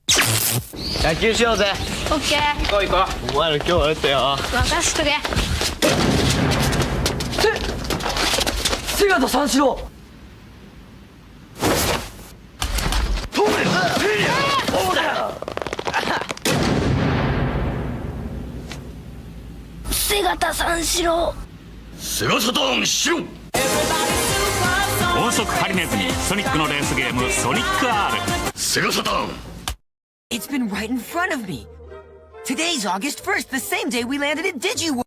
野球しようぜ。オッケー。行こう行こう。お前ら今日はやったよ。任しとけ。瀬形三四郎。通れ。そうだよ。瀬形三四郎。セガサターンしろ。音速ハリネズミソニックのレースゲームソニック R。 セガサターン。 It's been right in front of me. Today's August 1st, the same day we landed at DigiWorld.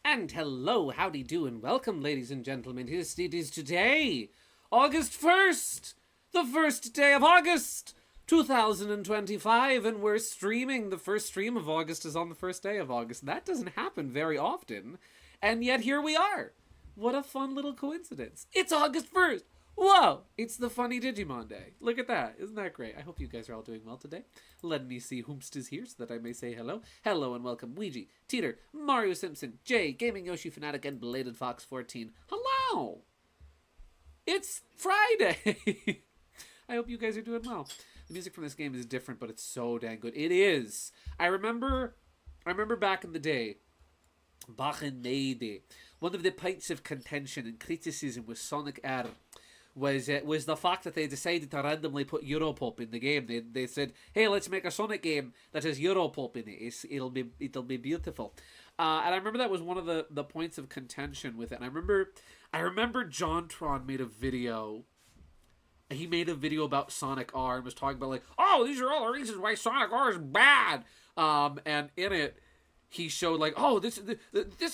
And hello, howdy do, and welcome, ladies and gentlemen. It is today, August 1st, the first day of August, 2025, and we're streaming. The first stream of August is on the first day of August. That doesn't happen very often, and yet here we are. What a fun little coincidence. It's August 1st. Whoa, it's the funny Digimon Day. Look at that. Isn't that great? I hope you guys are all doing well today. Let me see whomst is here so that I may say hello. Hello and welcome Ouija, Teeter, Mario Simpson, Jay, Gaming Yoshi Fanatic, and Belated Fox 14. Hello! It's Friday! I hope you guys are doing well. The music from this game is different, but it's so dang good. It is. I remember back in the day, back in the day, one of the points of contention and criticism with Sonic R was the fact that they decided to randomly put Europop in the game. They said, "Hey, let's make a Sonic game that has Europop in it. It'll be beautiful." And I remember that was one of the points of contention with it. And I remember JonTron made a video. He made a video about Sonic R and was talking about like, "Oh, these are all the reasons why Sonic R is bad." And in it, he showed like, oh, this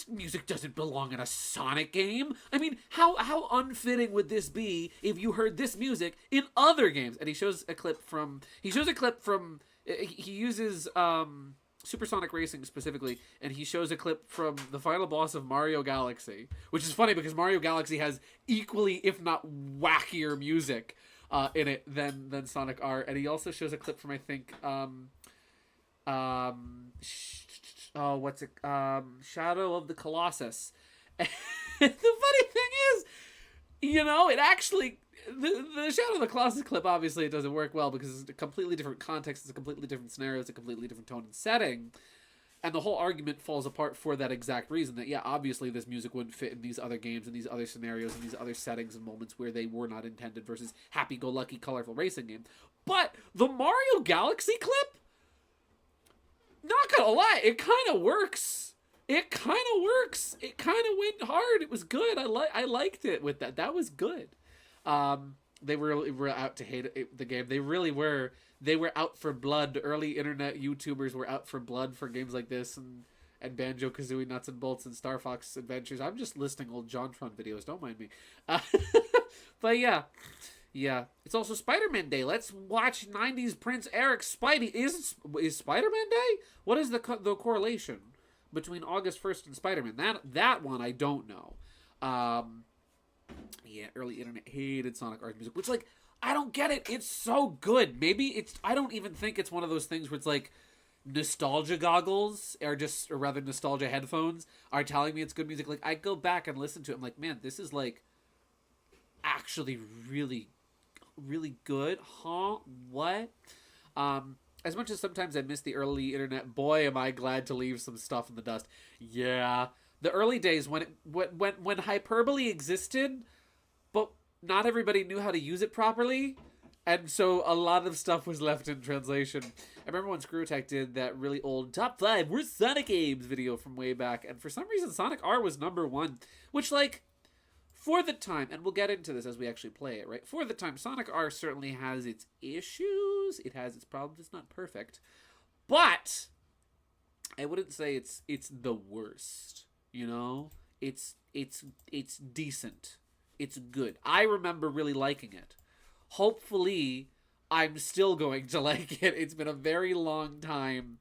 music doesn't belong in a Sonic game. I mean, how unfitting would this be if you heard this music in other games? And he shows a clip from he uses Supersonic Racing specifically, and he shows a clip from the final boss of Mario Galaxy, which is funny because Mario Galaxy has equally, if not wackier, music in it than Sonic R. And he also shows a clip from, I think, Shadow of the Colossus. And the funny thing is, you know, it actually, the Shadow of the Colossus clip, obviously it doesn't work well because it's a completely different context, it's a completely different scenario, it's a completely different tone and setting, and the whole argument falls apart for that exact reason, that yeah, obviously this music wouldn't fit in these other games, in these other scenarios, in these other settings and moments where they were not intended versus happy-go-lucky, colorful racing game. But the Mario Galaxy clip, not gonna lie, it kind of works. It kind of works. It kind of went hard. It was good. I liked it with that. That was good. They were out to hate the game. They really were. They were out for blood. Early internet YouTubers were out for blood for games like this and Banjo-Kazooie Nuts and Bolts and Star Fox Adventures. I'm just listing old JonTron videos. Don't mind me. But yeah. Yeah, it's also Spider-Man Day. Let's watch 90s Prince Eric Spidey. Is Spider-Man Day? What is the correlation between August 1st and Spider-Man? That one I don't know. Yeah, early internet hated Sonic R's music, which, like, I don't get it. It's so good. Maybe I don't even think it's one of those things where it's like nostalgia goggles or rather nostalgia headphones are telling me it's good music. Like, I go back and listen to it. I'm like, man, this is like actually really good. Huh? What? As much as sometimes I miss the early internet, boy, am I glad to leave some stuff in the dust. Yeah. The early days when hyperbole existed, but not everybody knew how to use it properly, and so a lot of stuff was left in translation. I remember when Screw Attack did that really old top 5 worst Sonic games video from way back, and for some reason Sonic R was #1, which, like, for the time, and we'll get into this as we actually play it, right? For the time, Sonic R certainly has its issues. It has its problems. It's not perfect. But I wouldn't say it's the worst, you know? It's decent. It's good. I remember really liking it. Hopefully, I'm still going to like it. It's been a very long time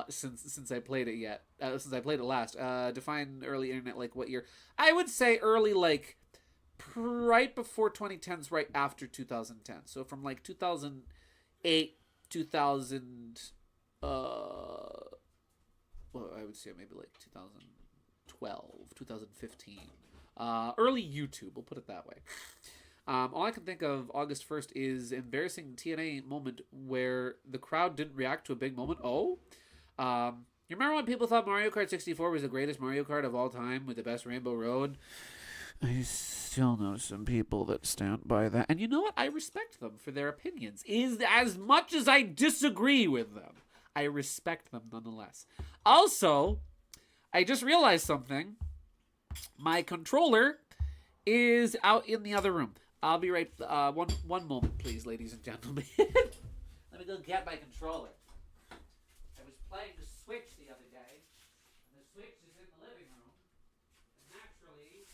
since I played it since I played it last. Define early internet, like what year? I would say early, like right before 2010s, right after 2010. So from like 2008, 2000, let's see, maybe like 2012, 2015. Early YouTube, we'll put it that way. All I can think of August 1st is embarrassing TNA moment where the crowd didn't react to a big moment. Oh? You remember when people thought Mario Kart 64 was the greatest Mario Kart of all time with the best Rainbow Road? I still know some people that stand by that. And you know what? I respect them for their opinions. As much as I disagree with them, I respect them nonetheless. Also, I just realized something. My controller is out in the other room. I'll be right... one moment, please, ladies and gentlemen. Let me go get my controller. I was playing the Switch the other day, and the Switch is in the living room. And naturally,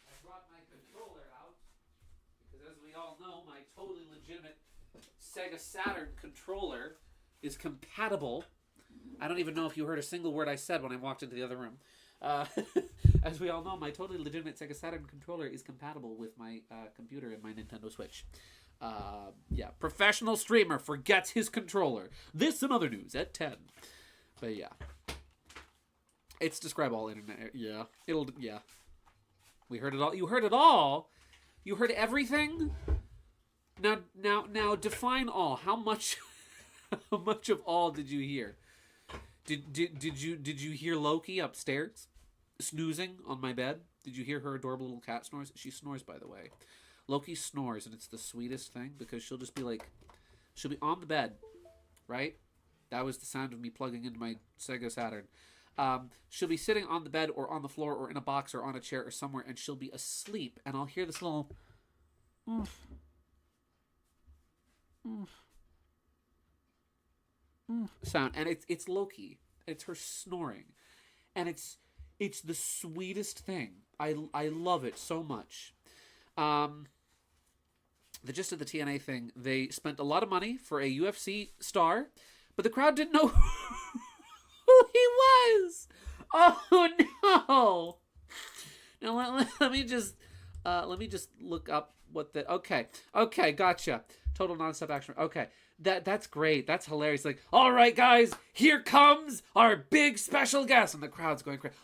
I brought my controller out, because as we all know, my totally legitimate Sega Saturn controller is compatible. I don't even know if you heard a single word I said when I walked into the other room. As we all know, my totally legitimate Sega Saturn controller is compatible with my computer and my Nintendo Switch. Yeah, professional streamer forgets his controller. This and other news at 10. But yeah. It's describe all internet. Yeah. Yeah. We heard it all. You heard it all? You heard everything? Now define all. How much how much of all did you hear? Did you hear Loki upstairs snoozing on my bed? Did you hear her adorable little cat snores? She snores, by the way. Loki snores, and it's the sweetest thing because she'll just be like, she'll be on the bed, right? That was the sound of me plugging into my Sega Saturn. She'll be sitting on the bed or on the floor or in a box or on a chair or somewhere, and she'll be asleep, and I'll hear this little sound, and it's Loki. It's her snoring, and it's the sweetest thing. I love it so much. The gist of the TNA thing, they spent a lot of money for a UFC star, but the crowd didn't know who he was. Oh no! Now let me just look up what the okay, gotcha. Total nonstop action. Okay, that's great. That's hilarious. Like, all right, guys, here comes our big special guest, and the crowd's going crazy.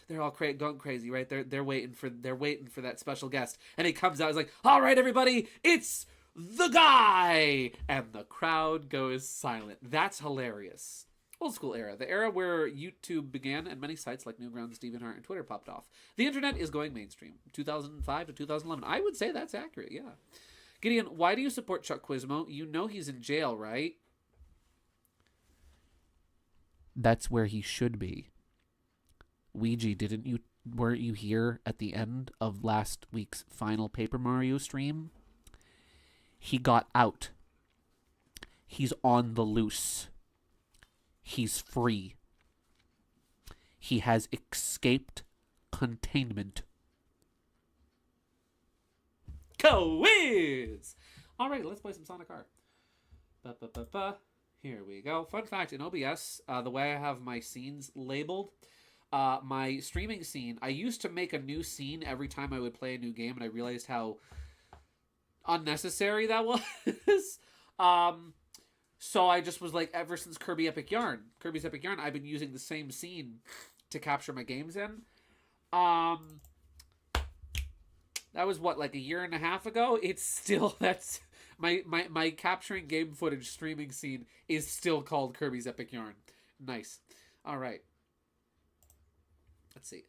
They're all going crazy, right? They're waiting for that special guest, and he comes out. He's like, "All right, everybody, it's the guy," and the crowd goes silent. That's hilarious. Old school era, the era where YouTube began and many sites like Newgrounds, Deviantart, and Twitter popped off. The internet is going mainstream. 2005 to 2011. I would say that's accurate. Yeah. Gideon, why do you support Chuck Quizmo? You know he's in jail, right? That's where he should be. Ouija, weren't you here at the end of last week's final Paper Mario stream? He got out. He's on the loose. He's free. He has escaped containment. Quiz! Alright, let's play some Sonic R. Here we go. Fun fact, in OBS, the way I have my scenes labeled, my streaming scene, I used to make a new scene every time I would play a new game, and I realized how unnecessary that was. So I just was like, ever since Kirby's Epic Yarn, I've been using the same scene to capture my games in. That was what, like a year and a half ago? It's still, that's my capturing game footage streaming scene is still called Kirby's Epic Yarn. Nice. All right. Let's see.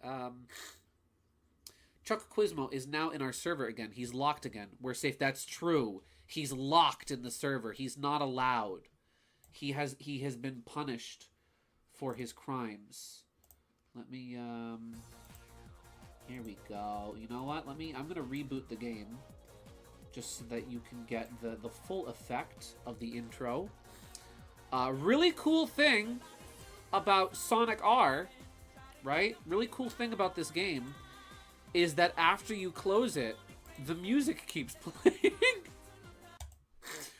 Chuck Quizmo is now in our server again. He's locked again. We're safe. That's true. He's locked in the server. He's not allowed. He has been punished for his crimes. Let me here we go. You know what? I'm gonna reboot the game just so that you can get the full effect of the intro. Really cool thing about Sonic R, right? Really cool thing about this game is that after you close it, the music keeps playing.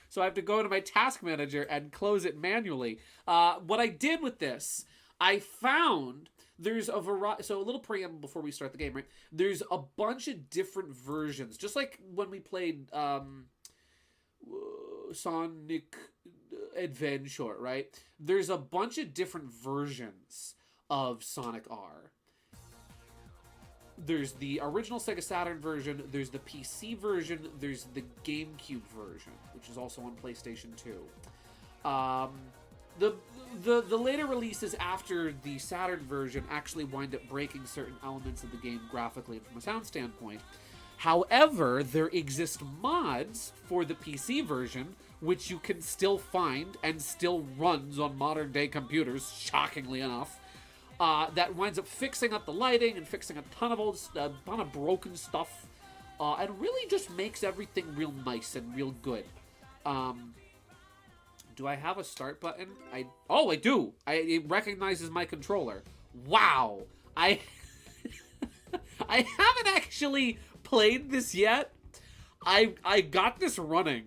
So I have to go into my task manager and close it manually. What I did with this, I found there's a variety. So a little preamble before we start the game, right? There's a bunch of different versions, just like when we played Sonic Adventure, right? There's a bunch of different versions of Sonic R. There's the original Sega Saturn version, there's the PC version, there's the GameCube version, which is also on PlayStation 2. The later releases after the Saturn version actually wind up breaking certain elements of the game graphically and from a sound standpoint. However, there exist mods for the PC version, which you can still find and still runs on modern day computers, shockingly enough, that winds up fixing up the lighting and fixing a ton of broken stuff, and really just makes everything real nice and real good. Do I have a start button? I do. It recognizes my controller. Wow. I haven't actually played this yet. I got this running.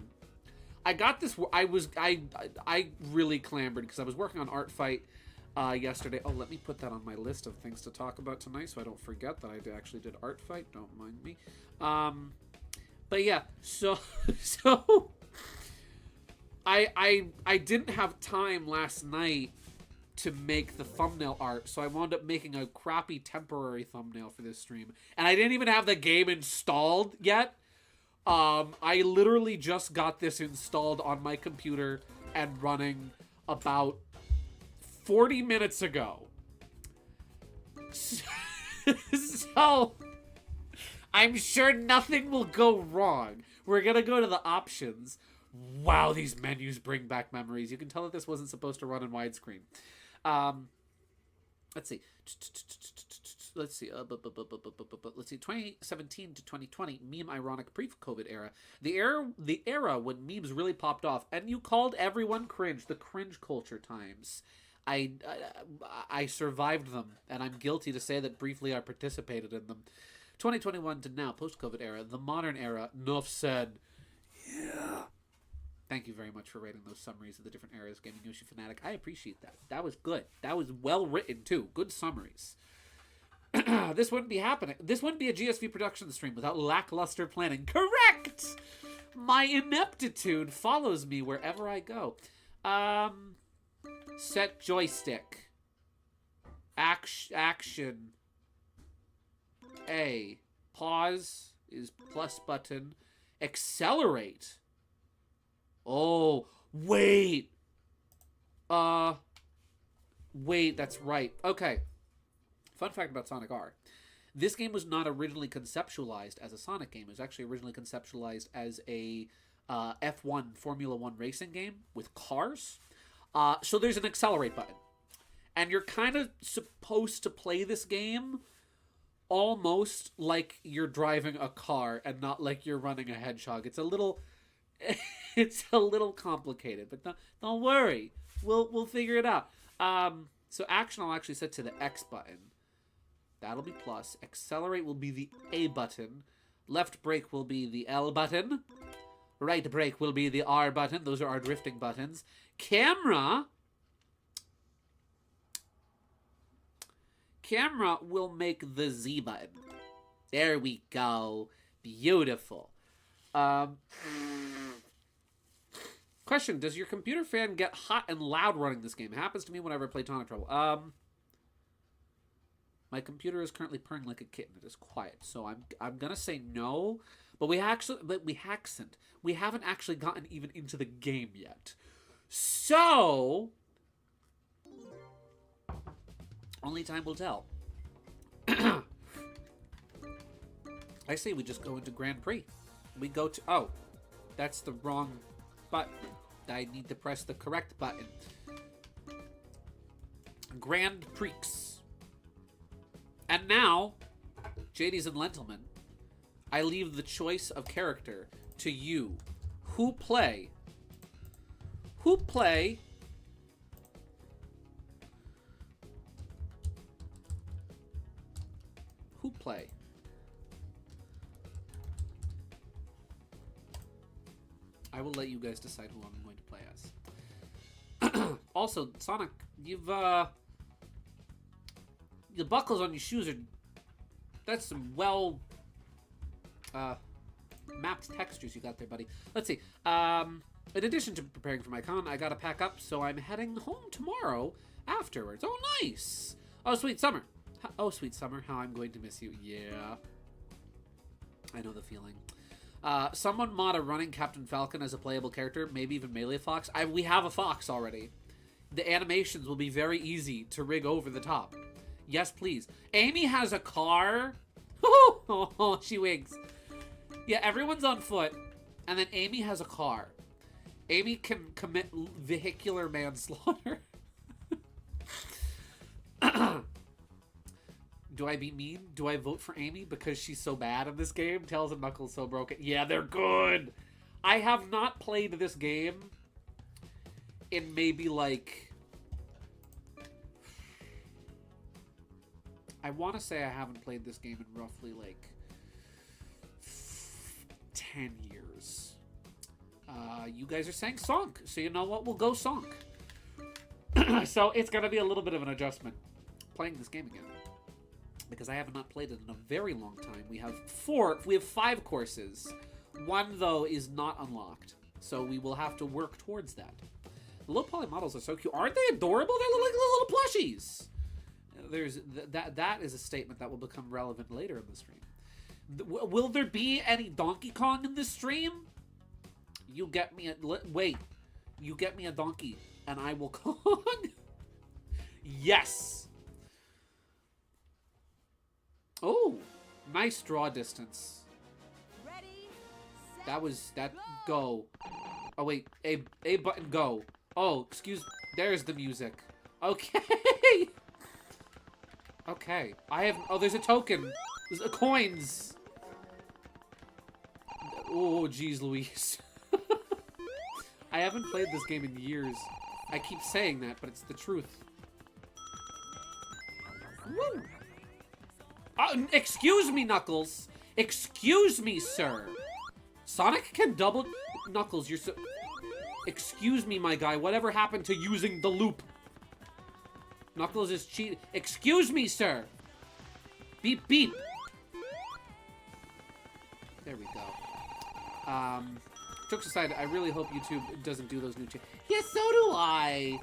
I really clambered because I was working on Art Fight yesterday. Oh, let me put that on my list of things to talk about tonight so I don't forget that I actually did Art Fight. Don't mind me. But yeah, so I didn't have time last night to make the thumbnail art, so I wound up making a crappy temporary thumbnail for this stream. And I didn't even have the game installed yet. I literally just got this installed on my computer and running about 40 minutes ago. So I'm sure nothing will go wrong. We're gonna go to the options. Wow, these menus bring back memories. You can tell that this wasn't supposed to run in widescreen. Let's see. Let's see. Let's see. 2017 to 2020, meme ironic pre-COVID era. The era when memes really popped off, and you called everyone cringe. The cringe culture times. I survived them, and I'm guilty to say that briefly I participated in them. 2021 to now, post-COVID era, the modern era. Enough said. Yeah. Thank you very much for writing those summaries of the different eras, Gaming Yoshi Fanatic. I appreciate that. That was good. That was well written, too. Good summaries. This wouldn't be happening. This wouldn't be a GSVProductions stream without lackluster planning. Correct! My ineptitude follows me wherever I go. Set joystick. Action. A. Pause is plus button. Accelerate. Oh, wait. Wait, that's right. Okay. Fun fact about Sonic R. This game was not originally conceptualized as a Sonic game. It was actually originally conceptualized as a F1 Formula 1 racing game with cars. So there's an accelerate button. And you're kind of supposed to play this game almost like you're driving a car and not like you're running a hedgehog. It's a little complicated, but don't worry. We'll figure it out. So action I'll actually set to the X button. That'll be plus. Accelerate will be the A button. Left brake will be the L button. Right brake will be the R button. Those are our drifting buttons. Camera will make the Z button. There we go. Beautiful. Question, does your computer fan get hot and loud running this game? It happens to me whenever I play Tonic Trouble. My computer is currently purring like a kitten. It is quiet, so I'm gonna say no. But we haven't actually gotten even into the game yet. So only time will tell. I say we just go into Grand Prix. We go to... Oh, that's the wrong button. I need to press the correct button. Grand Prix. And now, JDs and Lentilman, I leave the choice of character to you. Who play? I will let you guys decide who I'm going to play as. Also, Sonic, you've, the buckles on your shoes are... That's some mapped textures you got there, buddy. Let's see. In addition to preparing for my con, I gotta pack up, so I'm heading home tomorrow afterwards. Oh, nice! Oh, sweet summer. Oh, sweet summer, how I'm going to miss you. Yeah. I know the feeling. Someone mod a running Captain Falcon as a playable character, maybe even Melee Fox. We have a Fox already. The animations will be very easy to rig over the top. Yes, please. Amy has a car. Oh, she winks. Yeah, everyone's on foot, and then Amy has a car. Amy can commit vehicular manslaughter. Do I be mean? Do I vote for Amy because she's so bad in this game? Tails and Knuckles so broken. Yeah, they're good. I have not played this game in maybe like... I want to say I haven't played this game in roughly like 10 years. You guys are saying Sonk, so you know what? We'll go Sonk. So it's going to be a little bit of an adjustment playing this game again, because I have not played it in a very long time. We have 5 courses. One, though, is not unlocked, so we will have to work towards that. The low poly models are so cute. Aren't they adorable? They're like little plushies. That is a statement that will become relevant later in the stream. Will there be any Donkey Kong in this stream? You get me a... Wait. You get me a donkey, and I will Kong? Yes! Oh, nice draw distance. Ready, That go. Oh wait, A button go. Oh, excuse, there's the music. Okay. Okay, there's a token. There's coins. Oh, geez, Louise. I haven't played this game in years. I keep saying that, but it's the truth. Woo! Excuse me, Knuckles. Excuse me, sir. Sonic can double... Knuckles, you're so... Excuse me, my guy. Whatever happened to using the loop? Knuckles is cheating. Excuse me, sir. Beep, beep. There we go. Jokes aside, I really hope YouTube doesn't do those new changes. Yes, so do I.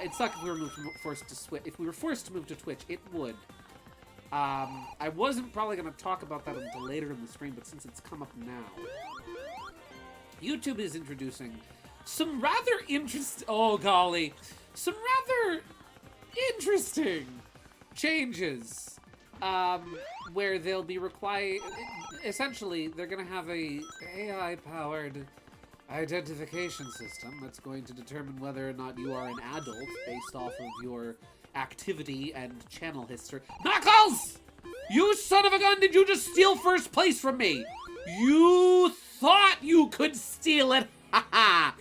It'd suck if we were forced to switch. If we were forced to move to Twitch, it would. I wasn't probably going to talk about that until later in the stream, but since it's come up now, YouTube is introducing some rather oh golly, some rather interesting changes, where they'll be essentially, they're going to have a AI-powered identification system that's going to determine whether or not you are an adult based off of your activity and channel history. Knuckles! You son of a gun, did you just steal first place from me? You thought you could steal it. Haha.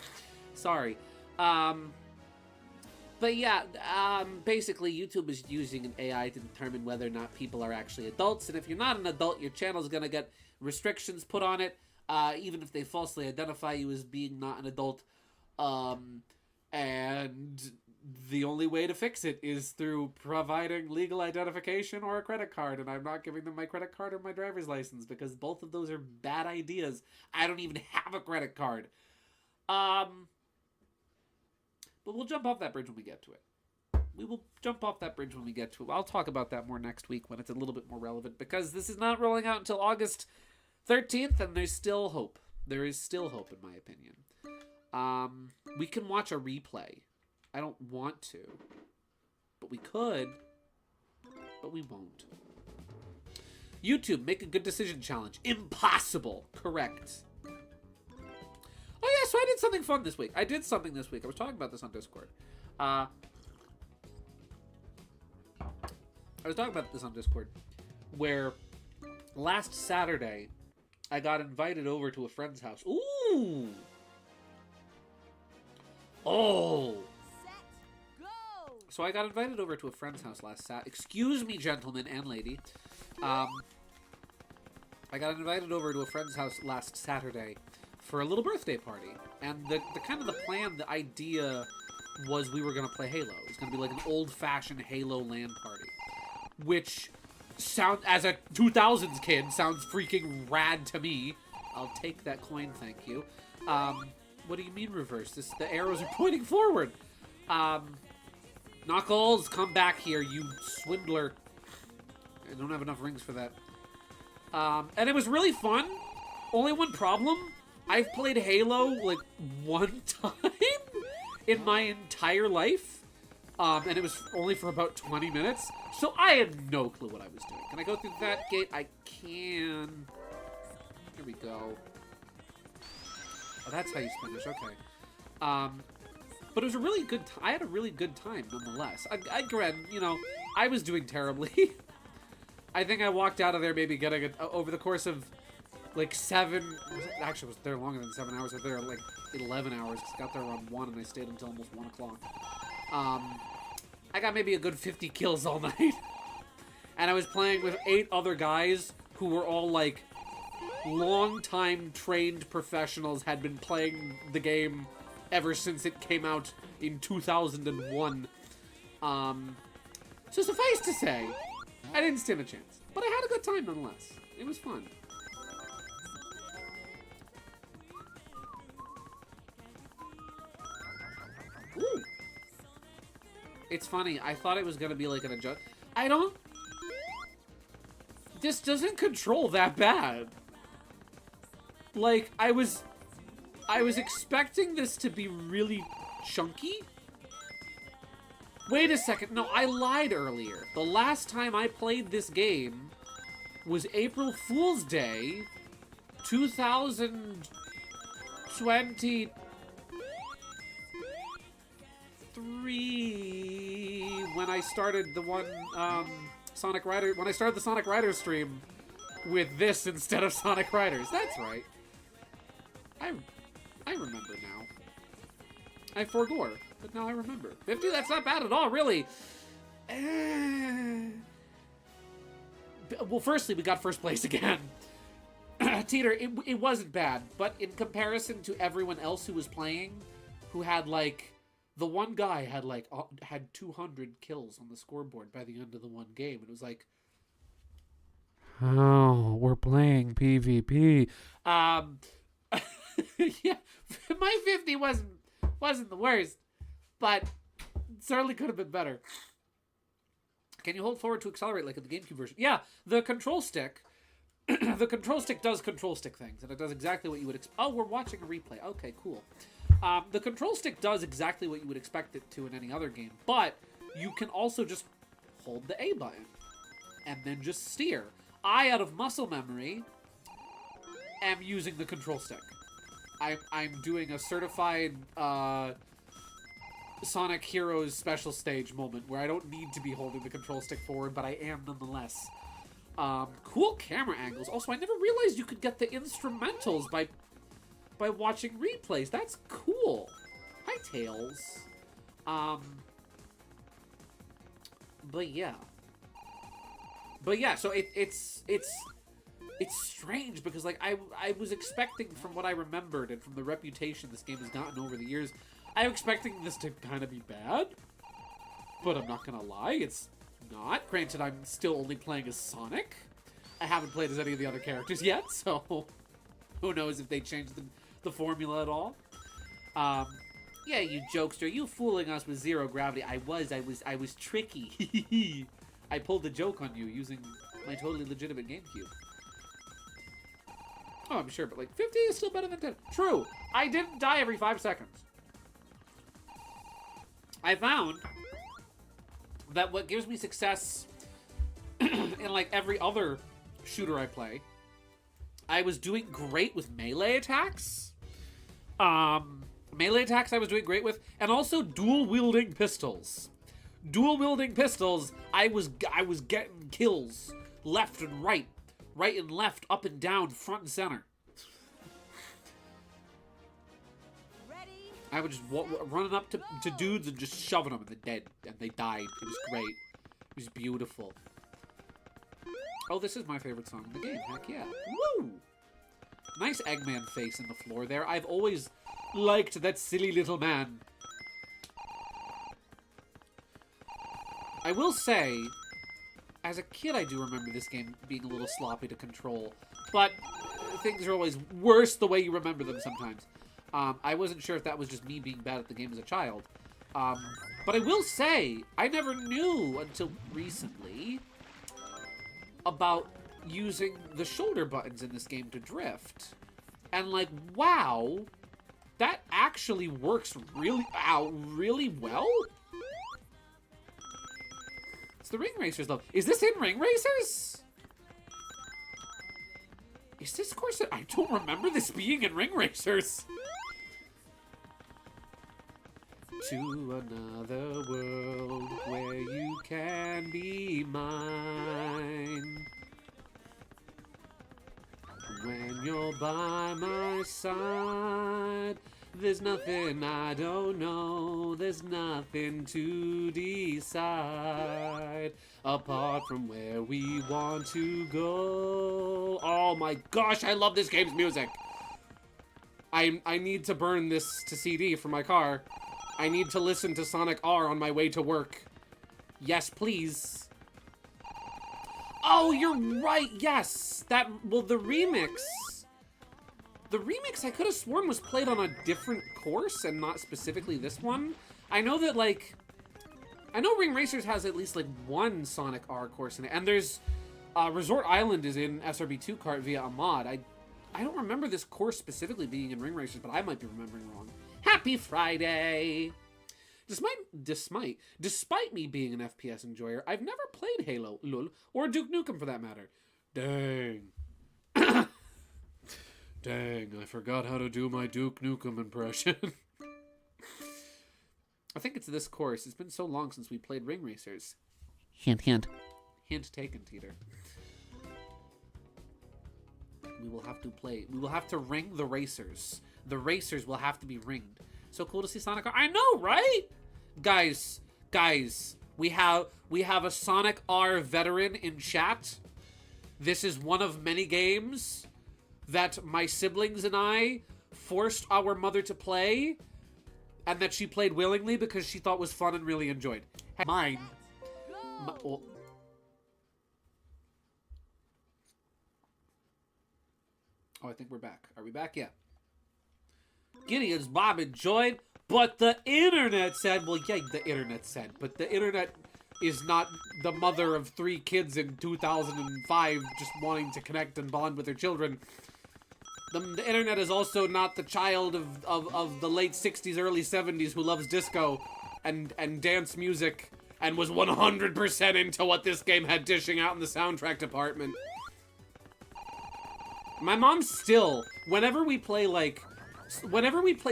Sorry. But yeah, basically YouTube is using an AI to determine whether or not people are actually adults, and if you're not an adult, your channel's gonna get restrictions put on it, even if they falsely identify you as being not an adult. And the only way to fix it is through providing legal identification or a credit card, and I'm not giving them my credit card or my driver's license because both of those are bad ideas. I don't even have a credit card. But we'll jump off that bridge when we get to it. We will jump off that bridge when we get to it. I'll talk about that more next week when it's a little bit more relevant, because this is not rolling out until August 13th, and there's still hope. There is still hope, in my opinion. We can watch a replay. I don't want to, but we could, but we won't. YouTube, make a good decision challenge. Impossible. Correct. Oh yeah, so I did something fun this week. I did something this week. I was talking about this on Discord. Where last Saturday, I got invited over to a friend's house. Ooh! Oh! So I got invited over to a friend's house last Saturday. Excuse me, gentlemen and lady. I got invited over to a friend's house last Saturday for a little birthday party. And the kind of the plan, the idea was we were going to play Halo. It was going to be like an old-fashioned Halo LAN party. Which, as a 2000s kid, sounds freaking rad to me. I'll take that coin, thank you. What do you mean reverse? The arrows are pointing forward. Knuckles, come back here, you swindler. I don't have enough rings for that. And it was really fun. Only one problem. I've played Halo, like, one time in my entire life. And it was only for about 20 minutes. So I had no clue what I was doing. Can I go through that gate? I can. Here we go. Oh, that's how you spin this. Okay. But it was a really good I had a really good time, nonetheless. I granted, you know, I was doing terribly. I think I walked out of there maybe getting over the course of, like, 7... Actually, I was there longer than 7 hours. I was there, like, 11 hours. I got there around 1, and I stayed until almost 1 o'clock. I got maybe a good 50 kills all night. And I was playing with 8 other guys who were all, like, long-time trained professionals, had been playing the game ever since it came out in 2001. So suffice to say, I didn't stand a chance. But I had a good time nonetheless. It was fun. Ooh. It's funny, I thought it was gonna be like an adjust. This doesn't control that bad. Like, I was expecting this to be really chunky. Wait a second. No, I lied earlier. The last time I played this game was April Fool's Day, 2023, when I started the one, Sonic Rider, when I started the Sonic Riders stream with this instead of Sonic Riders. That's right. I remember now. I forgot, but now I remember. 50, that's not bad at all, really. Well, firstly, we got first place again. Teeter, it wasn't bad, but in comparison to everyone else who was playing, who had, like, the one guy had, like, had 200 kills on the scoreboard by the end of the one game, and it was like, oh, we're playing PvP. Yeah, my 50 wasn't the worst, but it certainly could have been better. Can you hold forward to accelerate like in the GameCube version? Yeah, the control stick, the control stick does control stick things, and it does exactly what you would expect. Oh, we're watching a replay. Okay, cool. The control stick does exactly what you would expect it to in any other game, but you can also just hold the A button and then just steer. I, out of muscle memory, am using the control stick. I'm doing a certified Sonic Heroes special stage moment where I don't need to be holding the control stick forward, but I am nonetheless. Cool camera angles. Also, I never realized you could get the instrumentals by watching replays. That's cool. Hi, Tails. But yeah, so it's strange because, like, I was expecting, from what I remembered and from the reputation this game has gotten over the years, I'm expecting this to kind of be bad, but I'm not gonna lie, it's not. Granted, I'm still only playing as Sonic. I haven't played as any of the other characters yet, so who knows if they changed the formula at all. Yeah, you jokester, you fooling us with zero gravity. I was tricky. I pulled a joke on you using my totally legitimate GameCube. Oh, I'm sure, but, like, 50 is still better than 10. True. I didn't die every 5 seconds. I found that what gives me success in, like, every other shooter I play, I was doing great with melee attacks. Melee attacks I was doing great with, and also dual-wielding pistols. Dual-wielding pistols, I was getting kills left and right and left, up and down, front and center. Ready? I would just running up to dudes and just shoving them, and they're dead, and they died. It was great. It was beautiful. Oh, this is my favorite song in the game. Heck yeah. Woo! Nice Eggman face in the floor there. I've always liked that silly little man. I will say, as a kid, I do remember this game being a little sloppy to control, but things are always worse the way you remember them sometimes. I wasn't sure if that was just me being bad at the game as a child. But I will say, I never knew until recently about using the shoulder buttons in this game to drift. And like, wow, that actually works really well. It's the Ring Racers though. Is this in Ring Racers? Is this course? I don't remember this being in Ring Racers. To another world where you can be mine. When you're by my side, there's nothing I don't know, there's nothing to decide, apart from where we want to go. Oh my gosh, I love this game's music. I need to burn this to CD for my car. I need to listen to Sonic R on my way to work. Yes, please. Oh, you're right, yes! Well, the remix... The remix, I could have sworn, was played on a different course and not specifically this one. I know that, like... I know Ring Racers has at least, like, one Sonic R course in it. And there's... Resort Island is in SRB2 Kart via a mod. I don't remember this course specifically being in Ring Racers, but I might be remembering wrong. Happy Friday! Despite me being an FPS enjoyer, I've never played Halo, lol, or Duke Nukem for that matter. Dang. Dang, I forgot how to do my Duke Nukem impression. I think it's this course. It's been so long since we played Ring Racers. Hint, hint. Hint taken, Teeter. We will have to play. We will have to ring the racers. The racers will have to be ringed. So cool to see Sonic R. I know, right? Guys, we have a Sonic R veteran in chat. This is one of many games that my siblings and I forced our mother to play, and that she played willingly because she thought was fun and really enjoyed. Mine. Oh, I think we're back. Are we back? Yeah. Gideon's mom enjoyed, but the internet said, well, yeah, the internet said, but the internet is not the mother of 3 kids in 2005 just wanting to connect and bond with their children. The internet is also not the child of the late 60s, early 70s who loves disco and dance music and was 100% into what this game had dishing out in the soundtrack department. My mom still, whenever we play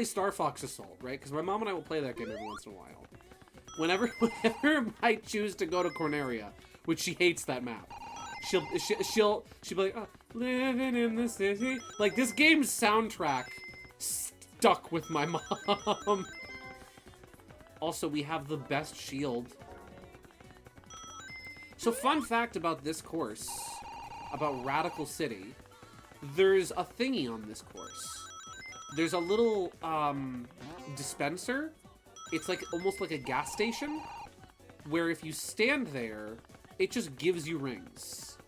Star Fox Assault, right? Because my mom and I will play that game every once in a while. Whenever I choose to go to Corneria, which she hates that map, she'll be like, oh, living in the city. Like, this game's soundtrack stuck with my mom. Also, we have the best shield. So, fun fact about this course, about Radical City, there's a thingy on this course. There's a little dispenser. It's like almost like a gas station, where if you stand there, it just gives you rings.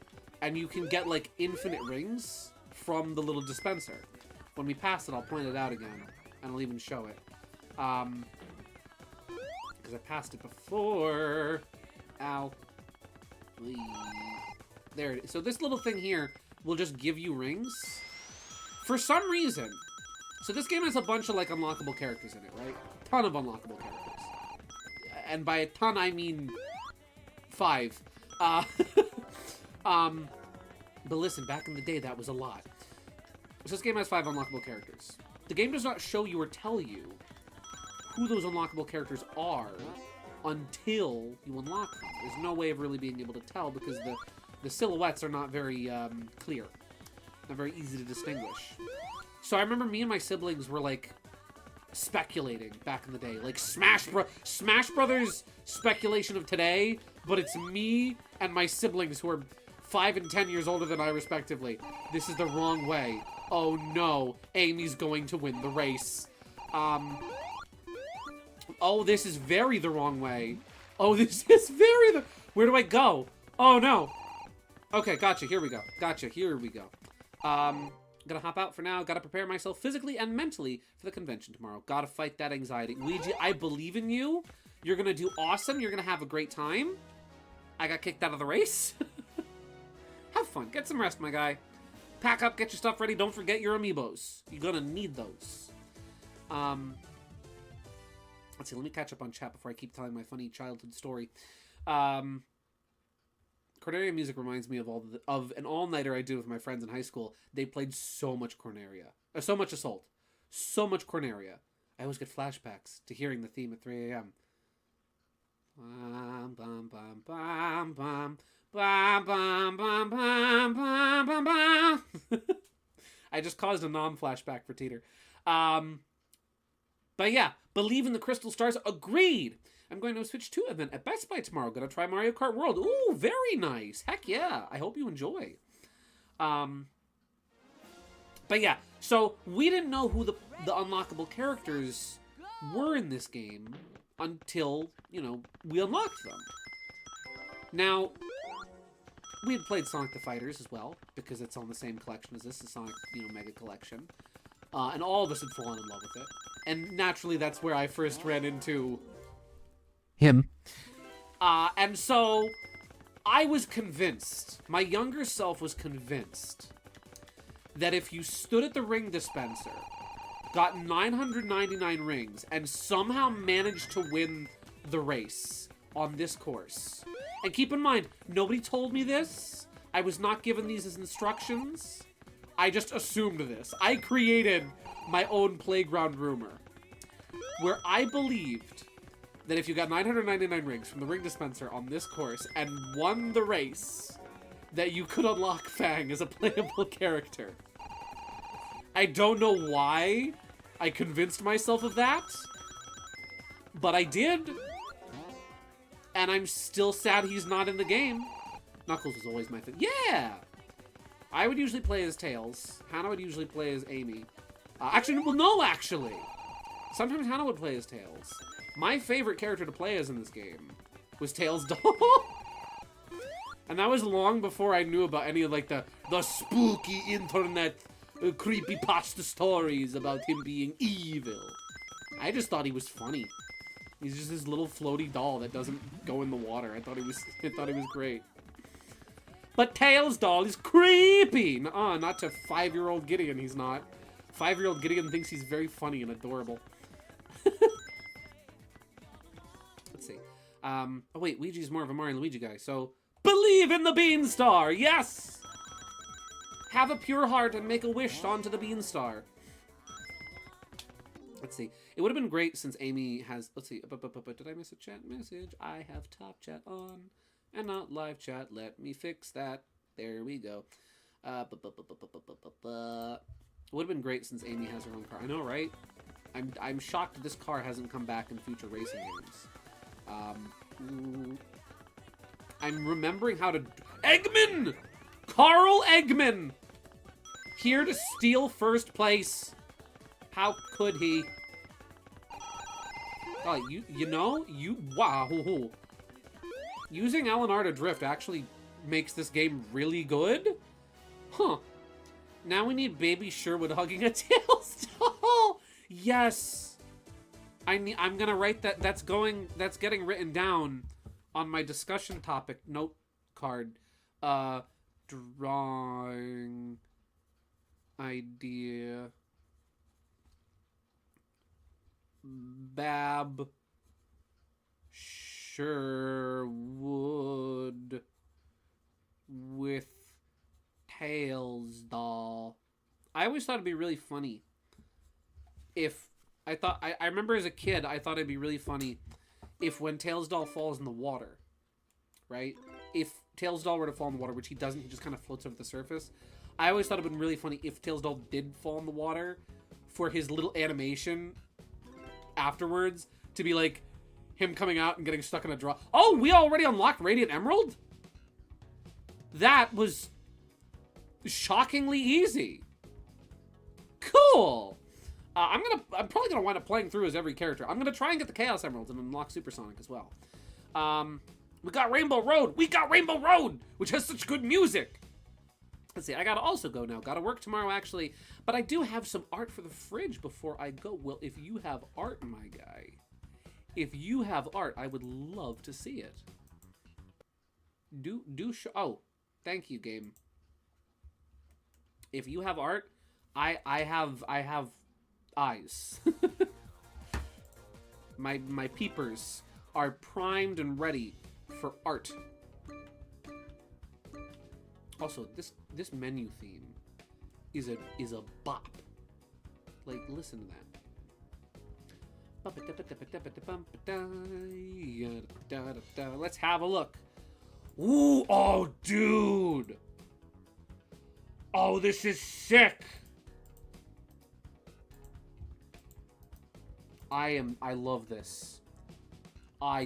And you can get like infinite rings from the little dispenser. When we pass it, I'll point it out again, and I'll even show it. Because I passed it before. Ow. There it is. So this little thing here will just give you rings. For some reason. So this game has a bunch of like unlockable characters in it, right? Ton of unlockable characters. And by a ton, I mean 5. But listen, back in the day, that was a lot. So this game has 5 unlockable characters. The game does not show you or tell you who those unlockable characters are until you unlock them. There's no way of really being able to tell because the silhouettes are not very clear. Not very easy to distinguish. So I remember me and my siblings were like speculating back in the day, like Smash Brothers speculation of today, but it's me and my siblings who are 5 and 10 years older than I respectively. This is the wrong way. Oh no, Amy's going to win the race. Oh, this is very the wrong way. Oh, this is very the... Where do I go? Oh no. Okay, gotcha, here we go. Gotcha, here we go. Gonna hop out for now. Gotta prepare myself physically and mentally for the convention tomorrow. Gotta fight that anxiety. Luigi, I believe in you. You're gonna do awesome. You're gonna have a great time. I got kicked out of the race. Have fun. Get some rest, my guy. Pack up, get your stuff ready. Don't forget your amiibos. You're gonna need those. Let's see, let me catch up on chat before I keep telling my funny childhood story. Corneria music reminds me of an all-nighter I did with my friends in high school. They played so much Corneria. So much Assault. So much Corneria. I always get flashbacks to hearing the theme at 3 a.m. Bum, bum, bum, bum, bum. Bum, bum, bum, bum, bum, bum, bum. I just caused a non-flashback for Teeter. But yeah, believe in the crystal stars. Agreed. I'm going to a Switch 2 event at Best Buy tomorrow. Gonna try Mario Kart World. Ooh, very nice. Heck yeah. I hope you enjoy. But yeah, so we didn't know who the unlockable characters were in this game until, you know, we unlocked them. Now, we had played Sonic the Fighters as well, because it's on the same collection as this, the Sonic, Mega Collection. And all of us had fallen in love with it. And naturally, that's where I first ran into him. And so, I was convinced, my younger self was convinced, that if you stood at the ring dispenser, got 999 rings, and somehow managed to win the race on this course. And keep in mind, nobody told me this. I was not given these as instructions. I just assumed this. I created my own playground rumor, where I believed that if you got 999 rings from the ring dispenser on this course and won the race, that you could unlock Fang as a playable character. I don't know why I convinced myself of that, but I did. And I'm still sad he's not in the game. Knuckles was always my thing. Yeah! I would usually play as Tails. Hannah would usually play as Amy. Actually. Sometimes Hannah would play as Tails. My favorite character to play as in this game was Tails' doll. And that was long before I knew about any of, like, the spooky internet creepypasta stories about him being evil. I just thought he was funny. He's just this little floaty doll that doesn't go in the water. I thought he was great. But Tails' doll is creepy! Nuh-uh, not to 5-year-old Gideon, he's not. 5-year-old Gideon thinks he's very funny and adorable. Let's see. Oh wait, Luigi's more of a Mario and Luigi guy, so... Believe in the Beanstar! Yes! Have a pure heart and make a wish onto the Beanstar. Let's see. It would have been great since Amy has... Let's see. Did I miss a chat message? I have top chat on and not live chat. Let me fix that. There we go. It would have been great since Amy has her own car. I know, right? I'm shocked this car hasn't come back in future racing games. I'm remembering how to... Eggman! Carl Eggman! Here to steal first place. How could he? Oh, wow. Using LNR to drift actually makes this game really good? Huh. Now we need Baby Sherwood hugging a Tails doll. Yes. I'm gonna write that. That's getting written down on my discussion topic note card. Drawing idea. Bab Sherwood with Tails doll. I always thought it'd be really funny if I remember as a kid I thought it'd be really funny if when Tails doll falls in the water, right? If Tails doll were to fall in the water, which he doesn't, he just kind of floats over the surface. I always thought it'd been really funny if Tails doll did fall in the water for his little animation afterwards to be like him coming out and getting stuck in a draw. Oh, we already unlocked Radiant Emerald? That was shockingly easy. Cool. I'm probably gonna wind up playing through as every character. I'm gonna try and get the Chaos Emeralds and unlock Supersonic as well. We got Rainbow Road. We got Rainbow Road, which has such good music. Let's see, I gotta also go now. Gotta work tomorrow, actually. But I do have some art for the fridge before I go. Well, if you have art, my guy, if you have art, I would love to see it. Oh, thank you, game. If you have art, I have eyes. my peepers are primed and ready for art. Also, this menu theme is a bop. Like, listen to that. Let's have a look. Ooh, oh, dude. Oh, this is sick. I love this.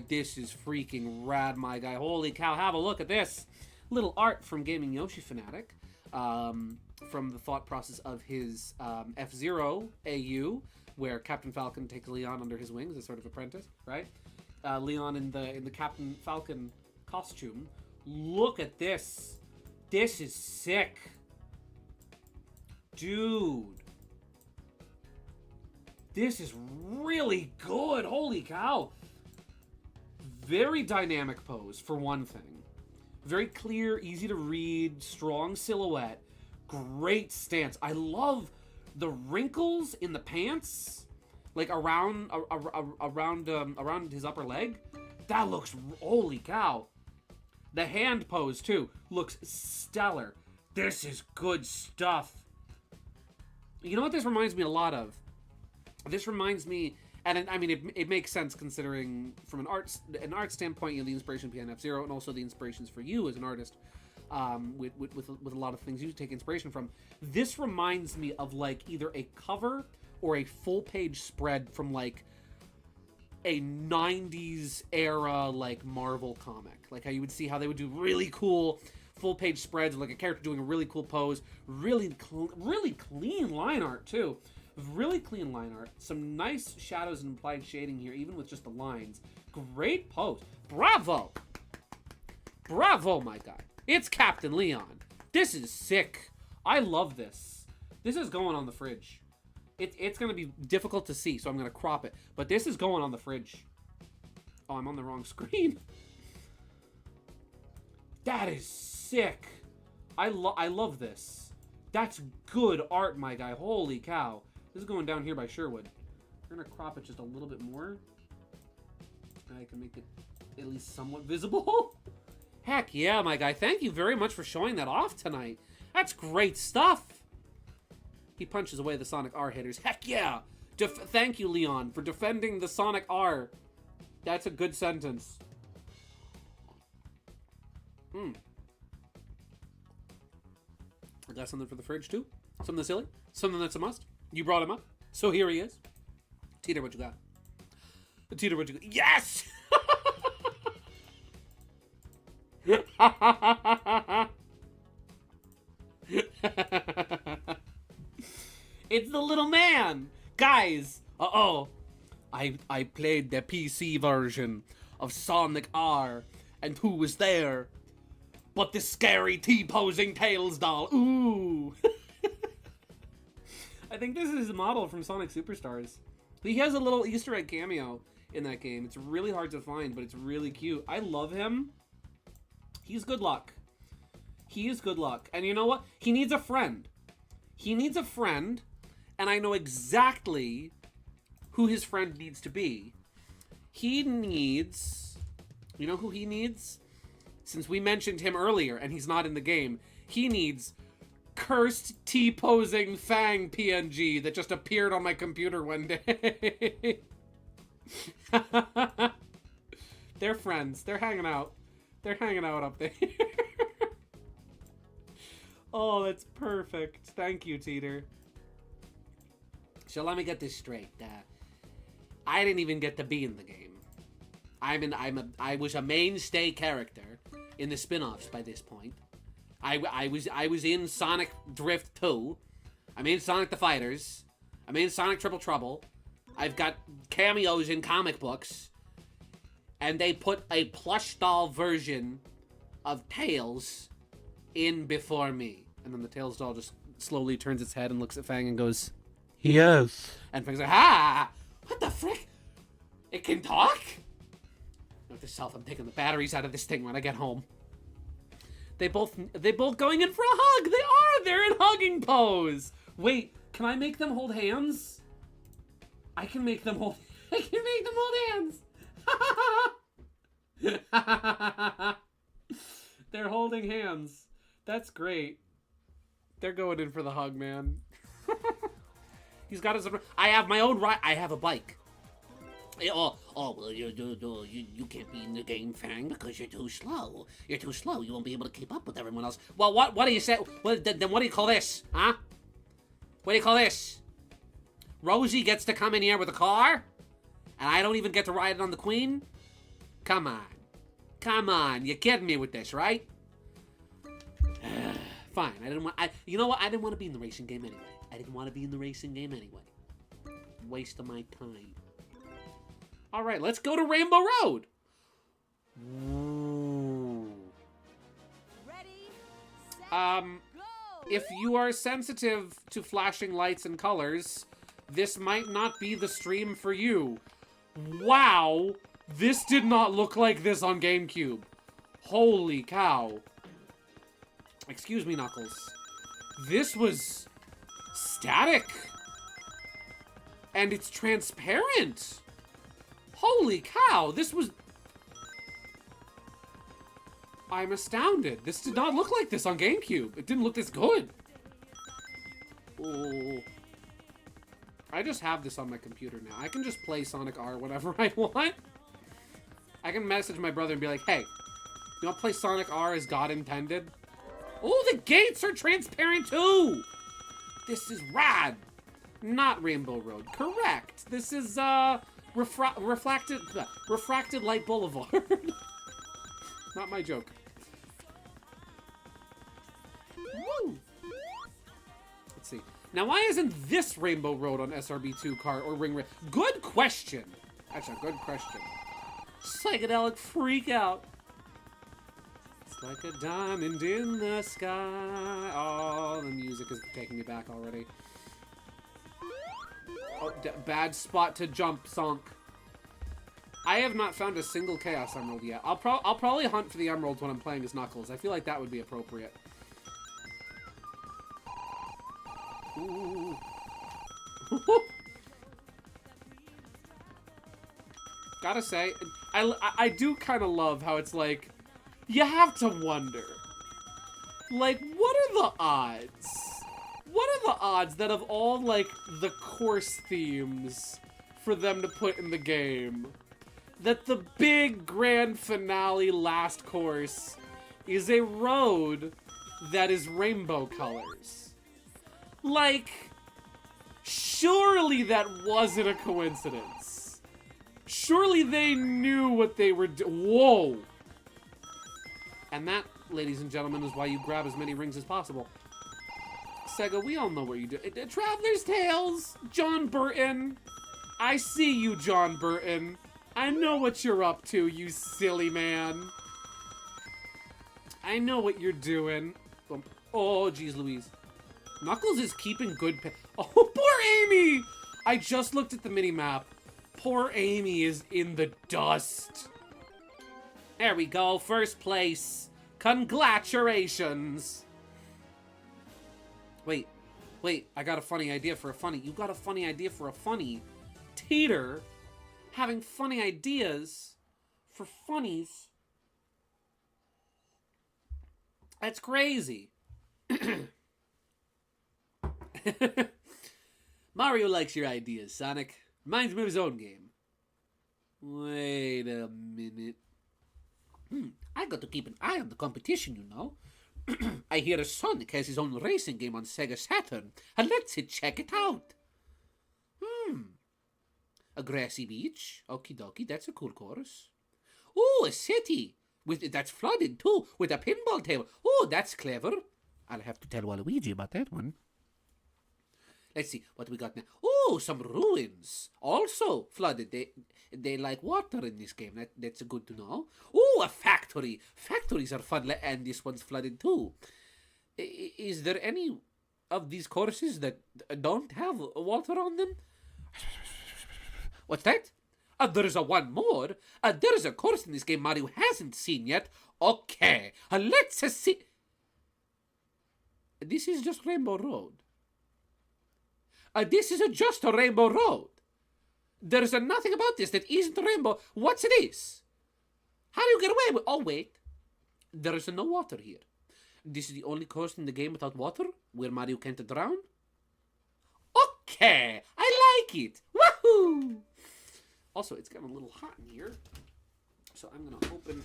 This is freaking rad, my guy. Holy cow, have a look at this. Little art from Gaming Yoshi Fanatic, from the thought process of his F-Zero AU, where Captain Falcon takes Leon under his wings as sort of apprentice, right? Leon in the Captain Falcon costume. Look at this. This is sick. Dude. This is really good. Holy cow. Very dynamic pose, for one thing. Very clear, easy to read, strong silhouette, great stance. I love the wrinkles in the pants, like around his upper leg. That looks, holy cow. The hand pose too looks stellar. This is good stuff. You know what this reminds me a lot of? This reminds me, and I mean, it makes sense considering from an art standpoint, you know, the inspiration behind F-Zero and also the inspirations for you as an artist, with a lot of things you take inspiration from. This reminds me of like either a cover or a full page spread from like a 90s era like Marvel comic. Like how you would see how they would do really cool full page spreads of like a character doing a really cool pose, really clean line art too. Really clean line art. Some nice shadows and implied shading here, even with just the lines. Great pose. Bravo! Bravo, my guy. It's Captain Leon. This is sick. I love this. This is going on the fridge. It's going to be difficult to see, so I'm going to crop it. But this is going on the fridge. Oh, I'm on the wrong screen. That is sick. I love this. That's good art, my guy. Holy cow. This is going down here by Sherwood. We're going to crop it just a little bit more. I can make it at least somewhat visible. Heck yeah, my guy. Thank you very much for showing that off tonight. That's great stuff. He punches away the Sonic R hitters. Heck yeah. Thank you, Leon, for defending the Sonic R. That's a good sentence. I got something for the fridge, too. Something silly. Something that's a must. You brought him up. So here he is. Teeter, what you got? Teeter, what you got? Yes! It's the little man! Guys! I played the PC version of Sonic R, and who was there but the scary T-posing Tails doll? Ooh! I think this is a model from Sonic Superstars. He has a little Easter egg cameo in that game. It's really hard to find, but it's really cute. I love him. He's good luck. He is good luck. And you know what? He needs a friend. He needs a friend, and I know exactly who his friend needs to be. He needs... You know who he needs? Since we mentioned him earlier, and he's not in the game, he needs... cursed T-posing Fang PNG that just appeared on my computer one day. They're friends. They're hanging out. They're hanging out up there. Oh, that's perfect. Thank you, Teeter. So let me get this straight. I didn't even get to be in the game. I was a mainstay character in the spin-offs by this point. I was in Sonic Drift 2. I'm in Sonic the Fighters. I'm in Sonic Triple Trouble. I've got cameos in comic books. And they put a plush doll version of Tails in before me. And then the Tails doll just slowly turns its head and looks at Fang and goes, Yes. and Fang's like, "Ha! What the frick? It can talk?" Note to self, I'm taking the batteries out of this thing when I get home. They both going in for a hug. They're in hugging pose. Wait, can I make them hold hands? I can make them hold hands. They're holding hands. That's great. They're going in for the hug, man. He's got his. I have my own ride. I have a bike. Well, you can't be in the game, Fang, because you're too slow. You're too slow. You won't be able to keep up with everyone else. Well, what do you say? Then what do you call this, huh? What do you call this? Rosie gets to come in here with a car, and I don't even get to ride it on the Queen? Come on. You're kidding me with this, right? Fine. You know what? I didn't want to be in the racing game anyway. Waste of my time. All right, let's go to Rainbow Road. Ooh. Ready, set, go. If you are sensitive to flashing lights and colors, this might not be the stream for you. Wow, this did not look like this on GameCube. Holy cow. Excuse me, Knuckles. This was static. And it's transparent. Holy cow, this was... I'm astounded. This did not look like this on GameCube. It didn't look this good. Oh. I just have this on my computer now. I can just play Sonic R whenever I want. I can message my brother and be like, hey, you want to play Sonic R as God intended? Oh, the gates are transparent too! This is rad. Not Rainbow Road. Correct. This is, Refracted Light Boulevard. Not my joke. Woo! Let's see. Now, why isn't this Rainbow Road on SRB2 car or Ring Raid? Good question. Actually, good question. Psychedelic freak out. It's like a diamond in the sky. Oh, the music is taking me back already. Oh, bad spot to jump, Sonk. I have not found a single Chaos Emerald yet. I'll probably hunt for the emeralds when I'm playing as Knuckles. I feel like that would be appropriate. Ooh. Gotta say, I do kind of love how it's like, you have to wonder, like, what are the odds? What are the odds that of all, like, the course themes for them to put in the game, that the big grand finale last course is a road that is rainbow colors? Like, surely that wasn't a coincidence. Surely they knew what they were doing. Whoa! And that, ladies and gentlemen, is why you grab as many rings as possible. Sega, we all know what you do. Traveler's Tales, John Burton. I see you, John Burton. I know what you're up to, you silly man. I know what you're doing. Oh, geez Louise. Knuckles is keeping good oh, poor Amy! I just looked at the mini-map. Poor Amy is in the dust. There we go, first place. Congratulations. Wait, I got a funny idea for a funny. You got a funny idea for a funny. Tater having funny ideas for funnies. That's crazy. Mario likes your ideas, Sonic. Reminds me of his own game. Wait a minute. I got to keep an eye on the competition, you know. I hear Sonic has his own racing game on Sega Saturn, and let's check it out. A grassy beach. Okie dokie, that's a cool course. Oh, a city that's flooded too, with a pinball table. Oh, that's clever. I'll have to tell Waluigi about that one. Let's see what we got now. Oh, some ruins. Also flooded. They like water in this game. That's good to know. Oh, a factory. Factories are fun, and this one's flooded too. Is there any of these courses that don't have water on them? What's that? There's a one more. There's a course in this game Mario hasn't seen yet. Okay, let's see. This is just Rainbow Road. This is just a Rainbow Road. There's nothing about this that isn't a rainbow. What's this? How do you get away with... Oh, wait. There is no water here. This is the only course in the game without water, where Mario can't drown? Okay, I like it. Woohoo! Also, it's getting a little hot in here, so I'm going to open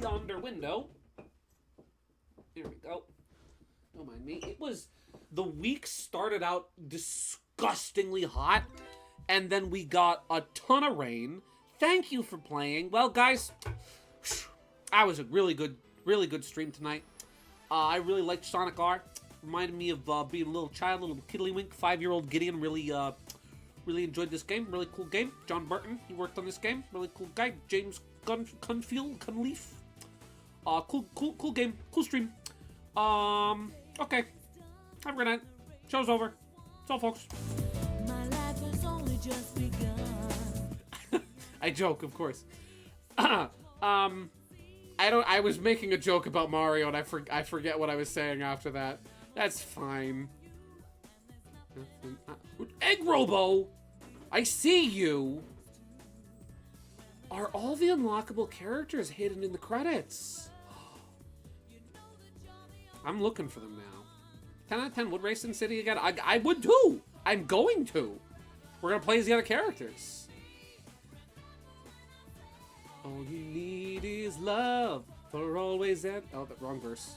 yonder window. There we go. Don't mind me. It was... The week started out disgustingly hot, and then we got a ton of rain. Thank you for playing. Well, guys, that was a really good stream tonight. I really liked Sonic R. Reminded me of being a little child, a little kiddlywink. 5-year-old Gideon really enjoyed this game. Really cool game. John Burton, he worked on this game. Really cool guy. James Cunleaf. Cool game. Cool stream. Okay. Have a good night. Show's over. That's all, folks. My life has only just begun. I joke, of course. I was making a joke about Mario, and I forget what I was saying after that. That's fine. Egg Robo! I see you! Are all the unlockable characters hidden in the credits? I'm looking for them now. 10 out of 10 would race in City again? I would too! I'm going to! We're gonna play as the other characters. All you need is love for always and... Oh, the wrong verse.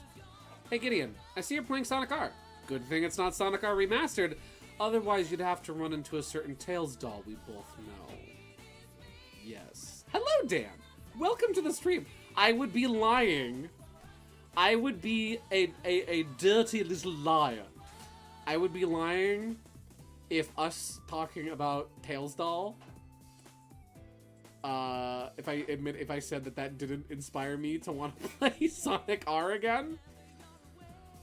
Hey Gideon, I see you're playing Sonic R. Good thing it's not Sonic R Remastered. Otherwise, you'd have to run into a certain Tails doll we both know. Yes. Hello, Dan! Welcome to the stream. I would be lying. I would be a dirty little liar. I would be lying if us talking about Tails doll, if I said that didn't inspire me to want to play Sonic R again.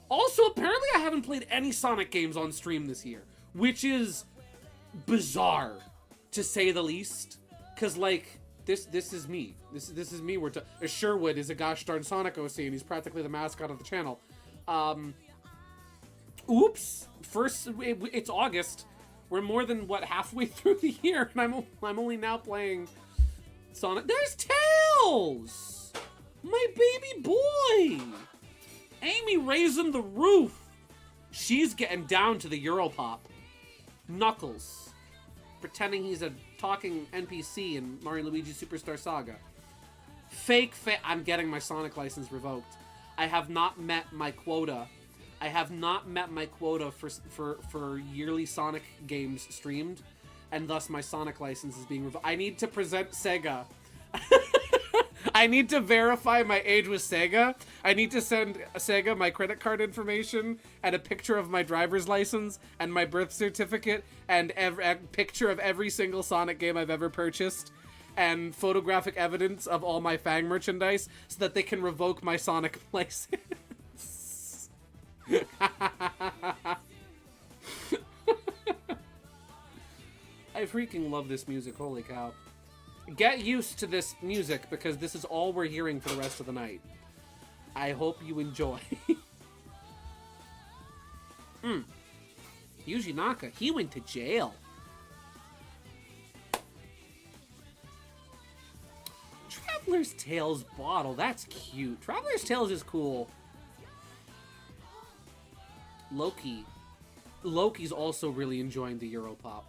Also, apparently I haven't played any Sonic games on stream this year, which is bizarre, to say the least. Cause like, this is me. This is me. Sherwood is a gosh darn Sonic OC, and he's practically the mascot of the channel. Oops. First, it's August. We're more than what, halfway through the year, and I'm only now playing Sonic. There's Tails, my baby boy. Amy raising the roof. She's getting down to the Europop. Knuckles, pretending he's a talking NPC in Mario & Luigi Superstar Saga. I'm getting my Sonic license revoked. I have not met my quota. I have not met my quota for yearly Sonic games streamed, and thus my Sonic license is being revoked. I need to present Sega. I need to verify my age with Sega. I need to send Sega my credit card information and a picture of my driver's license and my birth certificate and a picture of every single Sonic game I've ever purchased and photographic evidence of all my Fang merchandise so that they can revoke my Sonic license. I freaking love this music, holy cow. Get used to this music, because this is all we're hearing for the rest of the night. I hope you enjoy. Yuji Naka, he went to jail. Traveler's Tales bottle, that's cute. Traveler's Tales is cool. Loki's also really enjoying the Europop.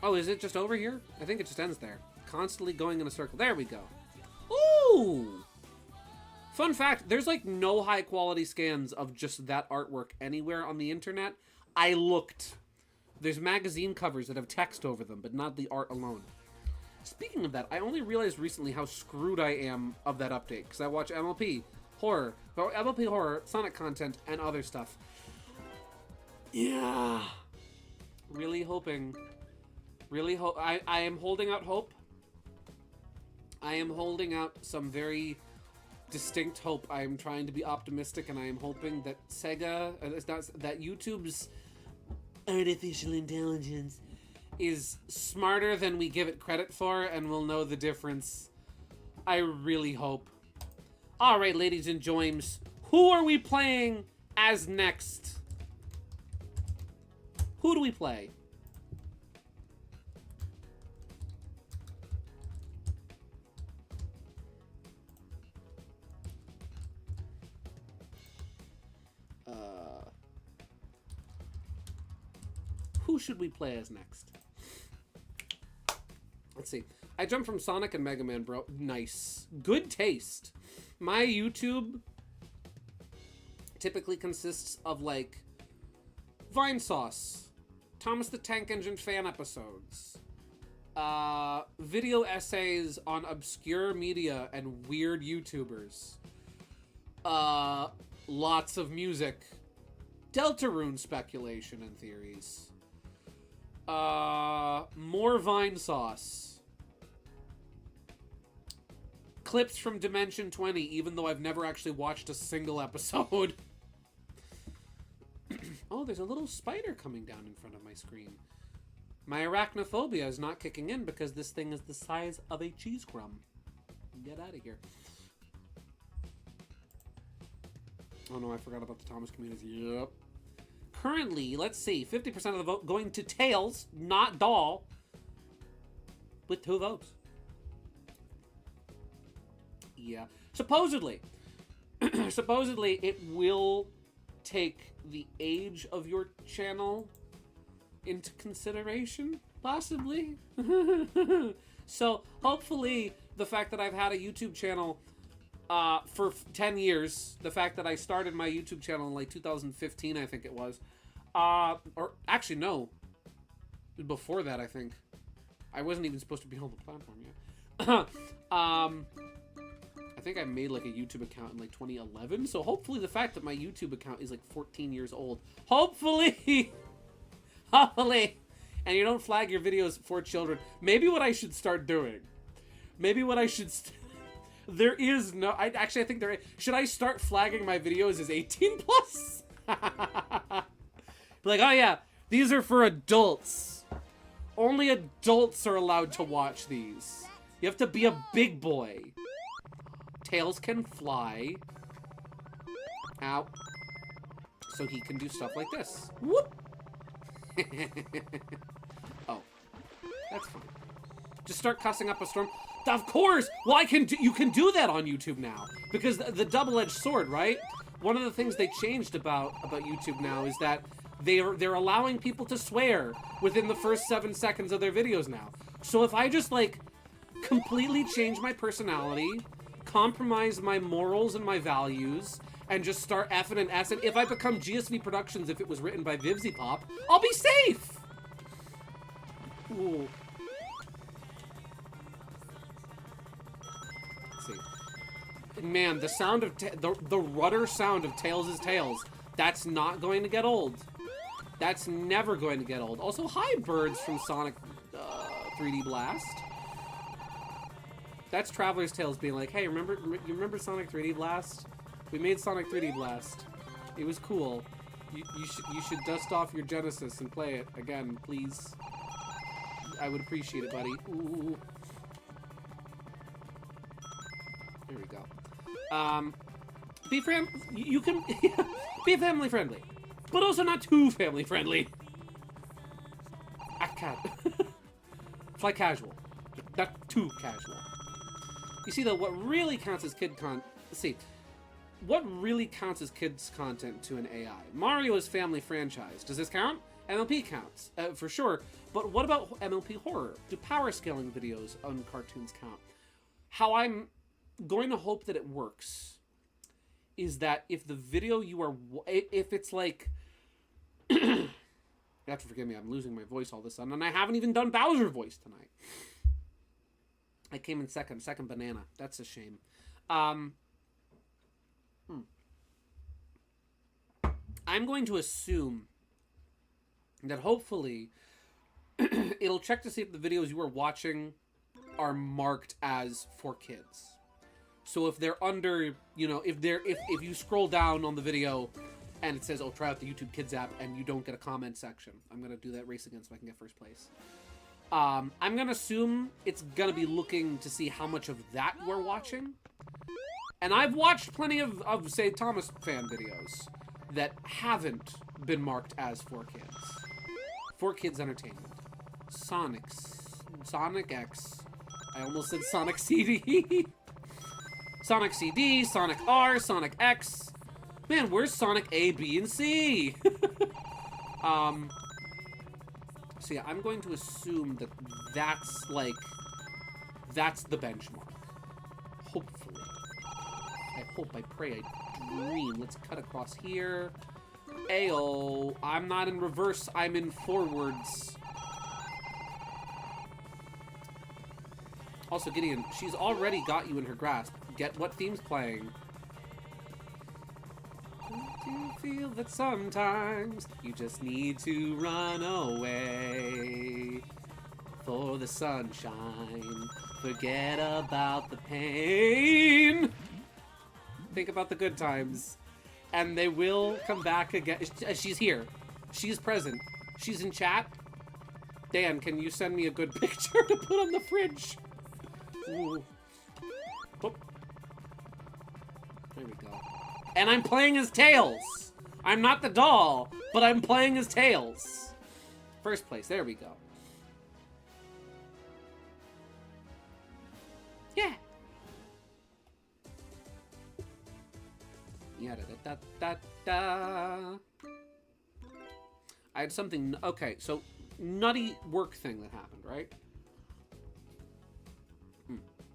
Oh, is it just over here? I think it just ends there. Constantly going in a circle. There we go. Ooh! Fun fact, there's like no high quality scans of just that artwork anywhere on the internet. I looked. There's magazine covers that have text over them, but not the art alone. Speaking of that, I only realized recently how screwed I am of that update, because I watch MLP Horror, Sonic content, and other stuff. Yeah. Really hoping... I am holding out hope I am holding out some very distinct hope. I am trying to be optimistic, and I am hoping that that YouTube's artificial intelligence is smarter than we give it credit for, and we'll know the difference. I really hope. All right, ladies and joims, who are we playing as next? Who do we play? Who should we play as next? Let's see. I jumped from Sonic and Mega Man, bro. Nice. Good taste. My YouTube typically consists of, like, Vine Sauce, Thomas the Tank Engine fan episodes, video essays on obscure media and weird YouTubers, lots of music, Deltarune speculation and theories, more Vine Sauce, clips from Dimension 20, even though I've never actually watched a single episode. Oh, there's a little spider coming down in front of my screen. My arachnophobia is not kicking in because this thing is the size of a cheese crumb. Get out of here. Oh no, I forgot about the Thomas community. Yep. Currently, let's see, 50% of the vote going to Tails, not Doll, with 2 votes. Yeah. Supposedly, supposedly it will take the age of your channel into consideration, possibly. So hopefully the fact that I've had a YouTube channel for 10 years, the fact that I started my YouTube channel in like 2015, I think it was, or actually no, before that, I think. I wasn't even supposed to be on the platform yet. I think I made like a YouTube account in like 2011, so hopefully the fact that my YouTube account is like 14 years old, hopefully, hopefully, and you don't flag your videos for children. Maybe what I should start doing, maybe what I should, there is no, I think there is, should I start flagging my videos as 18 plus? Like, oh yeah, these are for adults. Only adults are allowed to watch these. You have to be a big boy. Tails can fly. Ow. So he can do stuff like this. Whoop! Oh. That's fine. Just start cussing up a storm. Of course! Well, you can do that on YouTube now. Because the double-edged sword, right? One of the things they changed about YouTube now is that they're allowing people to swear within the first 7 seconds of their videos now. So if I just, like, completely change my personality, compromise my morals and my values, and just start effing and essing, if I become GSVProductions, if it was written by VivzyPop, I'll be safe! Ooh. Let's see. Man, the sound of the rudder sound of Tails' tails, that's not going to get old. That's never going to get old. Also, hi, birds from Sonic 3D Blast. That's Traveler's Tales being like, hey, you remember Sonic 3D Blast? We made Sonic 3D Blast. It was cool. You should dust off your Genesis and play it again, please. I would appreciate it, buddy. Ooh. There we go. You can be family friendly, but also not too family friendly. Fly casual, not too casual. You see, though, what really counts as what really counts as kids content to an AI? Mario is family franchise. Does this count? MLP counts, for sure. But what about MLP horror? Do power scaling videos on cartoons count? How I'm going to hope that it works is that if the video if it's like, you have to forgive me, I'm losing my voice all of a sudden, and I haven't even done Bowser voice tonight. I came in second banana. That's a shame. I'm going to assume that hopefully it'll check to see if the videos you are watching are marked as for kids. So if they're under, you know, if you scroll down on the video and it says, oh, try out the YouTube Kids app, and you don't get a comment section, I'm going to do that race again so I can get first place. I'm going to assume it's going to be looking to see how much of that we're watching. And I've watched plenty of say, Thomas fan videos that haven't been marked as for kids. For kids entertainment. Sonic X. I almost said Sonic CD. Sonic CD, Sonic R, Sonic X. Man, where's Sonic A, B, and C? So yeah, I'm going to assume that that's the benchmark. Hopefully. I hope, I pray, I dream. Let's cut across here. Ayo, I'm not in reverse, I'm in forwards. Also, Gideon, she's already got you in her grasp. Get what theme's playing. Don't you feel that sometimes you just need to run away for the sunshine? Forget about the pain. Think about the good times. And they will come back again. She's here. She's present. She's in chat. Dan, can you send me a good picture to put on the fridge? Ooh. Oh. There we go. And I'm playing as Tails. I'm not the doll, but I'm playing as Tails. First place. There we go. Yeah. Yeah, da, da, da, da. I had something. Okay, so nutty work thing that happened, right?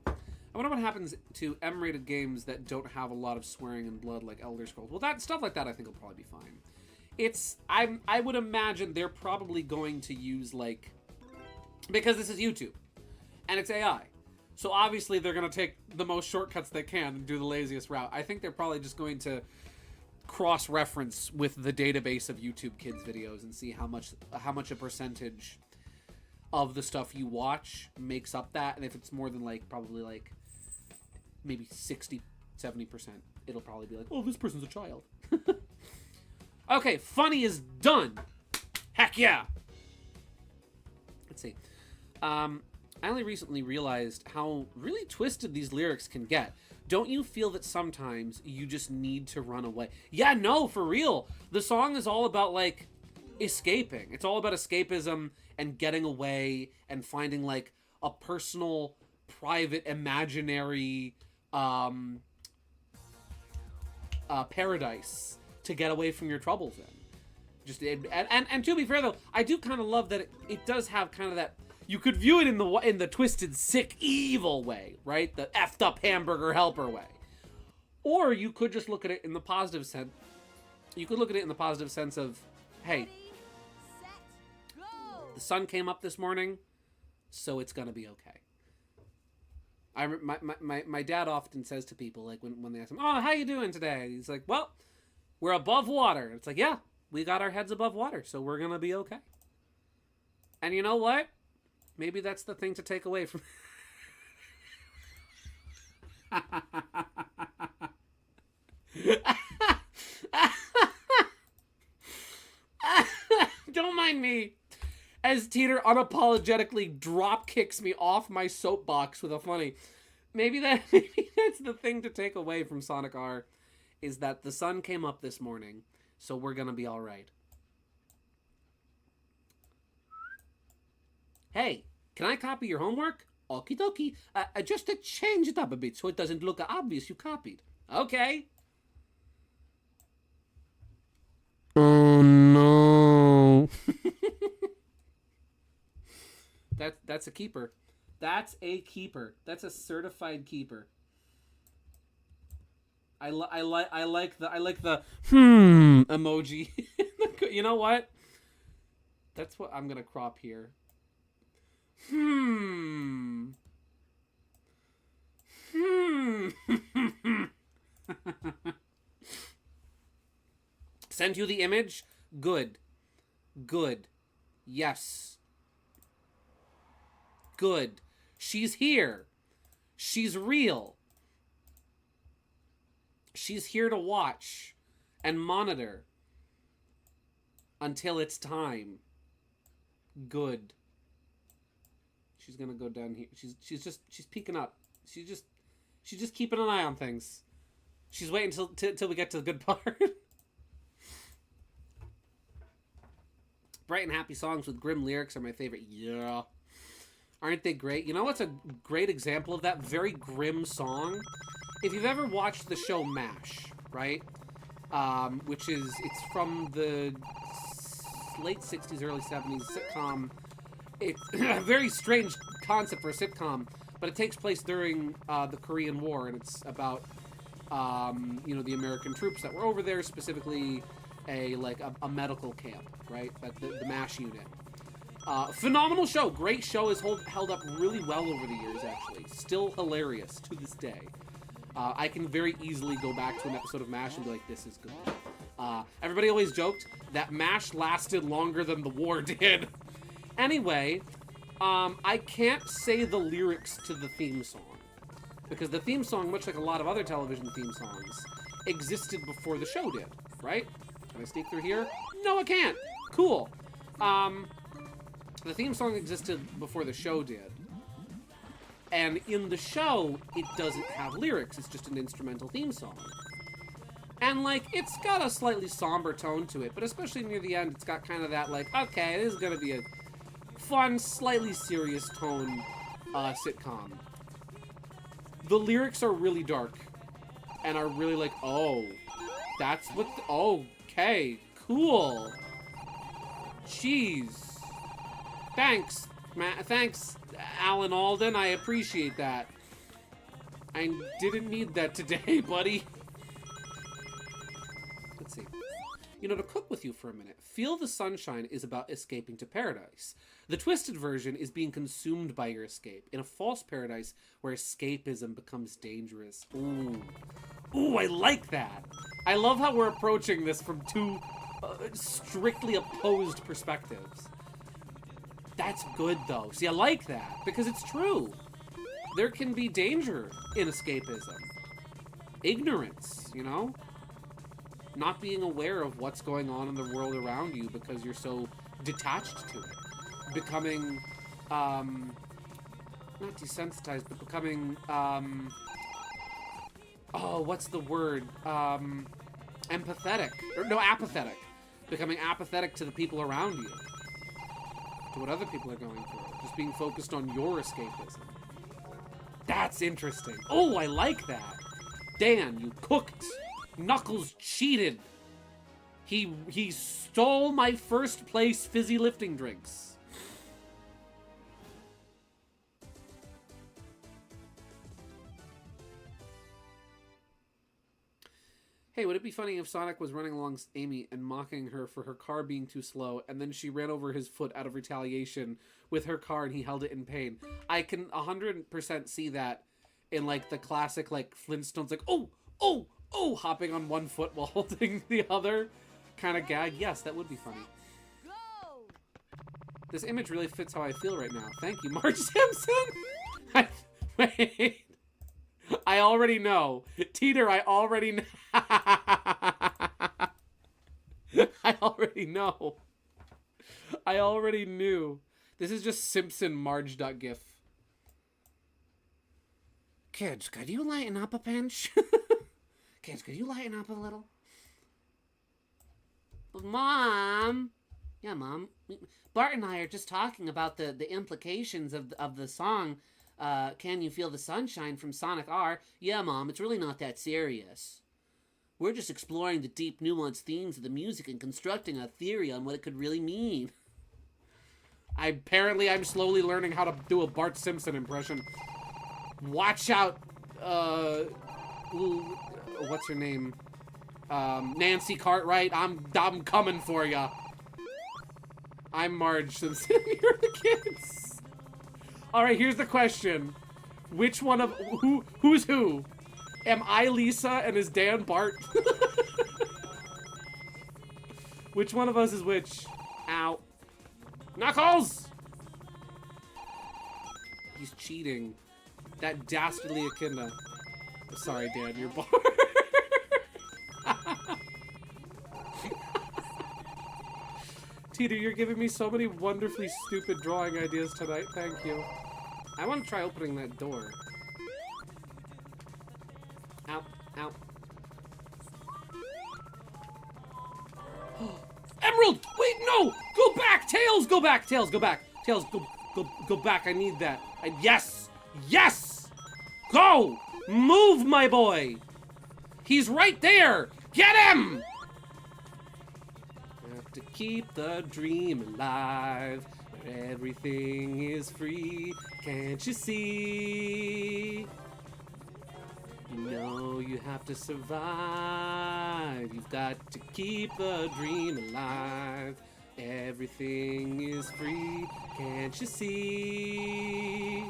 I wonder what happens to M-rated games that don't have a lot of swearing and blood, like Elder Scrolls. Well, that stuff like that, I think will probably be fine. I would imagine they're probably going to use like, because this is YouTube, and it's AI. So obviously they're going to take the most shortcuts they can and do the laziest route. I think they're probably just going to cross-reference with the database of YouTube Kids videos and see how much a percentage of the stuff you watch makes up that. And if it's more than like, probably like maybe 60-70%, it'll probably be like, oh, this person's a child. Okay, funny is done. Heck yeah. Let's see. I only recently realized how really twisted these lyrics can get. Don't you feel that sometimes you just need to run away? Yeah, no, for real. The song is all about, like, escaping. It's all about escapism and getting away and finding, like, a personal, private, imaginary paradise to get away from your troubles in. And to be fair, though, I do kind of love that it does have kind of that. You could view it in the twisted, sick, evil way, right? The effed up hamburger helper way. Or you could just look at it in the positive sense. You could look at it in the positive sense of, hey, the sun came up this morning, so it's gonna be okay. My dad often says to people, like when they ask him, oh, how you doing today? He's like, well, we're above water. It's like, yeah, we got our heads above water, so we're gonna be okay. And you know what? Maybe that's the thing to take away from... Don't mind me. As Teeter unapologetically drop kicks me off my soapbox with a funny... Maybe that's the thing to take away from Sonic R, is that the sun came up this morning, so we're gonna be alright. Hey, can I copy your homework? Okie dokie. Just to change it up a bit so it doesn't look obvious you copied. Okay. Oh no. That's a keeper. That's a keeper. That's a certified keeper. I like the emoji. You know what? That's what I'm gonna crop here. Send you the image? Good. Good. Yes. Good. She's here. She's real. She's here to watch and monitor until it's time. Good. She's gonna go down here. She's peeking up. She's just keeping an eye on things. She's waiting till we get to the good part. Bright and happy songs with grim lyrics are my favorite. Yeah. Aren't they great? You know what's a great example of that very grim song? If you've ever watched the show MASH, right? It's from the late 60s, early 70s sitcom. It's a very strange concept for a sitcom, but it takes place during the Korean War, and it's about, the American troops that were over there, specifically a medical camp, right? The MASH unit. Phenomenal show. Great show. Has held up really well over the years, actually. Still hilarious to this day. I can very easily go back to an episode of MASH and be like, this is good. Everybody always joked that MASH lasted longer than the war did. Anyway, I can't say the lyrics to the theme song. Because the theme song, much like a lot of other television theme songs, existed before the show did, right? Can I sneak through here? No, I can't. Cool. The theme song existed before the show did. And in the show, it doesn't have lyrics. It's just an instrumental theme song. And, it's got a slightly somber tone to it, but especially near the end, it's got kind of that, okay, this is gonna be a fun, slightly serious tone sitcom. The lyrics are really dark, and are really oh, that's what okay, cool. Jeez. Thanks, thanks, Alan Alden. I appreciate that. I didn't need that today, buddy. Let's see. To cook with you for a minute. Feel the Sunshine is about escaping to paradise. The twisted version is being consumed by your escape, in a false paradise where escapism becomes dangerous. Ooh. Ooh, I like that. I love how we're approaching this from two strictly opposed perspectives. That's good, though. See, I like that, because it's true. There can be danger in escapism. Ignorance, Not being aware of what's going on in the world around you because you're so detached to it. Becoming, not desensitized, but becoming, what's the word? Empathetic. No, apathetic. Becoming apathetic to the people around you. To what other people are going through. Just being focused on your escapism. That's interesting. Oh, I like that. Dan, you cooked. Knuckles cheated. He stole my first place fizzy lifting drinks. Hey, would it be funny if Sonic was running along Amy and mocking her for her car being too slow, and then she ran over his foot out of retaliation with her car and he held it in pain? I can 100% see that in, the classic, Flintstones, hopping on one foot while holding the other kind of gag. Yes, that would be funny. This image really fits how I feel right now. Thank you, Marge Simpson! Wait. I already know. Teeter, I already know. I already know. I already knew. This is just Simpson Marge.gif. Kids, could you lighten up a pinch? Kids, could you lighten up a little? Mom! Yeah, Mom. Bart and I are just talking about the implications of the song, Can You Feel the Sunshine from Sonic R. Yeah, Mom, it's really not that serious. We're just exploring the deep, nuanced themes of the music and constructing a theory on what it could really mean. Apparently, I'm slowly learning how to do a Bart Simpson impression. Watch out, what's her name? Nancy Cartwright, I'm coming for ya. I'm Marge Simpson, you're the kids. Alright, here's the question. Which one of, who's who? Am I Lisa and is Dan Bart? Which one of us is which? Ow. Knuckles! He's cheating. That dastardly echidna. Sorry, Dad, you're bored. Teeter, you're giving me so many wonderfully stupid drawing ideas tonight. Thank you. I want to try opening that door. Ow, ow. Emerald! Wait, no! Go back! Tails, go back! Tails, go back! Tails, go back. I need that. Yes! Yes! Go! Move, my boy! He's right there! Get him! Have to keep the dream alive, where everything is free. Can't you see? You know you have to survive. You've got to keep the dream alive. Everything is free. Can't you see?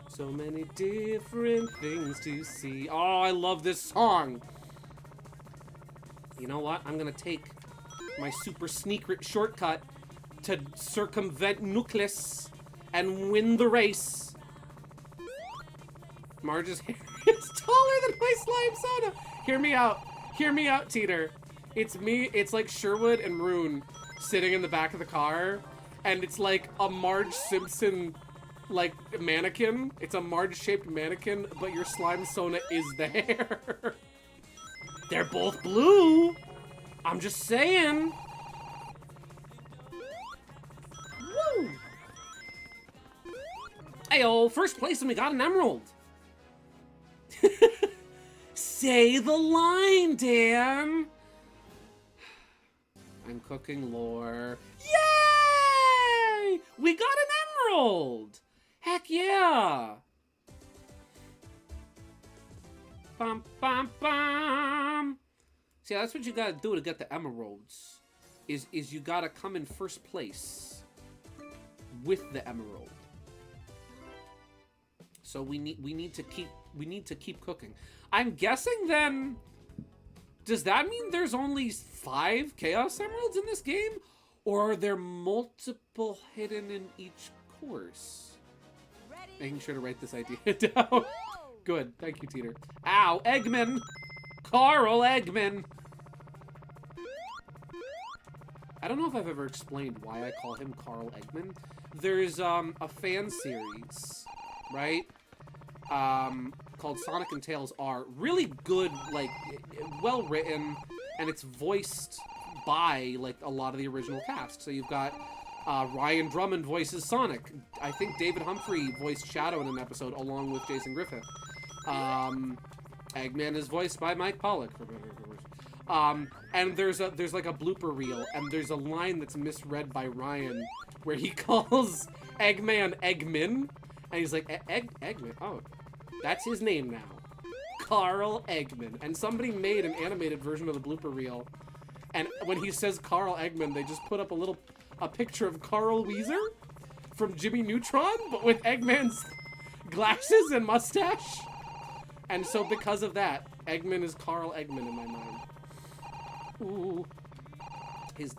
So many different things to see. Oh, I love this song. You know what? I'm gonna take my super secret shortcut to circumvent Nucleus and win the race. Marge's hair is taller than my slime soda. Hear me out. Hear me out, Teeter. It's me. It's like Sherwood and Rune sitting in the back of the car, and it's like a Marge Simpson like mannequin. It's a Marge-shaped mannequin, but your slime Sona is the hair. They're both blue. I'm just saying. Woo! Ayo, first place and we got an emerald. Say the line, Dan. I'm cooking lore. Yay! We got an emerald. Heck yeah! Bum, bum, bum. See, that's what you gotta do to get the emeralds. Is you gotta come in first place with the emerald. So we need to keep cooking. I'm guessing then. Does that mean there's only 5 Chaos Emeralds in this game, or are there multiple hidden in each course? Making sure to write this idea down. Good, thank you, Teeter. Ow, Eggman! Carl Eggman! I don't know if I've ever explained why I call him Carl Eggman. There's a fan series, right? Called Sonic and Tails R. Really good, like, well written, and it's voiced by, like, a lot of the original cast. So you've got Ryan Drummond voices Sonic. I think David Humphrey voiced Shadow in an episode along with Jason Griffith. Eggman is voiced by Mike Pollock. And there's like a blooper reel, and there's a line that's misread by Ryan where he calls Eggman Eggman, and he's like, Eggman? Oh, that's his name now. Carl Eggman. And somebody made an animated version of the blooper reel, and when he says Carl Eggman, they just put up a picture of Carl Weezer from Jimmy Neutron, but with Eggman's glasses and mustache. And so because of that, Eggman is Carl Eggman in my mind. Ooh.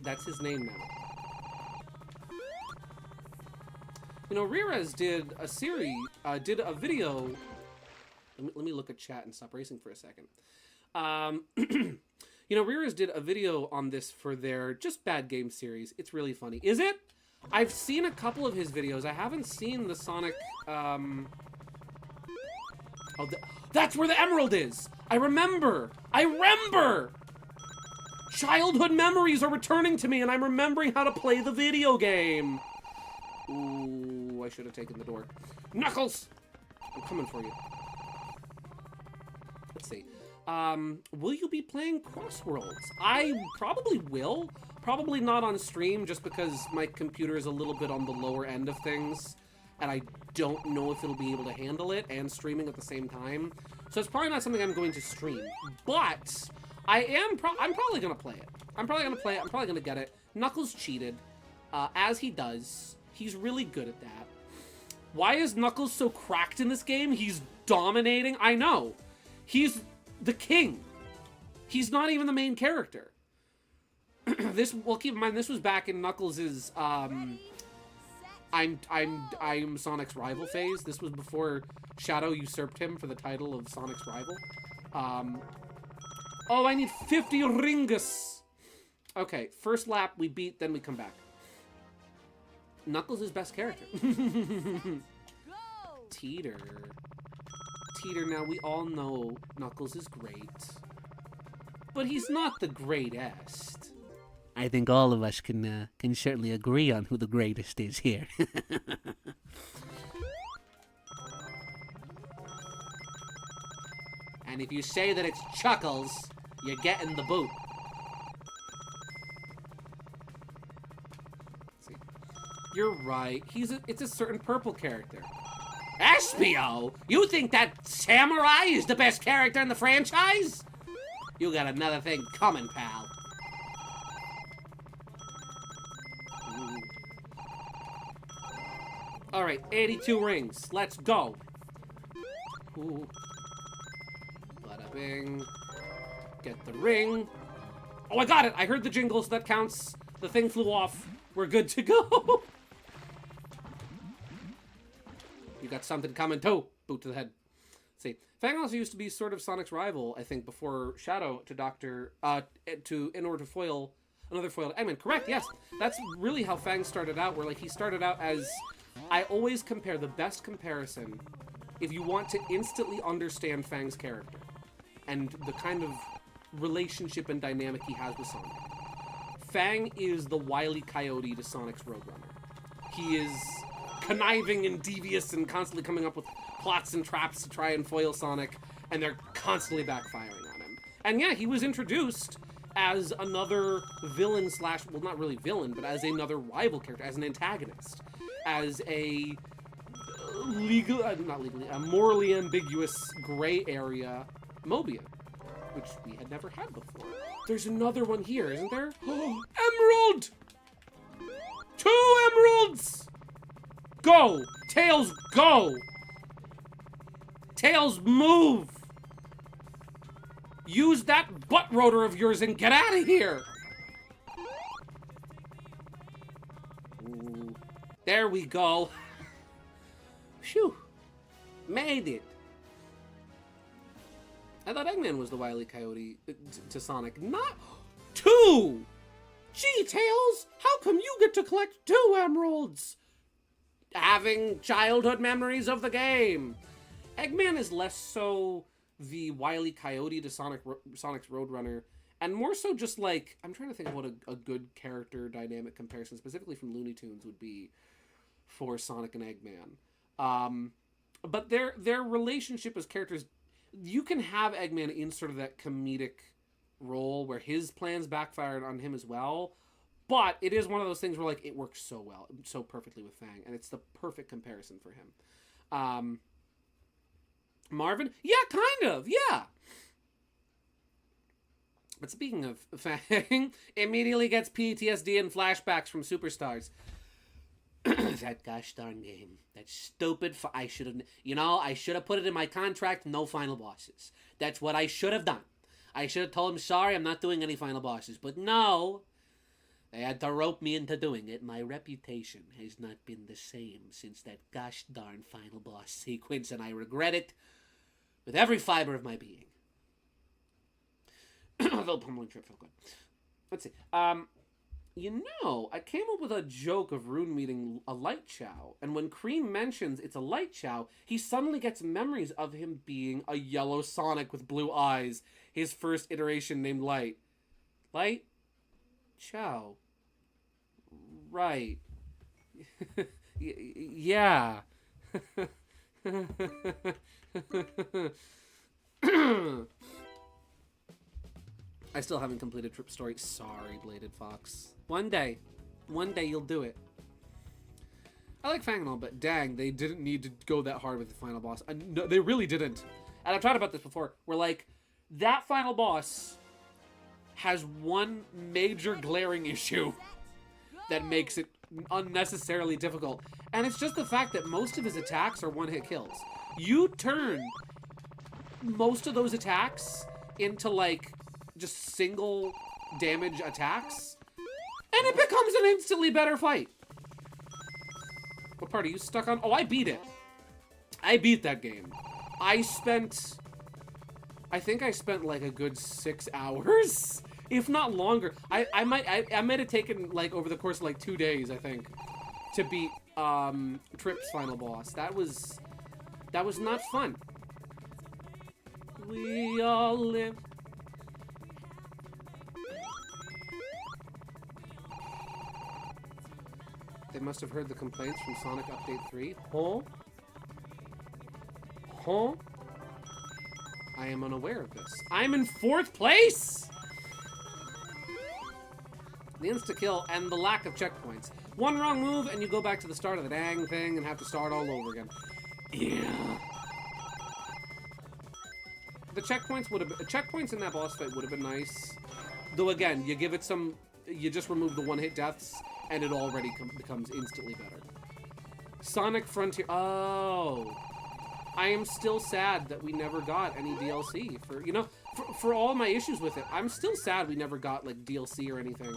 That's his name now. You know, Rirez did a series, did a video. Let me look at chat and stop racing for a second. You know, Rirez did a video on this for their Just Bad Game series. It's really funny. Is it? I've seen a couple of his videos. I haven't seen the Sonic, Oh, that's where the emerald is! I remember! Childhood memories are returning to me, and I'm remembering how to play the video game. Ooh, I should have taken the door. Knuckles! I'm coming for you. Let's see. Will you be playing Crossworlds? I probably will. Probably not on stream, just because my computer is a little bit on the lower end of things, and I don't know if it'll be able to handle it and streaming at the same time. So it's probably not something I'm going to stream. But I'm probably gonna play it. I'm probably gonna get it. Knuckles cheated, as he does. He's really good at that. Why is Knuckles so cracked in this game? He's dominating. I know. He's the king. He's not even the main character. Well, keep in mind, this was back in Knuckles' I'm Sonic's rival phase. This was before Shadow usurped him for the title of Sonic's rival. Oh, I need 50 ringus. Okay, first lap we beat, then we come back. Knuckles is best character. Teeter. Teeter, now we all know Knuckles is great. But he's not the greatest. I think all of us can certainly agree on who the greatest is here. And if you say that it's Chuckles, you're getting the boot. See, you're right. It's a certain purple character. Espio? You think that Samurai is the best character in the franchise? You got another thing coming, pal. Alright, 82 rings. Let's go. Ooh. Bada bing. Get the ring. Oh, I got it! I heard the jingles. That counts. The thing flew off. We're good to go. You got something coming too. Boot to the head. Let's see. Fang also used to be sort of Sonic's rival, I think, before Shadow to in order to foil another foiled Eggman. Correct, yes. That's really how Fang started out, where like he started out as, I always compare the best comparison if you want to instantly understand Fang's character and the kind of relationship and dynamic he has with Sonic. Fang is the Wile E. Coyote to Sonic's Roadrunner. He is conniving and devious and constantly coming up with plots and traps to try and foil Sonic, and they're constantly backfiring on him. And yeah, he was introduced as another villain slash, well, not really villain, but as another rival character, as an antagonist, as a morally ambiguous gray area Mobian, which we had never had before. There's another one here, isn't there? Emerald! 2 emeralds! Go! Tails, go! Tails, move! Use that butt rotor of yours and get out of here! Ooh. There we go. Phew. Made it. I thought Eggman was the Wile E. Coyote to Sonic. Not 2! Gee, Tails! How come you get to collect 2 emeralds? Having childhood memories of the game. Eggman is less so the Wile E. Coyote to Sonic's Roadrunner, and more so just like, I'm trying to think of what a good character dynamic comparison, specifically from Looney Tunes, would be for Sonic and Eggman. But their relationship as characters, you can have Eggman in sort of that comedic role where his plans backfired on him as well, but it is one of those things where like it works so well, so perfectly with Fang, and it's the perfect comparison for him. Marvin? Yeah, kind of, yeah. But speaking of Fang, immediately gets PTSD and flashbacks from Superstars. That gosh darn game. That stupid... I should have put it in my contract, no final bosses. That's what I should have done. I should have told him, sorry, I'm not doing any final bosses. But no, they had to rope me into doing it. My reputation has not been the same since that gosh darn final boss sequence, and I regret it with every fiber of my being. Although pummeling trip felt good. Let's see. I came up with a joke of Rune meeting a Light Chow, and when Cream mentions it's a Light Chow, he suddenly gets memories of him being a yellow Sonic with blue eyes, his first iteration named Light. Light Chow. Right. Yeah. I still haven't completed Trip Story. Sorry, Bladed Fox. One day you'll do it. I like Fang and all, but dang, they didn't need to go that hard with the final boss. No, they really didn't. And I've talked about this before, where like, that final boss has one major glaring issue that makes it unnecessarily difficult. And it's just the fact that most of his attacks are one-hit kills. You turn most of those attacks into like just single damage attacks, and it becomes an instantly better fight. part are you stuck on? Oh, I beat it. I beat that game. I think I spent like a good 6 hours, if not longer. I might have taken like over the course of like 2 days, I think, to beat Trip's final boss. That was not fun. We all live. They must have heard the complaints from Sonic Update 3. Huh? Huh? I am unaware of this. I'm in 4th place! The insta-kill and the lack of checkpoints. One wrong move and you go back to the start of the dang thing and have to start all over again. Yeah. The checkpoints in that boss fight would have been nice. Though again, you give it some, you just remove the one-hit deaths and it already becomes instantly better. Sonic Frontier, oh. I am still sad that we never got any DLC for, you know, for all my issues with it. I'm still sad we never got like DLC or anything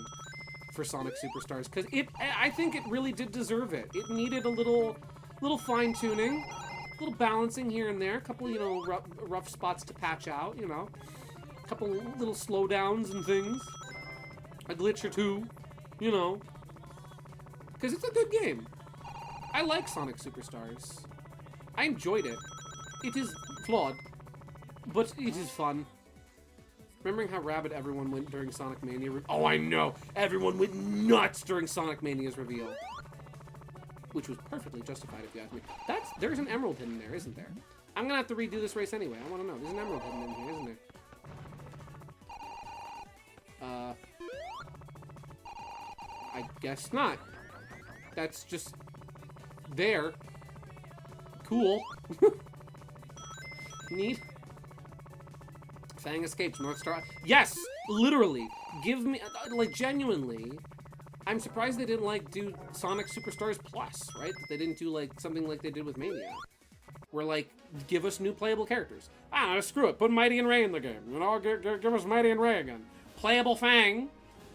for Sonic Superstars, because I think it really did deserve it. It needed a little fine-tuning, a little balancing here and there, a couple, you know, rough spots to patch out, you know, a couple little slowdowns and things, a glitch or two, you know, because it's a good game. I like Sonic Superstars. I enjoyed it. It is flawed, but it is fun. Remembering how rabid everyone went during Sonic Mania? Oh, I know! Everyone went nuts during Sonic Mania's reveal. Which was perfectly justified, if you ask me. There's an emerald hidden there, isn't there? I'm gonna have to redo this race anyway. I want to know. There's an emerald hidden in here, isn't there? I guess not. That's just there. Cool. Neat. Fang escapes North Star. Yes! Literally. Give me, like, genuinely, I'm surprised they didn't, like, do Sonic Superstars Plus, right? That they didn't do, like, something like they did with Mania. Where, like, give us new playable characters. Ah, screw it. Put Mighty and Ray in the game. You know, give us Mighty and Ray again. Playable Fang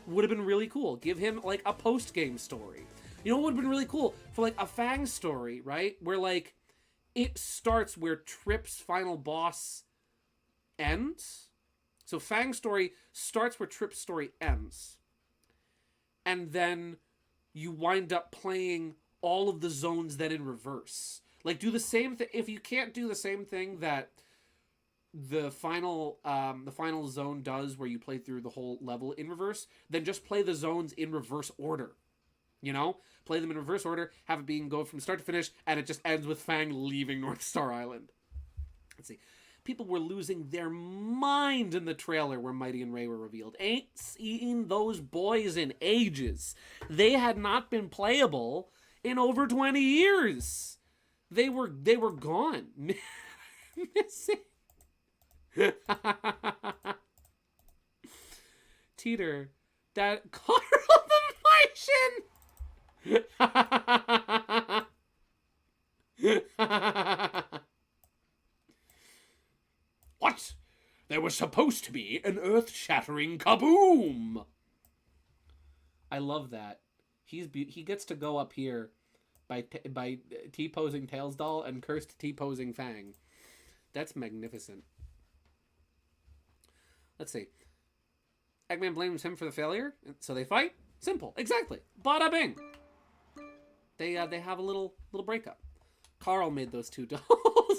would have been really cool. Give him, like, a post-game story. You know what would have been really cool? For, like, a Fang story, right? Where, like, it starts where Trip's final boss ends. So Fang's story starts where Trip's story ends. And then you wind up playing all of the zones then in reverse. Like, do the same thing. If you can't do the same thing that the final zone does, where you play through the whole level in reverse, then just play the zones in reverse order. You know? Play them in reverse order, have it go from start to finish, and it just ends with Fang leaving North Star Island. Let's see. People were losing their mind in the trailer where Mighty and Ray were revealed. Ain't seen those boys in ages. They had not been playable in over 20 years. They were gone. Missing. Teeter. That Carl the Martian. What? There was supposed to be an earth-shattering kaboom! I love that. He gets to go up here by T-posing Tails Doll and cursed T-posing Fang. That's magnificent. Let's see. Eggman blames him for the failure, so they fight. Simple. Exactly. Bada bing. They have a little breakup. Carl made those two dolls.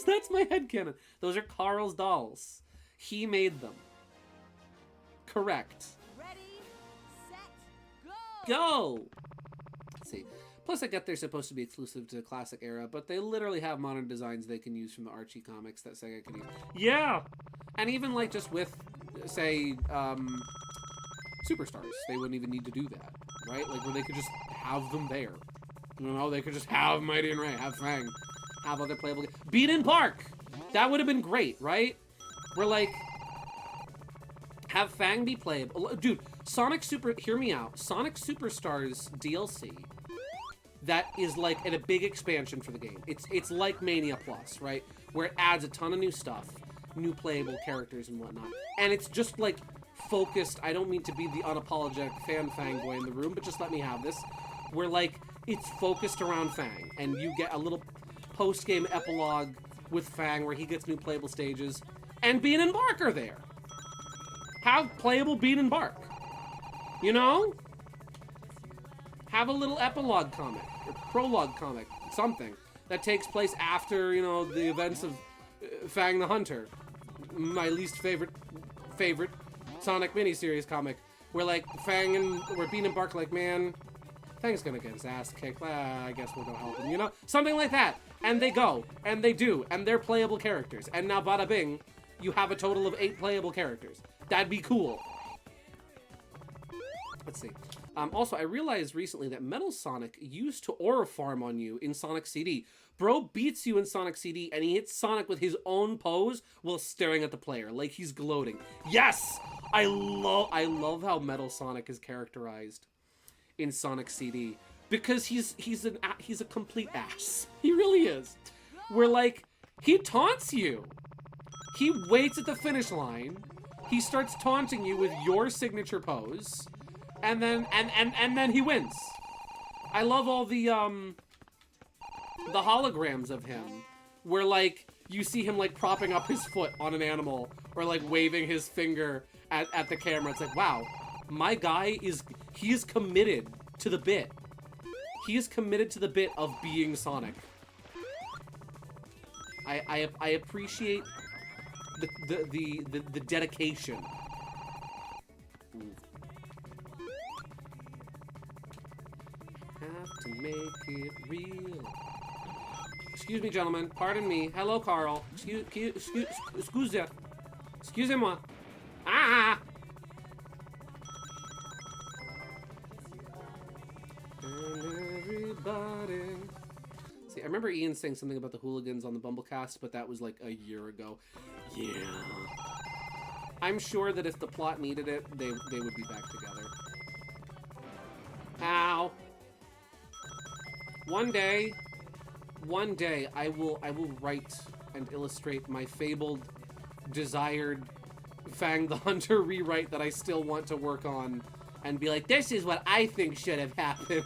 That's my headcanon. Those are Carl's dolls. He made them. Correct. Ready, set, go! Go! Let's see. Plus, I get they're supposed to be exclusive to the classic era, but they literally have modern designs they can use from the Archie comics that Sega can use. Yeah! And even, like, just with, say, Superstars, they wouldn't even need to do that, right? Like, where they could just have them there. You know, they could just have Mighty and Ray, have Fang, have other playable games. Beat in Park! That would have been great, right? Where, like, have Fang be playable. Dude, hear me out. Sonic Superstars DLC, that is, like, a big expansion for the game. It's like Mania Plus, right? Where it adds a ton of new stuff, new playable characters and whatnot. And it's just, like, focused. I don't mean to be the unapologetic fan Fang boy in the room, but just let me have this. Where, like, it's focused around Fang, and you get a little post-game epilogue with Fang where he gets new playable stages, and Bean and Bark are there. Have playable Bean and Bark. You know? Have a little epilogue comic, or prologue comic, something, that takes place after, you know, the events of Fang the Hunter. My least favorite Sonic miniseries comic, where, like, where Bean and Bark are like, man, Fang's gonna get his ass kicked, I guess we'll go help him, you know? Something like that. And they go, and they do, and they're playable characters. And now, bada bing, you have a total of 8 playable characters. That'd be cool. Let's see. Also, I realized recently that Metal Sonic used to aura farm on you in Sonic CD. Bro beats you in Sonic CD, and he hits Sonic with his own pose while staring at the player, like he's gloating. Yes! I love how Metal Sonic is characterized in Sonic CD, because he's a complete ass. He really is. Where, like, he taunts you. He waits at the finish line. He starts taunting you with your signature pose, and then he wins. I love all the holograms of him, where, like, you see him, like, propping up his foot on an animal, or, like, waving his finger at the camera. It's like, wow, my guy he is committed to the bit. He is committed to the bit of being Sonic. I appreciate the dedication. Ooh. Have to make it real. Excuse me, gentlemen. Pardon me. Hello, Carl. Excusez-moi. Ah! And everybody. See, I remember Ian saying something about the hooligans on the Bumblecast, but that was like a year ago. Yeah. I'm sure that if the plot needed it, they would be back together. Ow. One day, I will write and illustrate my fabled, desired Fang the Hunter rewrite that I still want to work on, and be like, this is what I think should have happened.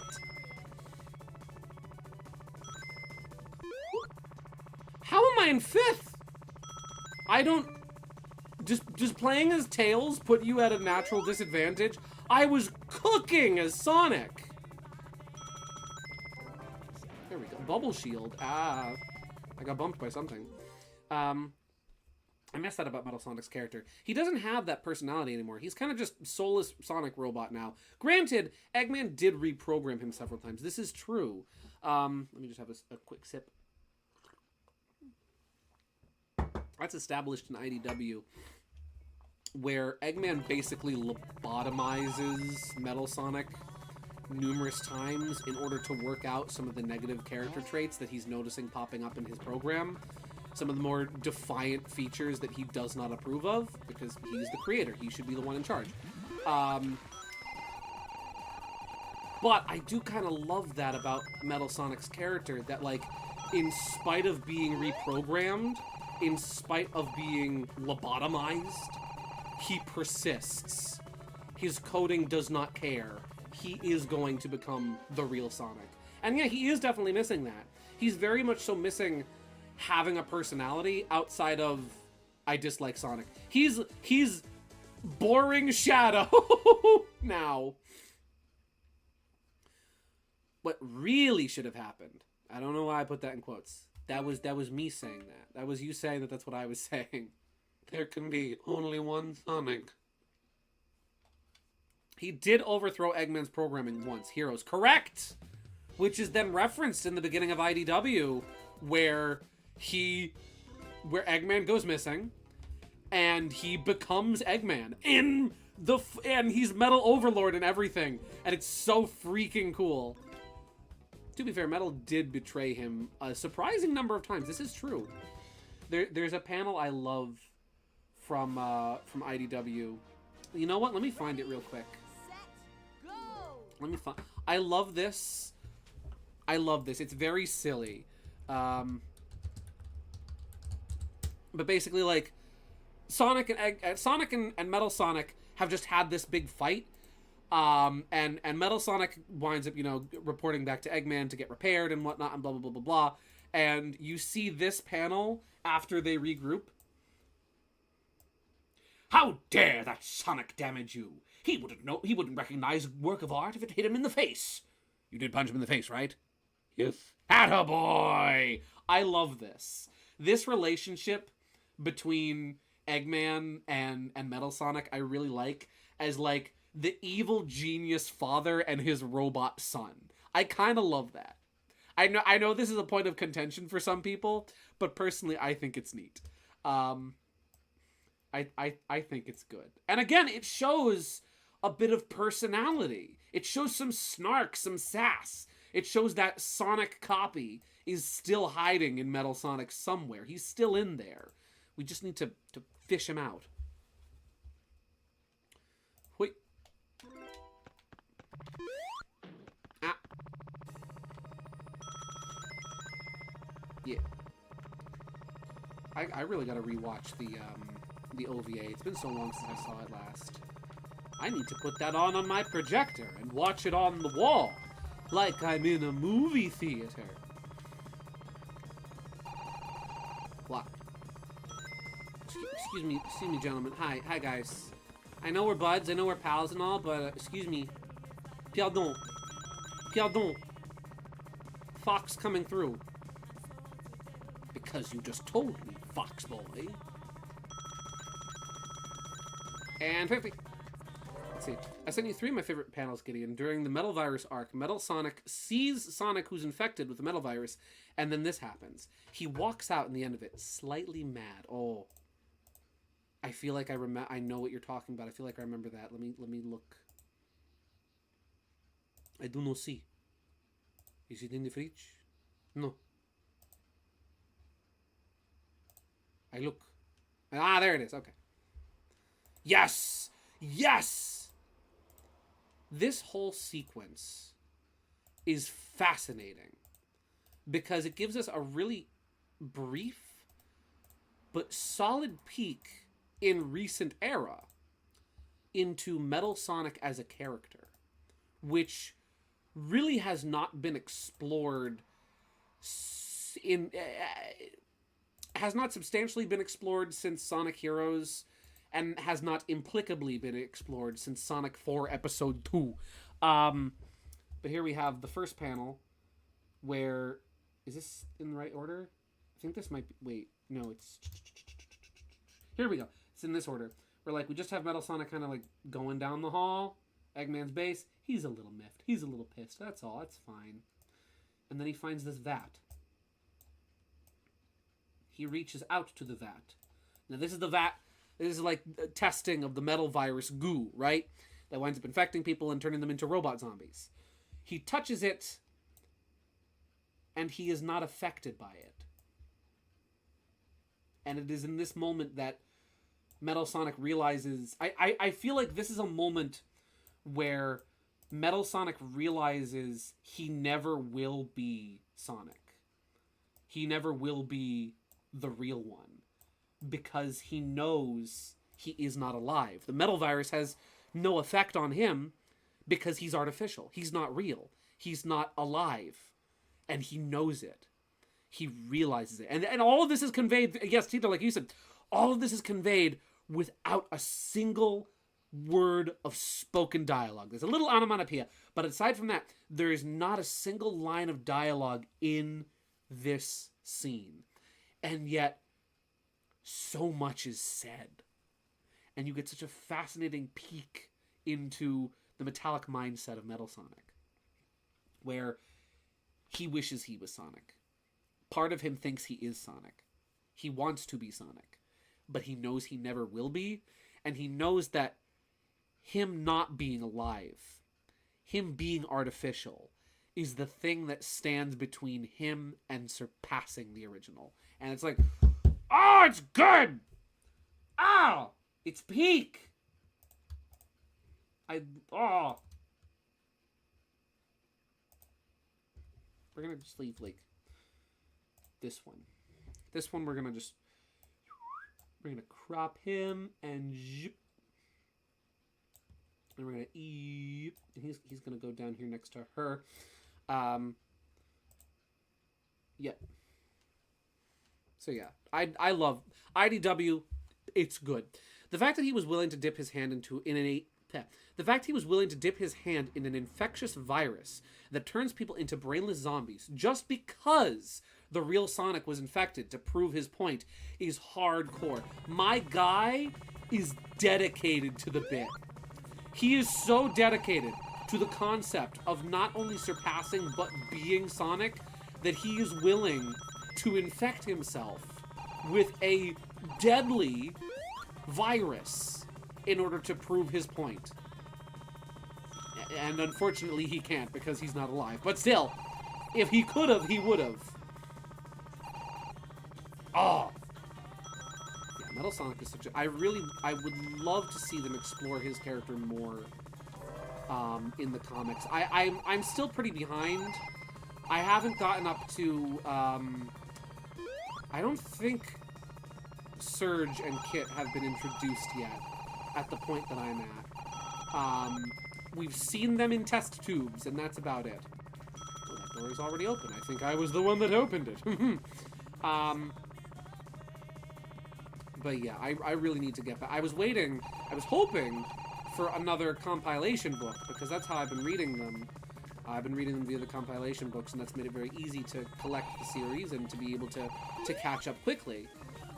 How am I in 5th? I don't... Just playing as Tails put you at a natural disadvantage? I was cooking as Sonic! There we go. Bubble Shield. Ah. I got bumped by something. I messed that about Metal Sonic's character. He doesn't have that personality anymore. He's kind of just soulless Sonic robot now. Granted, Eggman did reprogram him several times. This is true. Let me just have a quick sip. That's established in IDW, where Eggman basically lobotomizes Metal Sonic numerous times in order to work out some of the negative character traits that he's noticing popping up in his program. Some of the more defiant features that he does not approve of, because he's the creator. He should be the one in charge. But I do kind of love that about Metal Sonic's character, that, like, in spite of being reprogrammed, in spite of being lobotomized, he persists. His coding does not care. He is going to become the real Sonic. And yeah, he is definitely missing that. He's very much so missing having a personality outside of, I dislike Sonic. He's boring Shadow now. What really should have happened, I don't know why I put that in quotes. That was me saying that. That was you saying that that's what I was saying. There can be only one Sonic. He did overthrow Eggman's programming once. Heroes. Correct! Which is then referenced in the beginning of IDW, where Eggman goes missing, and he becomes Eggman. And he's Metal Overlord and everything. And it's so freaking cool. To be fair, Metal did betray him a surprising number of times. This is true. There's a panel I love from IDW. You know what? Let me find it real quick. Let me find. I love this. I love this. It's very silly. But basically, like, Sonic and Metal Sonic have just had this big fight. And Metal Sonic winds up, you know, reporting back to Eggman to get repaired and whatnot and blah, blah, blah, blah, blah. And you see this panel after they regroup. How dare that Sonic damage you? He wouldn't recognize work of art if it hit him in the face. You did punch him in the face, right? Yes. Attaboy! I love this. This relationship between Eggman and Metal Sonic I really like as, like, the evil genius father and his robot son. I kind of love that. I know this is a point of contention for some people, but personally I think it's neat. I think it's good. And again, it shows a bit of personality. It shows some snark, some sass. It shows that Sonic copy is still hiding in Metal Sonic somewhere. He's still in there. We just need to fish him out. Wait. Ah. Yeah. I really gotta rewatch the OVA. It's been so long since I saw it last. I need to put that on my projector and watch it on the wall, like I'm in a movie theater. What? Excuse me, gentlemen. Hi, guys. I know we're buds, I know we're pals and all, but excuse me. Pardon. Fox coming through. Because you just told me, Fox boy. And 50. Let's see. I sent you 3 of my favorite panels, Gideon. During the Metal Virus arc, Metal Sonic sees Sonic who's infected with the Metal Virus, and then this happens. He walks out in the end of it, slightly mad. Oh. I feel like I know what you're talking about. I feel like I remember that. Let me look. I do not see. Is it in the fridge? No. I look. Ah, there it is. Okay. Yes! Yes! This whole sequence is fascinating because it gives us a really brief but solid peek in recent era into Metal Sonic as a character, which really has not been explored has not substantially been explored since Sonic Heroes, and has not implicably been explored since Sonic 4 Episode 2. But here we have the first panel, where... Is this in the right order? I think this might be... Wait, no, it's... Here we go. It's in this order. Where, like, we just have Metal Sonic kind of, like, going down the hall. Eggman's base. He's a little miffed. He's a little pissed. That's all. That's fine. And then he finds this vat. He reaches out to the vat. Now, this is the vat... This is like testing of the metal virus goo, right? That winds up infecting people and turning them into robot zombies. He touches it, and he is not affected by it. And it is in this moment that Metal Sonic realizes... I feel like this is a moment where Metal Sonic realizes he never will be Sonic. He never will be the real one. Because he knows he is not alive. The metal virus has no effect on him because he's artificial. He's not real. He's not alive. And he knows it. He realizes it. And all of this is conveyed, yes, Tito, like you said, all of this is conveyed without a single word of spoken dialogue. There's a little onomatopoeia, but aside from that, there is not a single line of dialogue in this scene. And yet, so much is said. And you get such a fascinating peek into the metallic mindset of Metal Sonic, where he wishes he was Sonic. Part of him thinks he is Sonic. He wants to be Sonic, but he knows he never will be, and he knows that him not being alive, him being artificial, is the thing that stands between him and surpassing the original. And it's like, oh, it's good! Oh, it's peak! We're gonna just leave, like, this one. This one we're gonna crop him and zip. And we're gonna eep. He's gonna go down here next to her. Yeah. So yeah, I love IDW. It's good. The fact that he was willing to dip his hand in an infectious virus that turns people into brainless zombies just because the real Sonic was infected to prove his point is hardcore. My guy is dedicated to the bit. He is so dedicated to the concept of not only surpassing but being Sonic that he is willing to infect himself with a deadly virus in order to prove his point. And unfortunately he can't because he's not alive. But still, if he could have, he would have. Oh! Yeah, Metal Sonic is such a... I would love to see them explore his character more in the comics. I'm still pretty behind. I haven't gotten up to... I don't think Surge and Kit have been introduced yet at the point that I'm at. We've seen them in test tubes, and that's about it. Oh, that door is already open. I think I was the one that opened it. But yeah, I really need to get back. I was hoping for another compilation book, because that's how I've been reading them. I've been reading them via the compilation books, and that's made it very easy to collect the series and to be able to catch up quickly.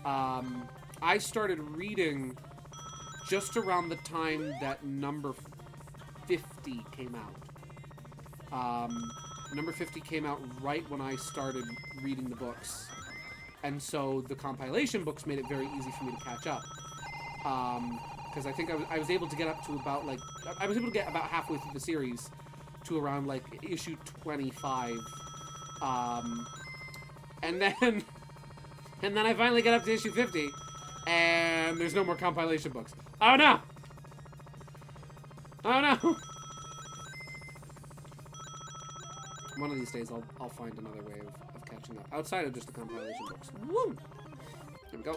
I started reading just around the time that number 50 came out. Number 50 came out right when I started reading the books. And so the compilation books made it very easy for me to catch up. Because I think I was able to get up to about, like... I was able to get about halfway through the series to around, like, issue 25. And then I finally get up to issue 50, and there's no more compilation books. Oh, no! Oh, no! One of these days, I'll find another way of catching up, outside of just the compilation books. Woo! There we go.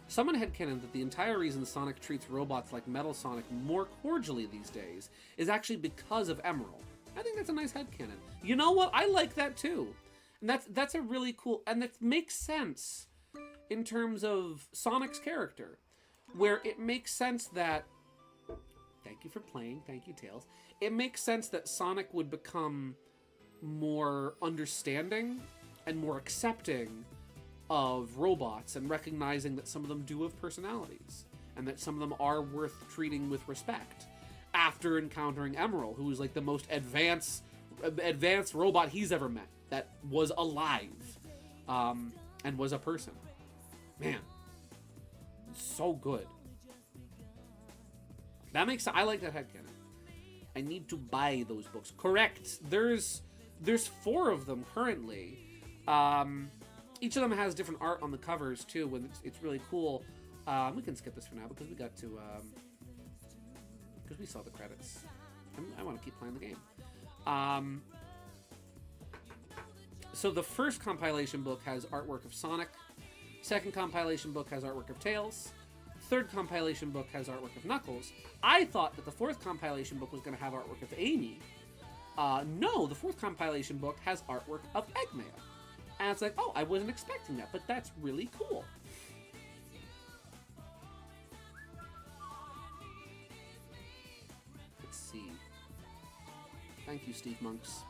Someone headcanon that the entire reason Sonic treats robots like Metal Sonic more cordially these days is actually because of Emerald. I think that's a nice headcanon. You know what? I like that too. And that's a really cool... And that makes sense in terms of Sonic's character. Where it makes sense that... Thank you for playing. Thank you, Tails. It makes sense that Sonic would become more understanding and more accepting of robots, and recognizing that some of them do have personalities and that some of them are worth treating with respect after encountering Emerald, who is like the most advanced robot he's ever met that was alive and was a person. Man, so good. That makes sense. I like that headcanon. I need to buy those books. Correct. There's 4 of them currently. Each of them has different art on the covers too, and it's really cool. We can skip this for now because we got to because we saw the credits. I want to keep playing the game. So the first compilation book has artwork of Sonic. Second compilation book has artwork of Tails. Third compilation book has artwork of Knuckles. I thought that the fourth compilation book was going to have artwork of Amy. No, the fourth compilation book has artwork of Eggman. And it's like, oh, I wasn't expecting that, but that's really cool. Let's see. Thank you, Steve Monks.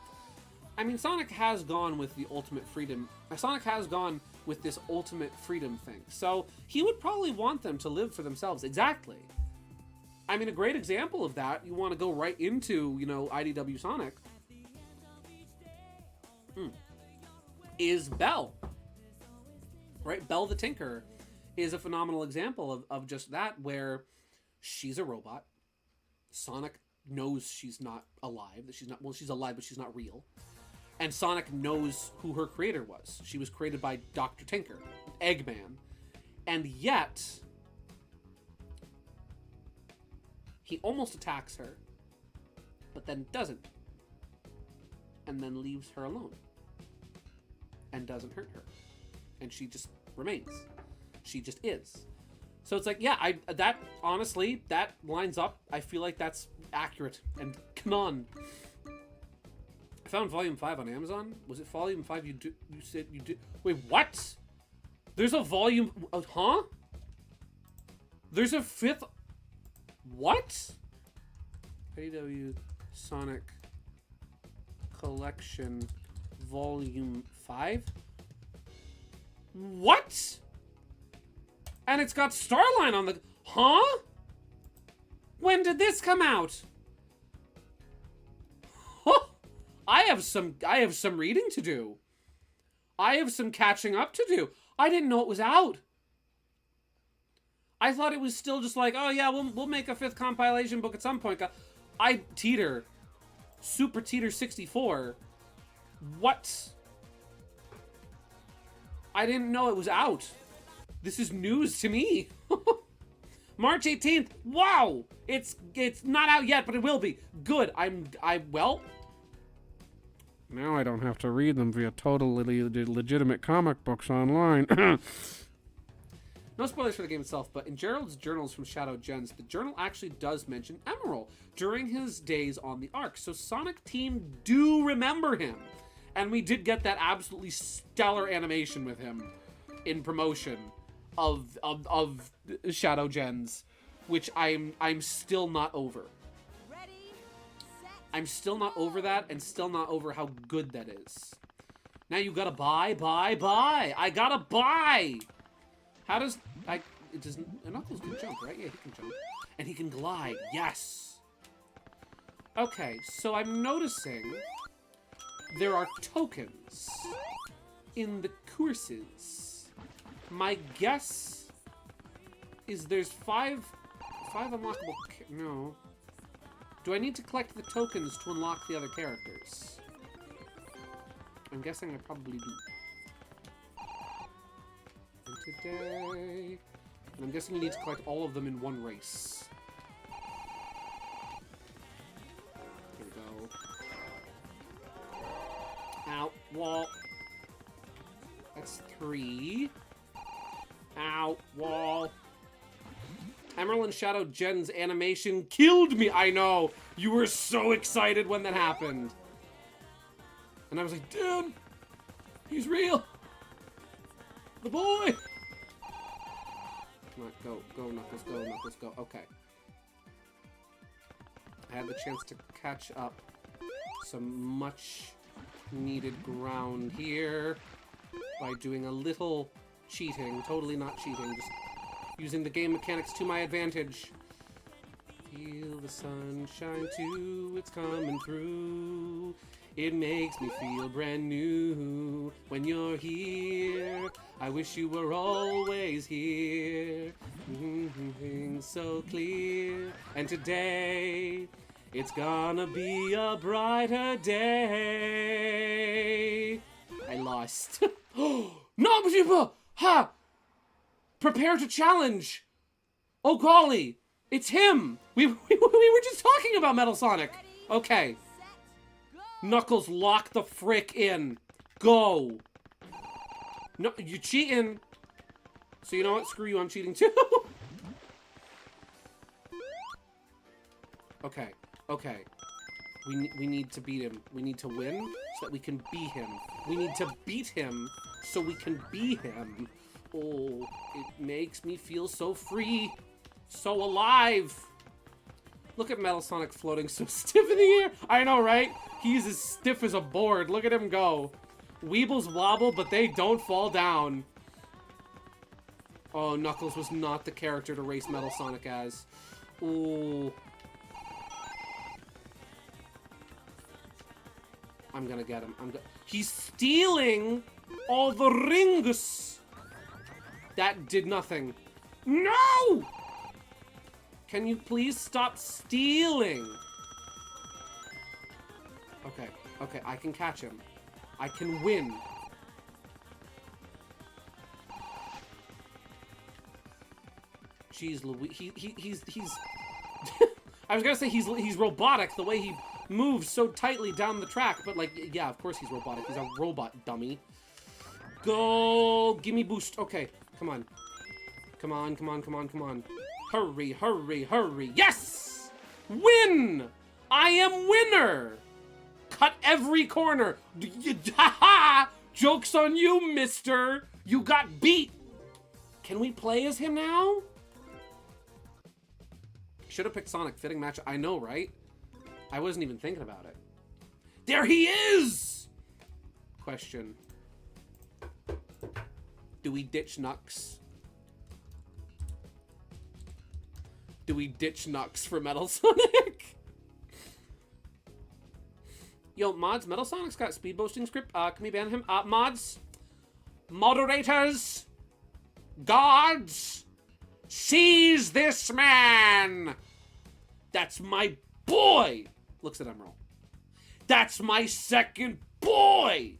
I mean, Sonic has gone with the ultimate freedom. Sonic has gone with this ultimate freedom thing. So he would probably want them to live for themselves. Exactly. I mean, a great example of that, you want to go right into, you know, IDW Sonic, is Belle. Right? Belle the Tinker is a phenomenal example of just that, where she's a robot. Sonic knows she's not alive, that she's not, well, she's alive, but she's not real. And Sonic knows who her creator was. She was created by Dr. Tinker, Eggman. And yet, he almost attacks her, but then doesn't. And then leaves her alone. And doesn't hurt her. And she just remains. She just is. So it's like, yeah, that honestly, that lines up. I feel like that's accurate and canon. I found Volume 5 on Amazon. Was it Volume 5 you said you did? Wait, what? There's a volume, huh? There's a 5th, what? AW Sonic Collection Volume 5? What? And it's got Starline on the... Huh? When did this come out? Huh. I have some reading to do. I have some catching up to do. I didn't know it was out. I thought it was still just like, oh yeah, we'll make a 5th compilation book at some point. Teeter. Super Teeter 64. What? I didn't know it was out. This is news to me. March 18th. Wow! It's not out yet, but it will be. Good. Well, now I don't have to read them via totally legitimate comic books online. No spoilers for the game itself, but in Gerald's journals from Shadow Gens, the journal actually does mention Emerald during his days on the Ark. So Sonic Team do remember him. And we did get that absolutely stellar animation with him in promotion of Shadow Gens, which I'm still not over. I'm still not over that, and still not over how good that is. Now you gotta buy. I gotta buy. How does Knuckles can jump, right? Yeah, he can jump, and he can glide. Yes. Okay, so I'm noticing there are tokens in the courses. My guess is there's five unlockable... No. Do I need to collect the tokens to unlock the other characters? I'm guessing I probably do. And today... And I'm guessing you need to collect all of them in one race. Here we go. Ow, wall. That's 3. Ow, wall. Emerald and Shadow Gen's animation killed me. I know. You were so excited when that happened. And I was like, dude, he's real. The boy. Come on, go, Knuckles, go, Knuckles, go. Okay. I had the chance to catch up some much needed ground here by doing a little cheating. Totally not cheating, just using the game mechanics to my advantage. Feel the sunshine too, it's coming through. It makes me feel brand new when you're here. I wish you were always here. Things so clear. And today, it's gonna be a brighter day. I lost. No, people! Ha! Prepare to challenge! Oh golly! It's him! We were just talking about Metal Sonic! Okay. Knuckles, lock the frick in. Go! No, you cheating. So you know what? Screw you, I'm cheating too. Okay, okay. We need to beat him. We need to win so that we can be him. We need to beat him so we can be him. Oh, it makes me feel so free, so alive. Look at Metal Sonic floating so stiff in the air. I know, right? He's as stiff as a board. Look at him go. Weebles wobble, but they don't fall down. Oh, Knuckles was not the character to race Metal Sonic as. Ooh. I'm gonna get him. He's stealing all the rings. That did nothing. No! Can you please stop stealing? Okay, okay, I can catch him. I can win. Jeez Louise, he's I was gonna say he's robotic the way he moves so tightly down the track, but like, yeah, of course he's robotic. He's a robot, dummy. Go, gimme boost. Okay, come on. Come on, come on, come on, come on. Hurry, hurry, hurry. Yes! Win! I am winner! Cut every corner. Ha ha! Joke's on you, mister. You got beat. Can we play as him now? Should have picked Sonic. Fitting match. I know, right? I wasn't even thinking about it. There he is! Question. Do we ditch Nux? Do we ditch Nux for Metal Sonic? Yo, mods, Metal Sonic's got speed boasting script. Can we ban him? Mods, moderators, gods, seize this man. That's my boy. Looks at Emerald. That's my second boy.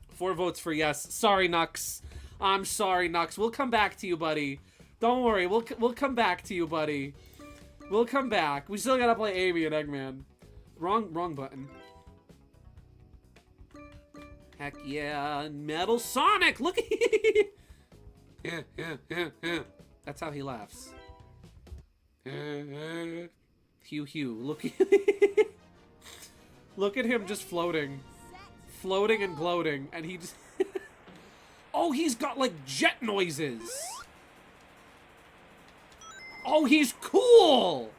4 votes for yes. Sorry, Nux. I'm sorry, Nux. We'll come back to you, buddy. Don't worry. We'll come back to you, buddy. We'll come back. We still gotta play Amy and Eggman. Wrong button. Heck yeah, Metal Sonic! Look at yeah. That's how he laughs. Hugh. Look at him just floating and gloating, and he just. Oh, he's got like jet noises. Oh, he's cool.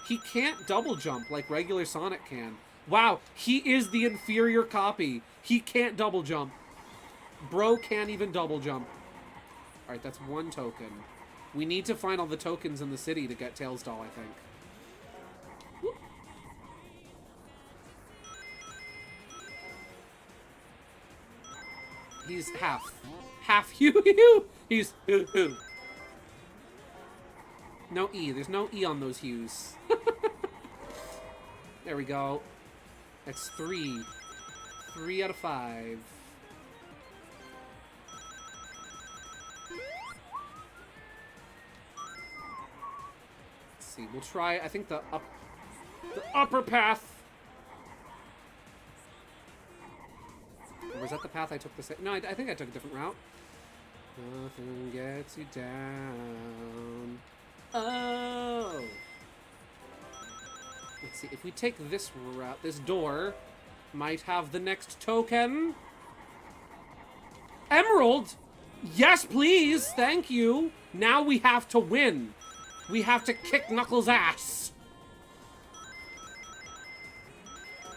He can't double jump like regular Sonic can. Wow, he is the inferior copy. He can't double jump. Bro can't even double jump. Alright, that's 1 token. We need to find all the tokens in the city to get Tails Doll, I think. Whoop. He's half. Half Hugh. He's Hugh. No E. There's no E on those hues. There we go. That's 3. 3 out of 5. Let's see. We'll try, I think, the upper path. Or was that the path I took the same? No, I think I took a different route. Nothing gets you down. Oh. Let's see, if we take this route, this door might have the next token. Emerald! Yes, please! Thank you! Now we have to win. We have to kick Knuckles' ass.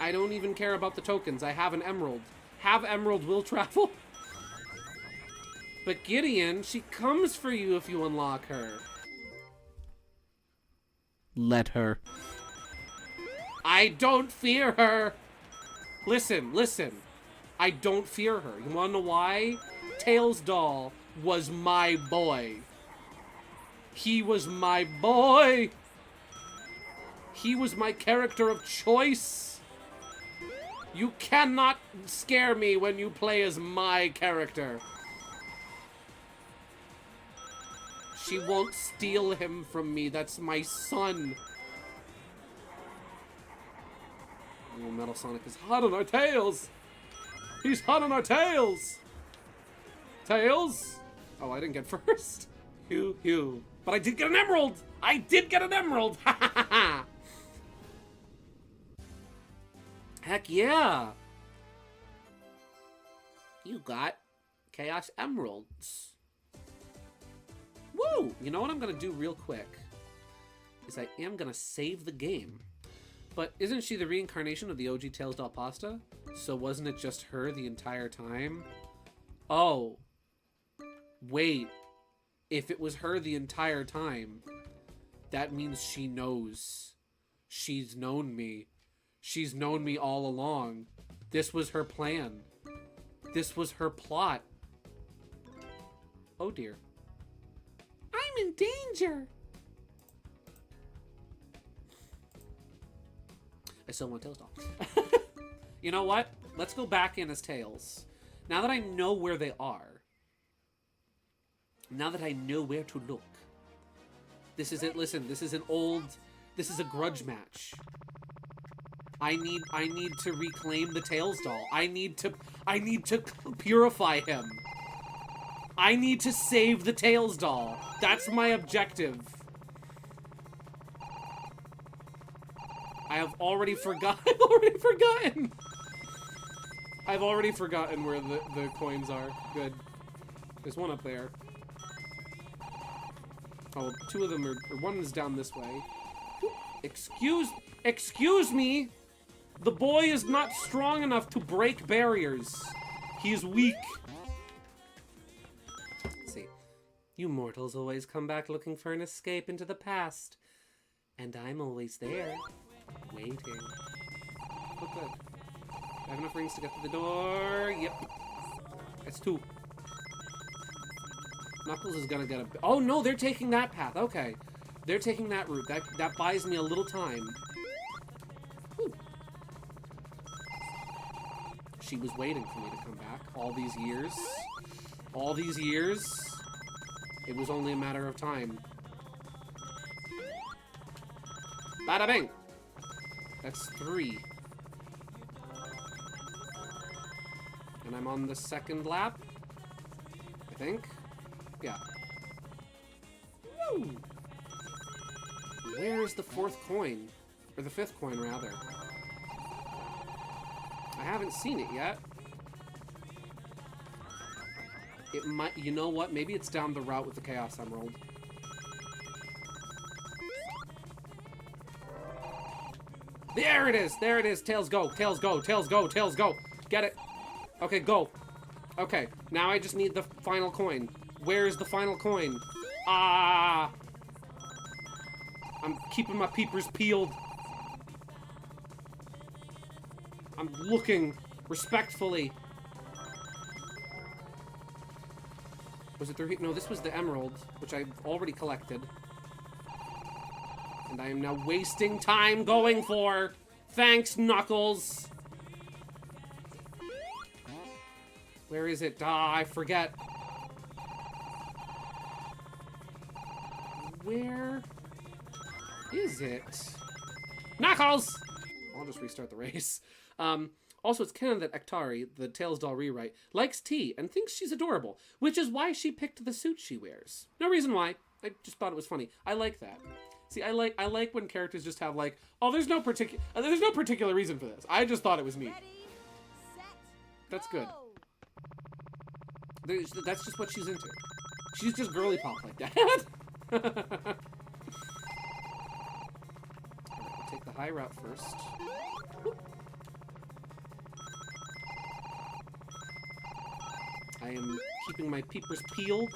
I don't even care about the tokens. I have an emerald. Have emerald will travel. But Gideon, she comes for you if you unlock her. Let her. I don't fear her. Listen. I don't fear her. You wanna know why? Tails Doll was my boy. He was my boy. He was my character of choice. You cannot scare me when you play as my character. She won't steal him from me. That's my son. Oh, Metal Sonic is hot on our tails. He's hot on our tails. Tails? Oh, I didn't get first. Hugh. But I did get an emerald. I did get an emerald. Ha ha ha ha. Heck yeah. You got Chaos Emeralds. Woo! You know what I'm gonna do real quick? Is I am gonna save the game. But isn't she the reincarnation of the OG Tails Doll Pasta? So wasn't it just her the entire time? Oh. Wait. If it was her the entire time, that means she knows. She's known me. She's known me all along. This was her plan. This was her plot. Oh dear. I'm in danger. I still want Tails Doll. You know what? Let's go back in as Tails. Now that I know where they are. Now that I know where to look. This is it. Listen, this is an old... This is a grudge match. I need to reclaim the Tails Doll. I need to purify him. I need to save the Tails doll. That's my objective. I have already forgotten. I've already forgotten where the coins are. Good. There's one up there. Oh, two of them are, or one is down this way. Excuse me! The boy is not strong enough to break barriers. He is weak. Let's see. You mortals always come back looking for an escape into the past. And I'm always there. Waiting. Oh, good. I have enough rings to get to the door. Yep. That's 2. Knuckles is gonna get a... Oh, no, they're taking that path. Okay. They're taking that route. That buys me a little time. Whew. She was waiting for me to come back all these years. All these years. It was only a matter of time. Bada bing! That's 3. And I'm on the second lap. I think. Yeah. Woo! Where is the 4th coin? Or the 5th coin, rather. I haven't seen it yet. It might... You know what? Maybe it's down the route with the Chaos Emerald. There it is! There it is! Tails go! Tails go! Tails go! Tails go! Get it! Okay, go! Okay, now I just need the final coin. Where's the final coin? Ah! I'm keeping my peepers peeled. I'm looking respectfully. Was it the... No, this was the emerald, which I've already collected. And I am now wasting time going for... Thanks, Knuckles! Where is it? Ah, I forget. Where is it? Knuckles! I'll just restart the race. Also, it's canon that Ektari, the Tails doll rewrite, likes tea and thinks she's adorable, which is why she picked the suit she wears. No reason why. I just thought it was funny. I like that. See, I like when characters just have like, oh, there's no particular reason for this. I just thought it was neat. That's good. That's just what she's into. She's just girly pop like that. Alright, I'll take the high route first. I am keeping my peepers peeled,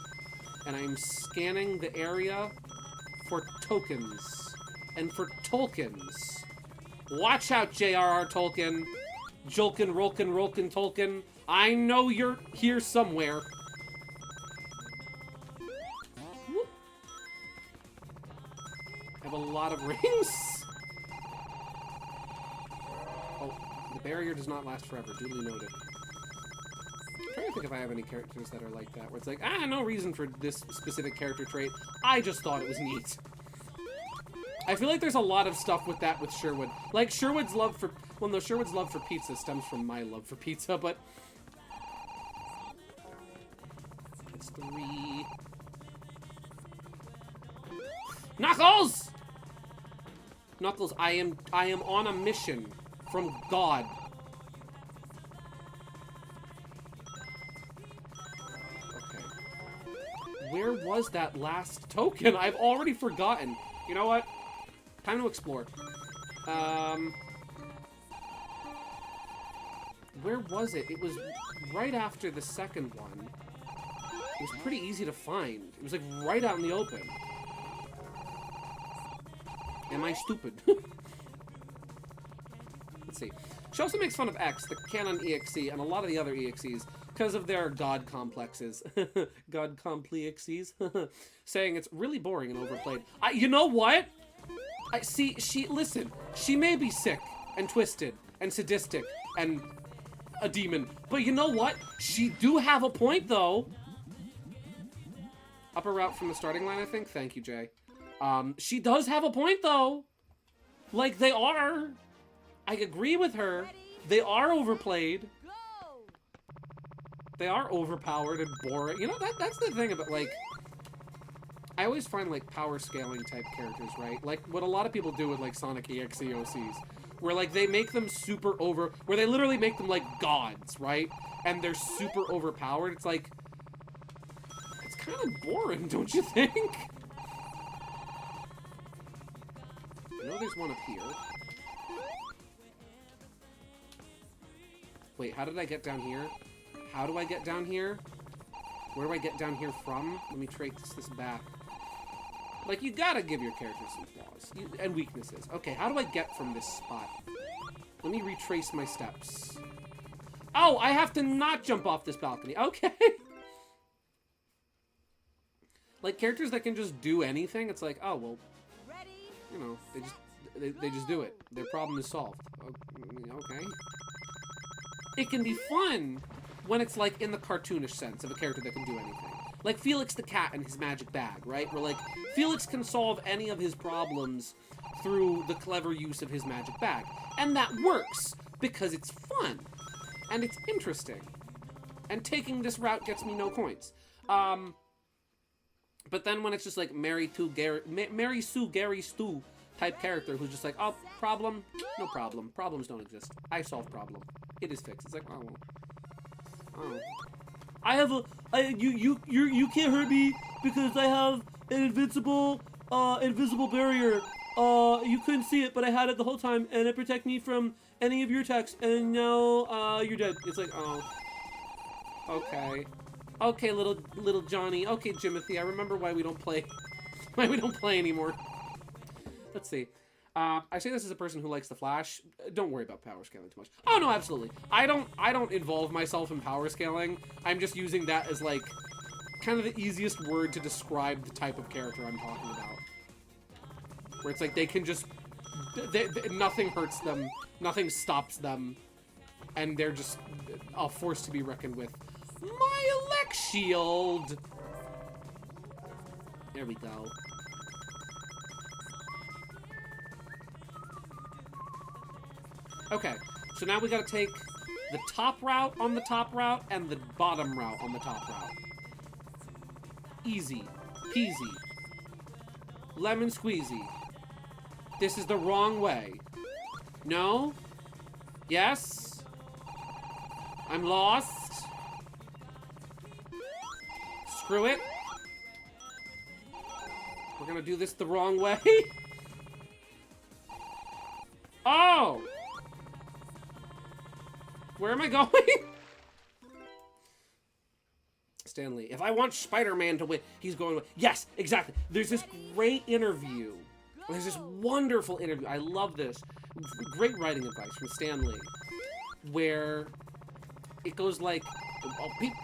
and I am scanning the area for tokens. And for Tolkiens. Watch out, J.R.R. Tolkien. Jolkin, Rolkin, Rolkin, Tolkien. I know you're here somewhere. Whoop. I have a lot of rings. Oh, the barrier does not last forever. Duly noted. I'm trying to think if I have any characters that are like that, where it's like, no reason for this specific character trait. I just thought it was neat. I feel like there's a lot of stuff with that with Sherwood. Like, Sherwood's love for... Well, no, Sherwood's love for pizza stems from my love for pizza, but... It's 3... Knuckles! Knuckles, I am on a mission from God. Okay. Where was that last token? I've already forgotten. You know what? Time to explore. Where was it? It was right after the second one. It was pretty easy to find. It was like right out in the open. Am I stupid? Let's see. She also makes fun of X, the canon EXE, and a lot of the other EXEs because of their god complexes. God complexes. Saying it's really boring and overplayed. You know what? Listen, she may be sick and twisted and sadistic and a demon, but you know what? She do have a point, though. Upper route from the starting line, I think. Thank you, Jay. She does have a point, though. Like, they are. I agree with her. They are overplayed. They are overpowered and boring. You know, that's the thing about, like... I always find, like, power scaling type characters, right? Like, what a lot of people do with, like, Sonic EXE OCs. Where, like, they make them super over... Where they literally make them, like, gods, right? And they're super overpowered. It's like... It's kind of boring, don't you think? I know there's one up here. Wait, how did I get down here? How do I get down here? Where do I get down here from? Let me trace this back. Like, you gotta give your character some flaws. And weaknesses. Okay, how do I get from this spot? Let me retrace my steps. Oh, I have to not jump off this balcony. Okay. Like, characters that can just do anything, it's like, oh, well, you know, they just do it. Their problem is solved. Okay. It can be fun when it's, like, in the cartoonish sense of a character that can do anything. Like Felix the Cat and his magic bag, right? Where, like, Felix can solve any of his problems through the clever use of his magic bag. And that works, because it's fun. And it's interesting. And taking this route gets me no coins. But then when it's just, like, Mary Sue Gary Stu type character who's just like, oh, problem? No problem. Problems don't exist. I solve problem. It is fixed. It's like, oh, well. Oh. I have a you can't hurt me because I have an invisible barrier. You couldn't see it, but I had it the whole time, and it protected me from any of your attacks. And now you're dead. It's like, oh, okay, okay, little Johnny. Okay, Jimothy. I remember why we don't play, anymore. Let's see. I say this as a person who likes the Flash. Don't worry about power scaling too much. Oh no, absolutely. I don't involve myself in power scaling. I'm just using that as, like, kind of the easiest word to describe the type of character I'm talking about. Where it's like they can just, nothing hurts them, nothing stops them, and they're just a force to be reckoned with. My elect shield. There we go. Okay, so now we gotta take the top route on the top route and the bottom route on the top route. Easy peasy. Lemon squeezy. This is the wrong way. No? Yes? I'm lost? Screw it. We're gonna do this the wrong way. Oh! Where am I going? Stanley, if I want Spider-Man to win, he's going to win. Yes, exactly. There's this great interview. There's this wonderful interview. I love this. Great writing advice from Stanley. Where it goes like,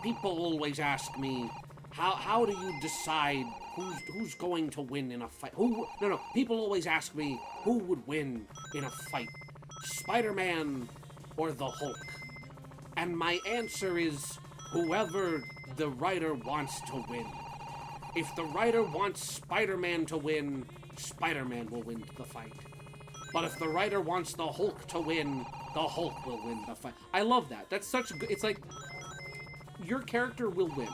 people always ask me, how do you decide who's going to win in a fight? No, people always ask me, who would win in a fight? Spider-Man or the Hulk? And my answer is, whoever the writer wants to win. If the writer wants Spider-Man to win, Spider-Man will win the fight. But if the writer wants the Hulk to win, the Hulk will win the fight. I love that. That's such a good... It's like, your character will win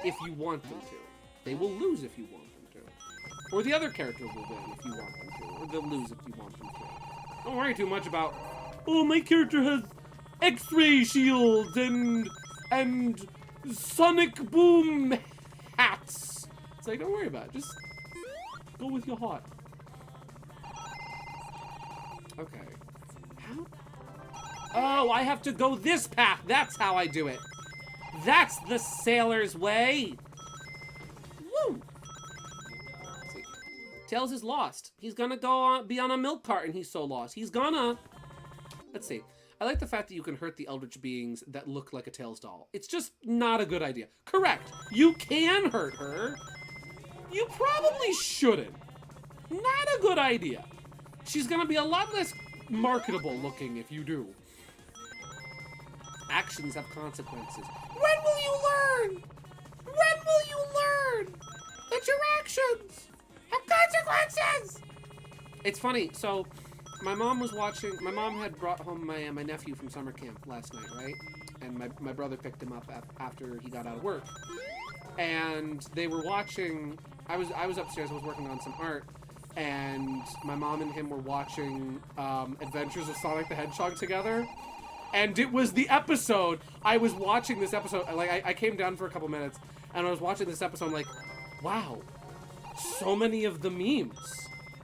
if you want them to. They will lose if you want them to. Or the other character will win if you want them to. Or they'll lose if you want them to. Don't worry too much about, oh, my character has X-ray shields and sonic boom hats. It's like, don't worry about it. Just go with your heart. Okay. How? Oh, I have to go this path. That's how I do it. That's the sailor's way. Woo! Let's see. Tails is lost. He's gonna be on a milk cart and he's so lost. He's gonna... Let's see. I like the fact that you can hurt the eldritch beings that look like a Tails doll. It's just not a good idea. Correct. You can hurt her. You probably shouldn't. Not a good idea. She's gonna be a lot less marketable looking if you do. Actions have consequences. When will you learn? When will you learn that your actions have consequences? It's funny, so my mom was watching, my mom had brought home my nephew from summer camp last night, right? and my brother picked him up after he got out of work. And they were watching, I was upstairs, I was working on some art, and my mom and him were watching Adventures of Sonic the Hedgehog together. And it was the episode, I was watching this episode, like, I came down for a couple minutes, and I was watching this episode, I'm like, wow, so many of the memes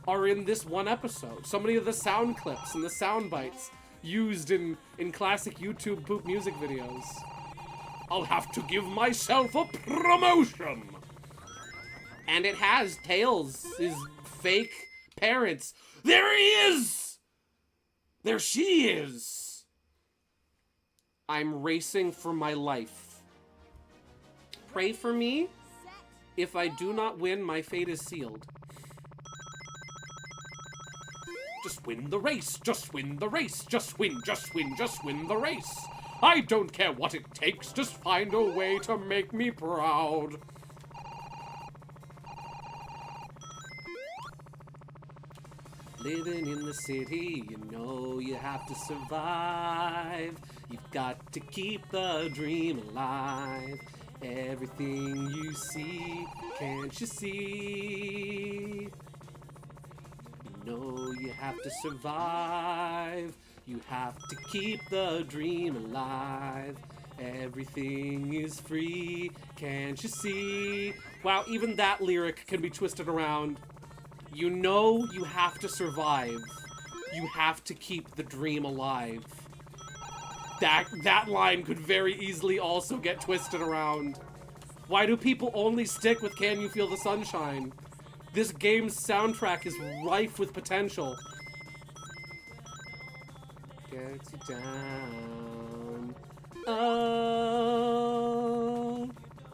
are in this one episode. So many of the sound clips and the sound bites used in classic YouTube poop music videos. I'll have to give myself a promotion! And it has Tails' fake parents. There he is! There she is! I'm racing for my life. Pray for me. If I do not win, my fate is sealed. Just win the race, just win the race, just win the race. I don't care what it takes, just find a way to make me proud. Living in the city, you know you have to survive. You've got to keep the dream alive. Everything you see, can't you see? You know you have to survive. You have to keep the dream alive. Everything is free, can't you see? Wow, even that lyric can be twisted around. You know you have to survive. You have to keep the dream alive. That line could very easily also get twisted around. Why do people only stick with Can You Feel the Sunshine? This game's soundtrack is rife with potential. Get you down. Oh,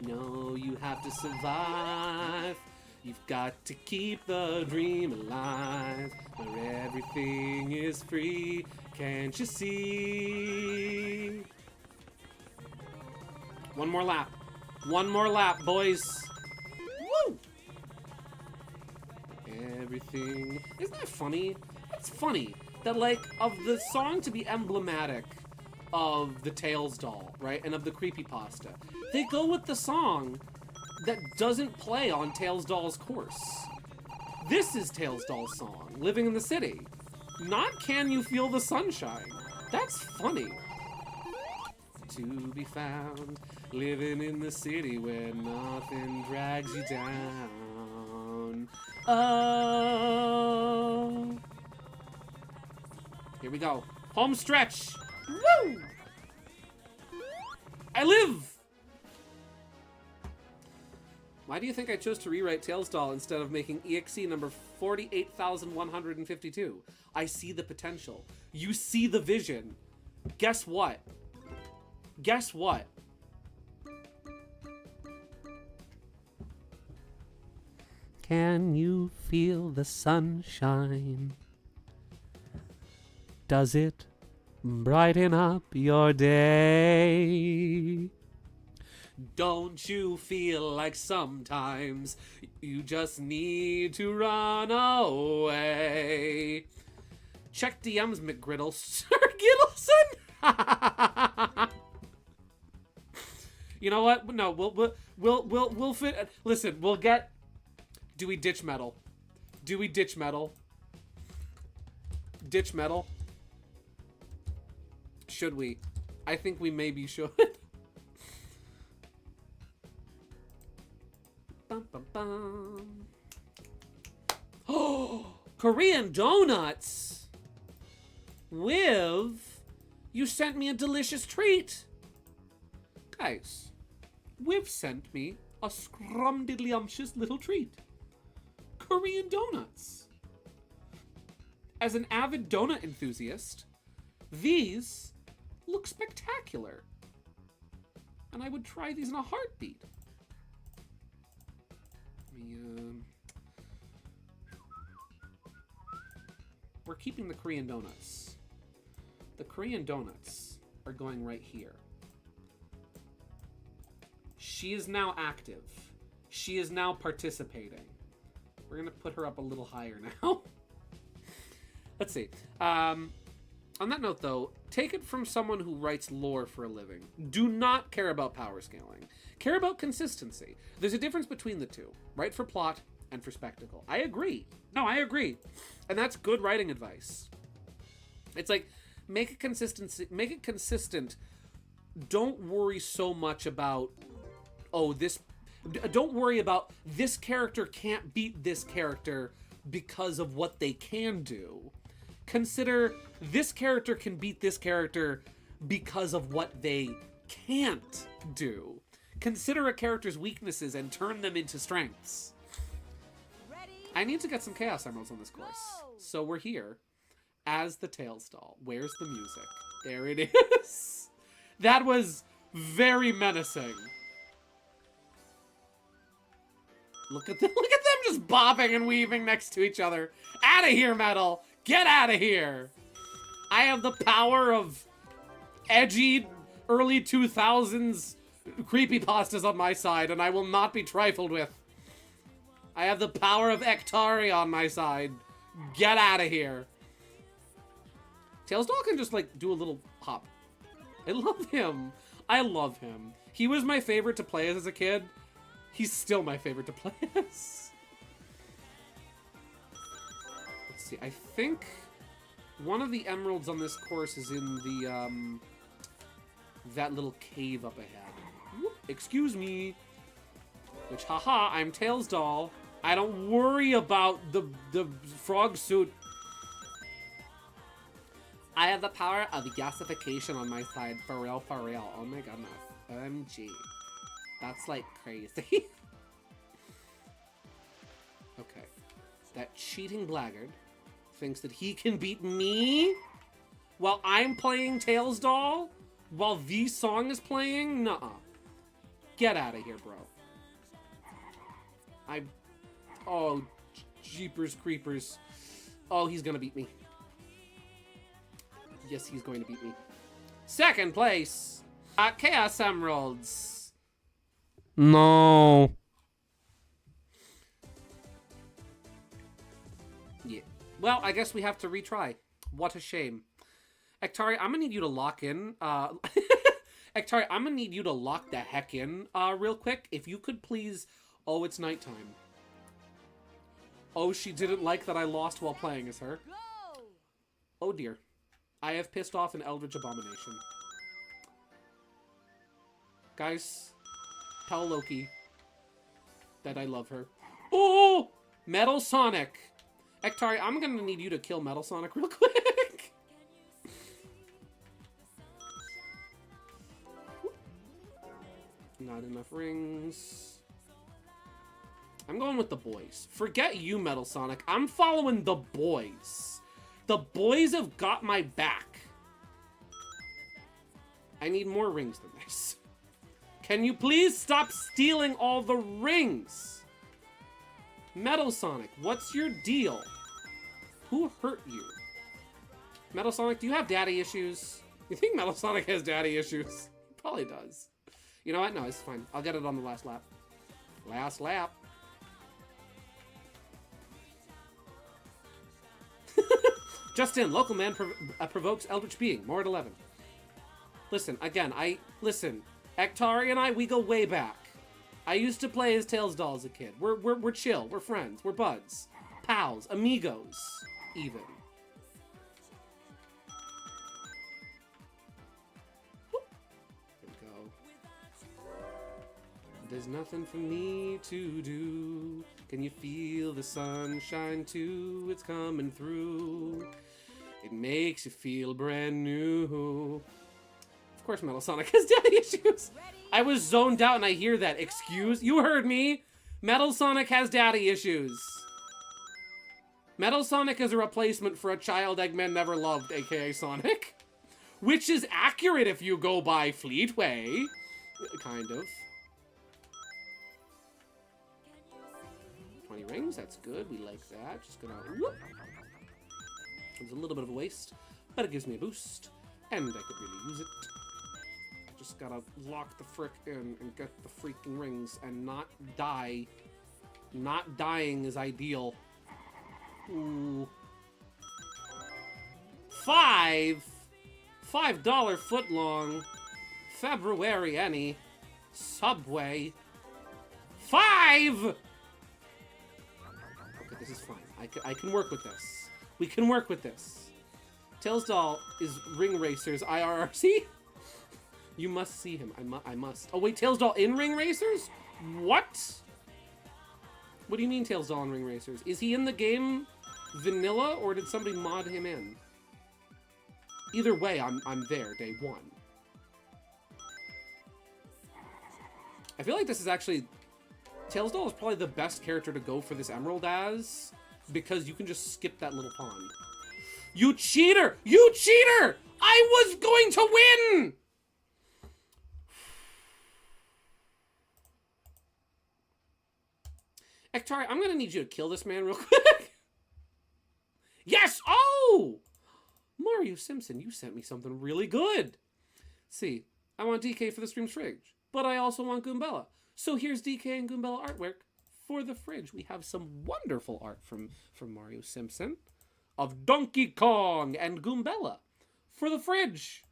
no, you have to survive. You've got to keep the dream alive, where everything is free. Can't you see? One more lap. One more lap, boys. Woo! Everything. Isn't that funny? It's funny that, like, of the song to be emblematic of the Tails doll, right, and of the creepypasta, they go with the song that doesn't play on Tails doll's course. This is Tails doll's song, Living in the City. Not Can You Feel the Sunshine. That's funny. To be found, living in the city where nothing drags you down. Oh. Here we go. Home stretch. Woo! I live! Why do you think I chose to rewrite Tails doll instead of making EXE number 48,152? I see the potential. You see the vision. Guess what? Guess what? Can you feel the sunshine? Does it brighten up your day? Don't you feel like sometimes you just need to run away? Check DMs, McGriddle. Sir Gittleson! You know what? No, we'll fit. Listen, we'll get. Do we ditch metal? Do we ditch metal? Ditch metal? Should we? I think we maybe should. Bum, bum, bum. Oh, Korean donuts. Viv, you sent me a delicious treat. Guys, Viv sent me a scrumdiddlyumptious little treat. Korean donuts. As an avid donut enthusiast, these look spectacular. And I would try these in a heartbeat. We're keeping the Korean donuts. The Korean donuts are going right here. She is now active. She is now participating. We're gonna put her up a little higher now. Let's see. On that note, though, take it from someone who writes lore for a living. Do not care about power scaling. Care about consistency. There's a difference between the two. Write for plot and for spectacle. I agree. No, I agree. And that's good writing advice. It's like, make it consistent. Don't worry so much about, don't worry about this character can't beat this character because of what they can do. Consider this character can beat this character because of what they can't do. Consider a character's weaknesses and turn them into strengths. I need to get some Chaos Emeralds on this course. So we're here as the Tails doll. Where's the music? There it is. That was very menacing. Look at them just bobbing and weaving next to each other. Out of here, Metal! Get out of here! I have the power of edgy early 2000s creepypastas on my side, and I will not be trifled with. I have the power of Ektari on my side. Get out of here. Tails doll can just, like, do a little hop. I love him. I love him. He was my favorite to play as a kid. He's still my favorite to play as. Let's see. I think one of the emeralds on this course is in the, that little cave up ahead. Whoop, excuse me. Which, haha, I'm Tails doll. I don't worry about the frog suit. I have the power of gasification on my side. For real, for real. Oh my goodness. OMG. That's like crazy. Okay. That cheating blackguard thinks that he can beat me while I'm playing Tails doll? While the song is playing? Nuh-uh. Get out of here, bro. Oh, jeepers creepers. Oh, he's gonna beat me. Yes, he's going to beat me. Second place. Chaos Emeralds. No. Yeah. Well, I guess we have to retry. What a shame. Ektari, I'm gonna need you to lock in. Ektari, I'm gonna need you to lock the heck in real quick. If you could please... Oh, it's nighttime. Oh, she didn't like that I lost while playing as her. Oh dear. I have pissed off an Eldritch Abomination. Guys, tell Loki that I love her. Oh! Metal Sonic! Ektari, I'm gonna need you to kill Metal Sonic real quick. Not enough rings. I'm going with the boys. Forget you, Metal Sonic. I'm following the boys. The boys have got my back. I need more rings than this. Can you please stop stealing all the rings? Metal Sonic, what's your deal? Who hurt you? Metal Sonic, do you have daddy issues? You think Metal Sonic has daddy issues? He probably does. You know what? No, it's fine. I'll get it on the last lap. Last lap. Justin, local man provokes Eldritch Being. More at 11. Listen, again, listen. Ektari and I, we go way back. I used to play as Tails doll as a kid. We're chill. We're friends. We're buds. Pals. Amigos. Even. There we go. There's nothing for me to do. Can you feel the sunshine too? It's coming through. It makes you feel brand new. Of course Metal Sonic has daddy issues. I was zoned out and I hear that. Excuse? You heard me. Metal Sonic has daddy issues. Metal Sonic is a replacement for a child Eggman never loved, aka Sonic. Which is accurate if you go by Fleetway. Kind of. 20 rings, that's good. We like that. Just gonna... Whoop. It was a little bit of a waste, but it gives me a boost. And I could really use it. Just gotta lock the frick in and get the freaking rings and not die. Not dying is ideal. Ooh. $5 footlong, February any, Subway, 5! Okay, this is fine. I can work with this. We can work with this. Tails doll is Ring Racers IRRC? You must see him. I must. Oh wait, Tails doll in Ring Racers? What? What do you mean Tails doll in Ring Racers? Is he in the game vanilla or did somebody mod him in? Either way, I'm there, day one. I feel like this is actually... Tails doll is probably the best character to go for this Emerald as, because you can just skip that little pond. You cheater! You cheater! I was going to win! Ektari, I'm gonna need you to kill this man real quick. Yes! Oh! Mario Simpson, you sent me something really good. See, I want DK for the stream's fridge, but I also want Goombella. So here's DK and Goombella artwork for the fridge. We have some wonderful art from Mario Simpson of Donkey Kong and Goombella for the fridge.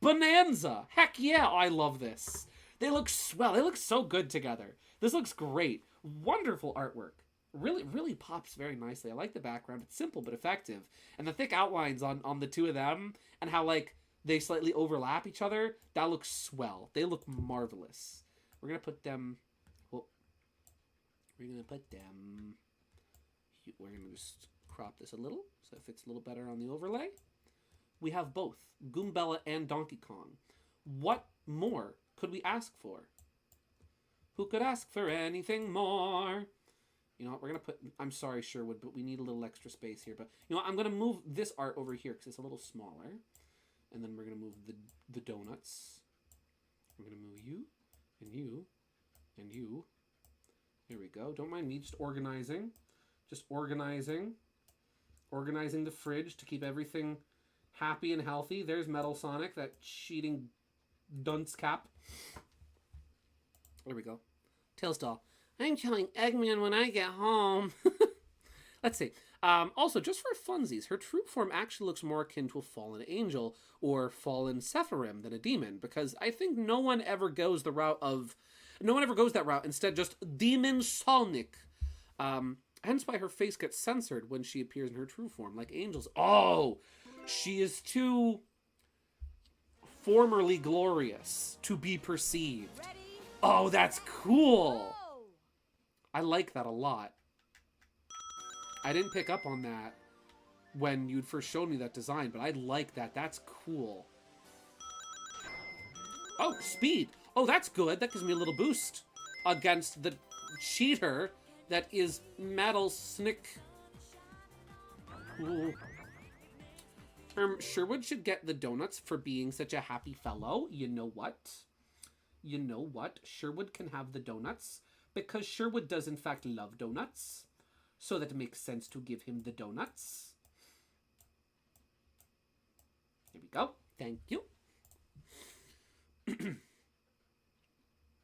Bonanza. Heck yeah, I love this. They look swell. They look so good together. This looks great. Wonderful artwork. Really pops very nicely. I like the background. It's simple but effective. And the thick outlines on the two of them and how, like, they slightly overlap each other, that looks swell. They look marvelous. We're going to put them... Well, we're going to put them... We're going to just crop this a little so it fits a little better on the overlay. We have both Goombella and Donkey Kong. What more could we ask for? Who could ask for anything more? You know what, we're going to put... I'm sorry, Sherwood, but we need a little extra space here. But, you know what, I'm going to move this art over here because it's a little smaller. And then we're going to move the donuts. We're going to move you, and you, and you. There we go. Don't mind me just organizing. Just organizing. Organizing the fridge to keep everything happy and healthy. There's Metal Sonic, that cheating dunce cap. There we go. Tails doll. I'm killing Eggman when I get home. Let's see. Also, just for funsies, her true form actually looks more akin to a fallen angel or fallen Sephirim than a demon, because I think no one ever goes that route. Instead, just Demon Sonic. Hence why her face gets censored when she appears in her true form, like angels. Oh, she is too formerly glorious to be perceived. Oh, that's cool. I like that a lot. I didn't pick up on that when you'd first showed me that design, but I like that. That's cool. Oh, speed. Oh, that's good. That gives me a little boost against the cheater that is Metal Snick. Ooh. Sherwood should get the donuts for being such a happy fellow. You know what? You know what? Sherwood can have the donuts because Sherwood does in fact love donuts. So that it makes sense to give him the donuts. Here we go. Thank you.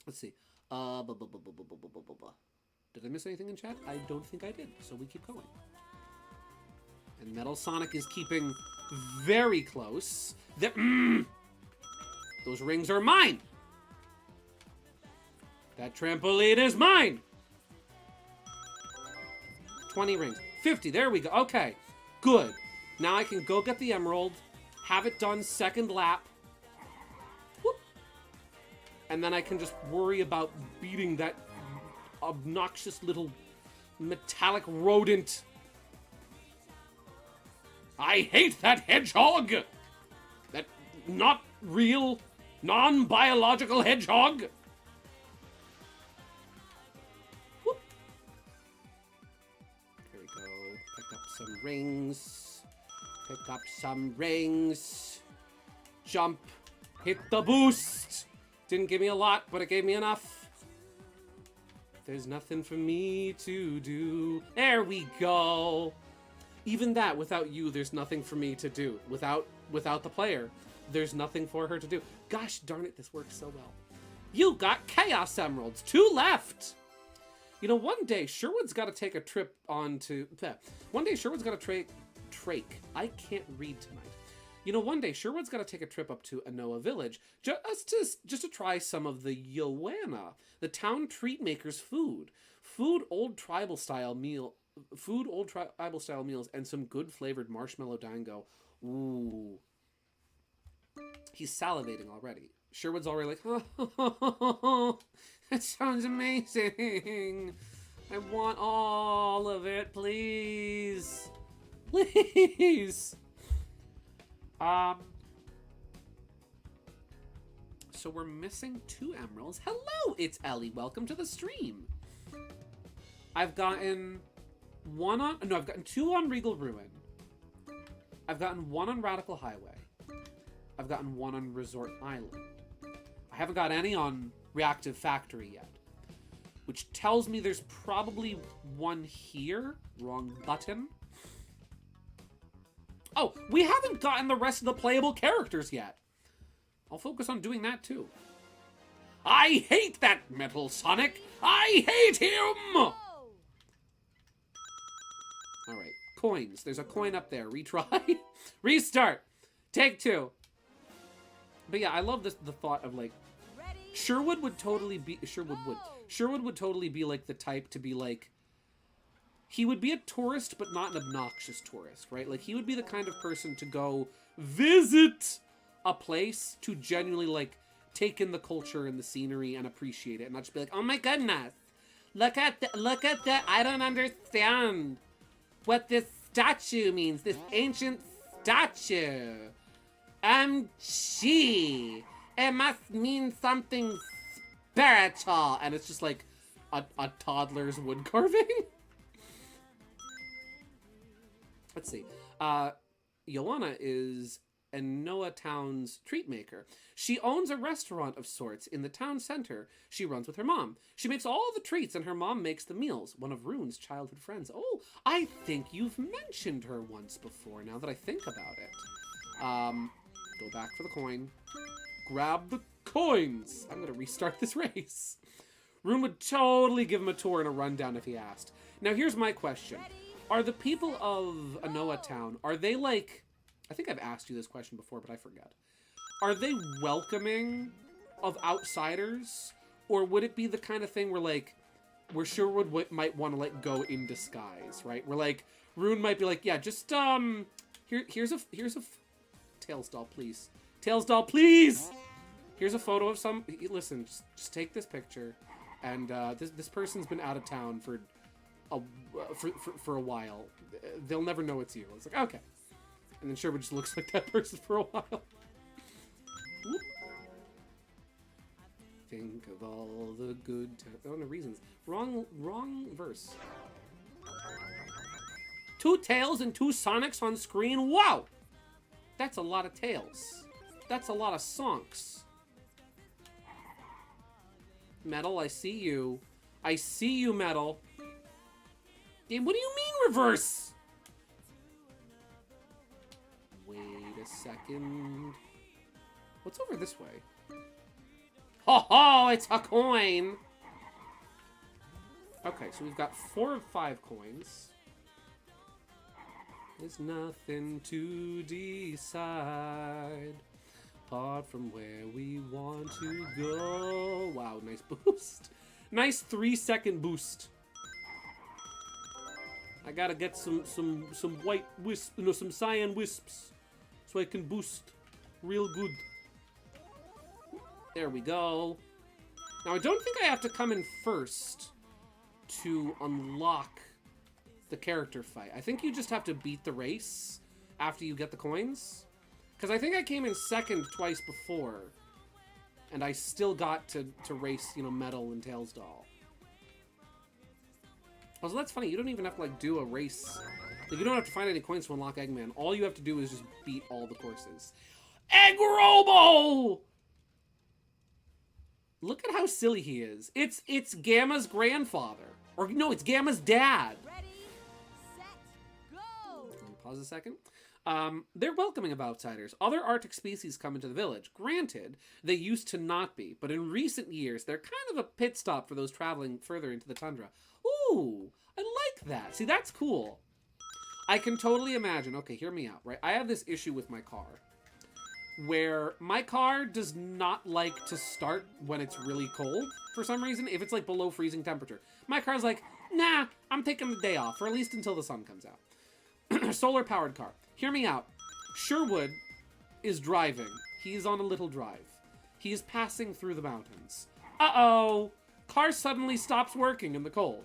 Let's see. Did I miss anything in chat? I don't think I did. So we keep going. And Metal Sonic is keeping very close. Those rings are mine. That trampoline is mine. 20 rings. 50. There we go. Okay. Good. Now I can go get the emerald. Have it done second lap. Whoop. And then I can just worry about beating that obnoxious little metallic rodent. I hate that hedgehog! That not real, non-biological hedgehog! Whoop. There we go. Pick up some rings. Pick up some rings. Jump. Hit the boost! Didn't give me a lot, but it gave me enough. There's nothing for me to do. There we go! Even that, without you, there's nothing for me to do. Without the player, there's nothing for her to do. Gosh darn it, this works so well. You got Chaos Emeralds. 2 left. You know, one day, Sherwood's got to take a trip on to... One day, Sherwood's got to Trake. I can't read tonight. You know, one day Sherwood's got to take a trip up to Anoa Village just to try some of the Yoanna, the town treat maker's food. Food old tribal style meals, and some good flavored marshmallow dango. Ooh. He's salivating already. Sherwood's already like, oh, that sounds amazing. I want all of it, please. Please. So we're missing 2 emeralds. Hello, it's Ellie. Welcome to the stream. I've gotten 2 on Regal Ruin. I've gotten 1 on Radical Highway. I've gotten 1 on Resort Island. I haven't got any on Reactive Factory yet, which tells me there's probably 1 here. Wrong button. Oh, we haven't gotten the rest of the playable characters yet. I'll focus on doing that too. I hate that Metal Sonic! I hate him! Alright, coins. There's a coin up there. Retry. Restart. Take 2. But yeah, I love the thought of like, Sherwood would totally be like the type to be like, he would be a tourist, but not an obnoxious tourist, right? Like, he would be the kind of person to go visit a place to genuinely, like, take in the culture and the scenery and appreciate it, and not just be like, oh my goodness, look at that, I don't understand what this statue means, this ancient statue. MG, it must mean something spiritual, and it's just like a toddler's wood carving. Let's see. Joanna is Anoa Town's treat maker. She owns a restaurant of sorts in the town center she runs with her mom. She makes all the treats and her mom makes the meals. One of Rune's childhood friends. Oh, I think you've mentioned her once before, now that I think about it. Go back for the coin. Grab the coins! I'm gonna restart this race. Rune would totally give him a tour and a rundown if he asked. Now here's my question. Are the people of Anoa Town, are they like, I think I've asked you this question before, but I forget. Are they welcoming of outsiders? Or would it be the kind of thing where like, where Sherwood might want to like go in disguise, right? Where like, Rune might be like, yeah, just, here's a Tails doll, please. Tails doll, please! Here's a photo of some, listen, just take this picture. And this person's been out of town for a while. They'll never know it's you. It's like, okay. And then Sherwood just looks like that person for a while. Whoop. Think of all the good reasons. Wrong verse. 2 Tails and 2 Sonics on screen. Wow! That's a lot of Tails. That's a lot of Sonks. Metal, I see you. I see you, Metal. Game, what do you mean reverse? Wait a second. What's over this way? Ho ho, it's a coin! Okay, so we've got 4 of 5 coins. There's nothing to decide apart from where we want to go. Wow, nice boost. Nice 3-second boost. I gotta get some white wisp, no, some cyan wisps, so I can boost real good. There we go. Now I don't think I have to come in first to unlock the character fight. I think you just have to beat the race after you get the coins. Because I think I came in second twice before, and I still got to race, you know, Metal and Tails doll. Also, that's funny. You don't even have to, like, do a race. Like, you don't have to find any coins to unlock Eggman. All you have to do is just beat all the courses. Egg Robo! Look at how silly he is. It's Gamma's grandfather. Or, no, it's Gamma's dad. Ready, set, go! Pause a second. They're welcoming of outsiders. Other Arctic species come into the village. Granted, they used to not be, but in recent years, they're kind of a pit stop for those traveling further into the tundra. Ooh, I like that. See, that's cool. I can totally imagine. Okay, hear me out, right? I have this issue with my car where my car does not like to start when it's really cold for some reason. If it's like below freezing temperature, my car's like, nah, I'm taking the day off, or at least until the sun comes out. Solar powered car. Hear me out. Sherwood is driving. He's on a little drive. He is passing through the mountains. Uh-oh! Car suddenly stops working in the cold.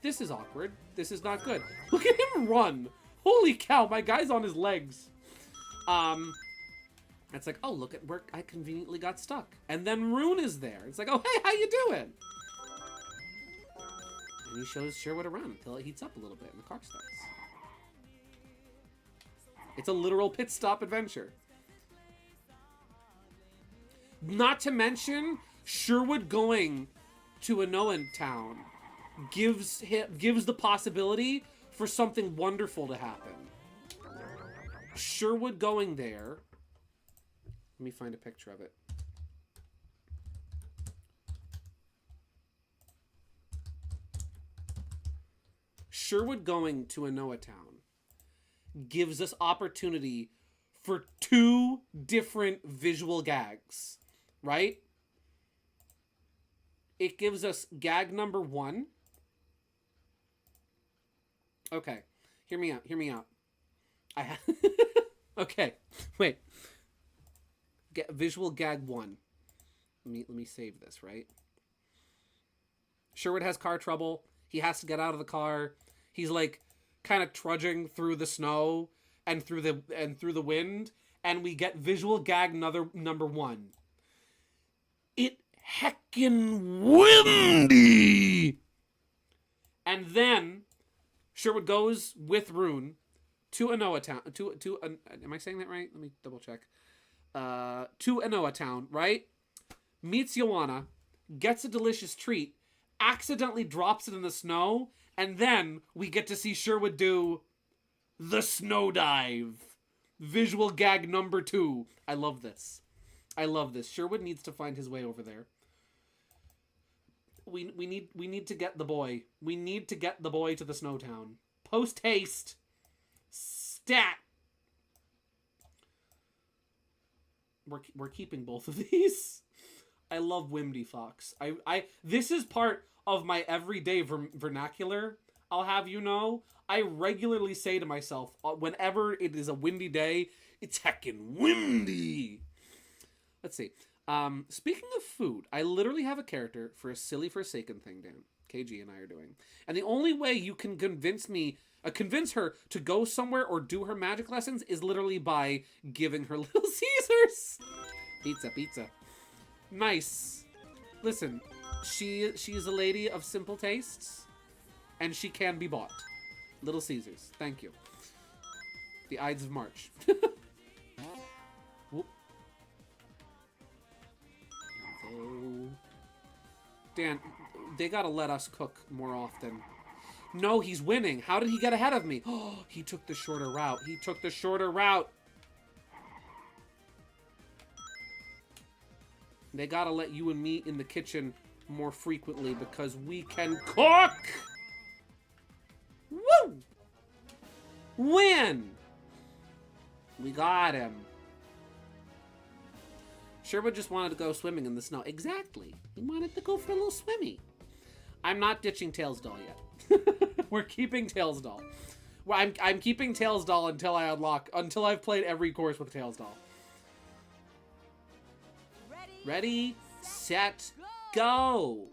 This is awkward. This is not good. Look at him run! Holy cow, my guy's on his legs. It's like, oh, look at where I conveniently got stuck. And then Rune is there. It's like, oh, hey, how you doing? And he shows Sherwood around until it heats up a little bit and the car starts. It's a literal pit stop adventure. Not to mention, Sherwood going to a Noan town gives the possibility for something wonderful to happen. Sherwood going there. Let me find a picture of it. Sherwood going to a Noa town gives us opportunity for 2 different visual gags, right? It gives us gag number 1. Okay, hear me out. Okay, wait. Visual gag 1. Let me save this, right? Sherwood has car trouble. He has to get out of the car. He's like kind of trudging through the snow and through the wind, and we get visual gag number 1. It heckin' windy. And then Sherwood goes with Rune to a Noa town. Am I saying that right? Let me double check. To a Noa town, right? Meets Joanna, gets a delicious treat, accidentally drops it in the snow, and then we get to see Sherwood do the snow dive. Visual gag number 2. I love this. Sherwood needs to find his way over there. We need to get the boy. We need to get the boy to the snow town. Post haste. Stat. We're keeping both of these. I love Wimdy Fox. This is part of my everyday vernacular. I'll have you know, I regularly say to myself, whenever it is a windy day, it's heckin' windy. Let's see. Speaking of food, I literally have a character for a silly Forsaken thing, Dan. KG and I are doing. And the only way you can convince her to go somewhere or do her magic lessons is literally by giving her Little Caesars. Pizza. Nice. Listen, she is a lady of simple tastes, and she can be bought. Little Caesars. Thank you. The Ides of March. Whoop. Dan, they gotta let us cook more often. No, he's winning. How did he get ahead of me? Oh, he took the shorter route. They gotta let you and me in the kitchen more frequently because we can cook! Woo! Win! We got him. Sherwood just wanted to go swimming in the snow. Exactly. He wanted to go for a little swimmy. I'm not ditching Tails Doll yet. We're keeping Tails Doll. Well, I'm keeping Tails Doll until I've played every course with Tails Doll. Ready, set, go.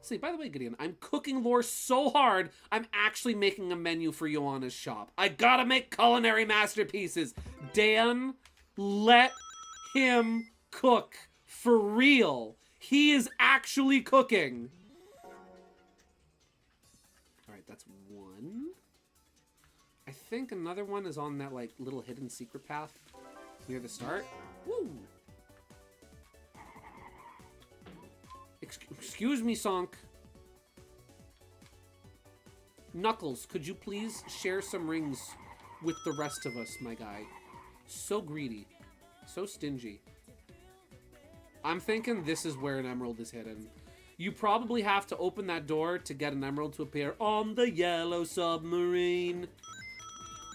See, by the way, Gideon, I'm cooking lore so hard, I'm actually making a menu for Joanna's shop. I gotta make culinary masterpieces. Dan, let him cook. For real. He is actually cooking. Alright, that's 1. I think another one is on that, like, little hidden secret path near the start. Woo! Excuse me, Sonk. Knuckles, could you please share some rings with the rest of us, my guy? So greedy. So stingy. I'm thinking this is where an emerald is hidden. You probably have to open that door to get an emerald to appear on the yellow submarine.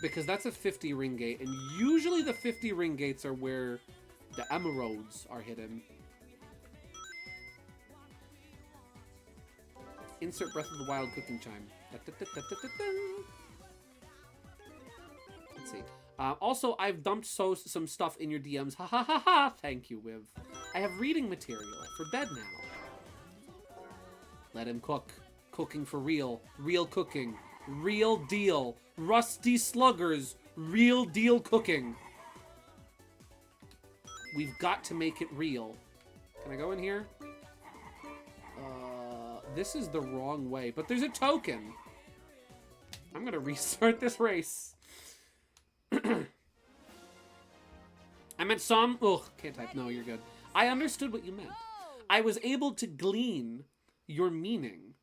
Because that's a 50 ring gate, and usually the 50 ring gates are where the emeralds are hidden. Insert Breath of the Wild cooking chime. Let's see. Also, I've dumped some stuff in your DMs. Ha ha ha ha! Thank you, Wiv. I have reading material for bed now. Let him cook. Cooking for real. Real cooking. Real deal. Rusty sluggers. Real deal cooking. We've got to make it real. Can I go in here? This is the wrong way, but there's a token. I'm gonna restart this race. I meant some... Ugh, can't type. No, you're good. I understood what you meant. I was able to glean your meaning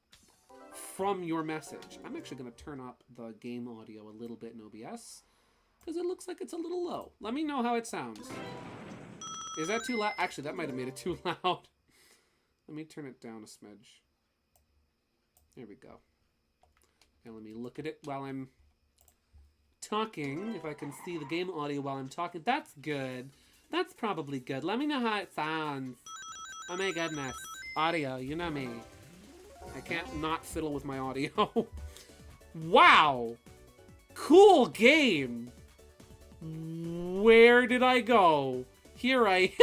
from your message. I'm actually going to turn up the game audio a little bit in OBS because it looks like it's a little low. Let me know how it sounds. Is that too loud? Actually, that might have made it too loud. Let me turn it down a smidge. There we go. Now let me look at it while I'm talking. If I can see the game audio while I'm talking. That's good. That's probably good. Let me know how it sounds. Oh my goodness. Audio, you know me. I can't not fiddle with my audio. Wow! Cool game! Where did I go? Here I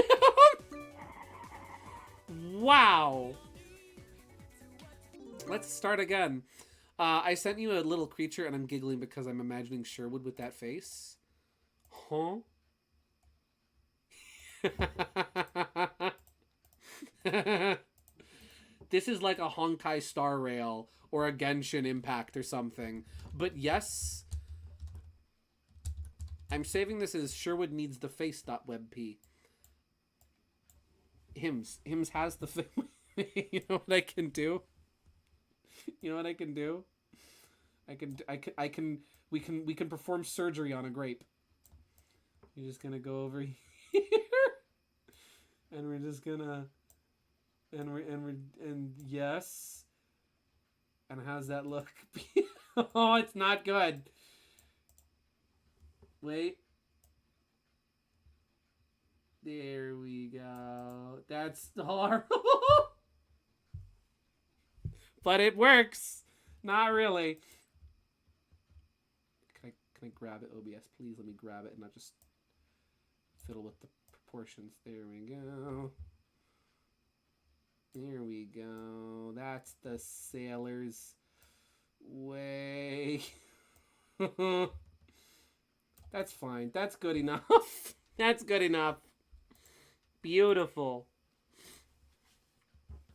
am! Wow! Let's start again. I sent you a little creature and I'm giggling because I'm imagining Sherwood with that face. Huh? This is like a Honkai Star Rail or a Genshin Impact or something. But yes, I'm saving this as Sherwood needs the face.webp. Hims has the face. You know what I can do? You know what I can do? We can perform surgery on a grape. You're just gonna go over here, and we're just gonna, and yes. And how's that look? Oh, it's not good. Wait. There we go. That's horrible. But it works. Not really. Can I grab it, OBS? Please let me grab it and not just fiddle with the proportions. There we go. There we go. That's the sailor's way. That's fine. That's good enough. That's good enough. Beautiful.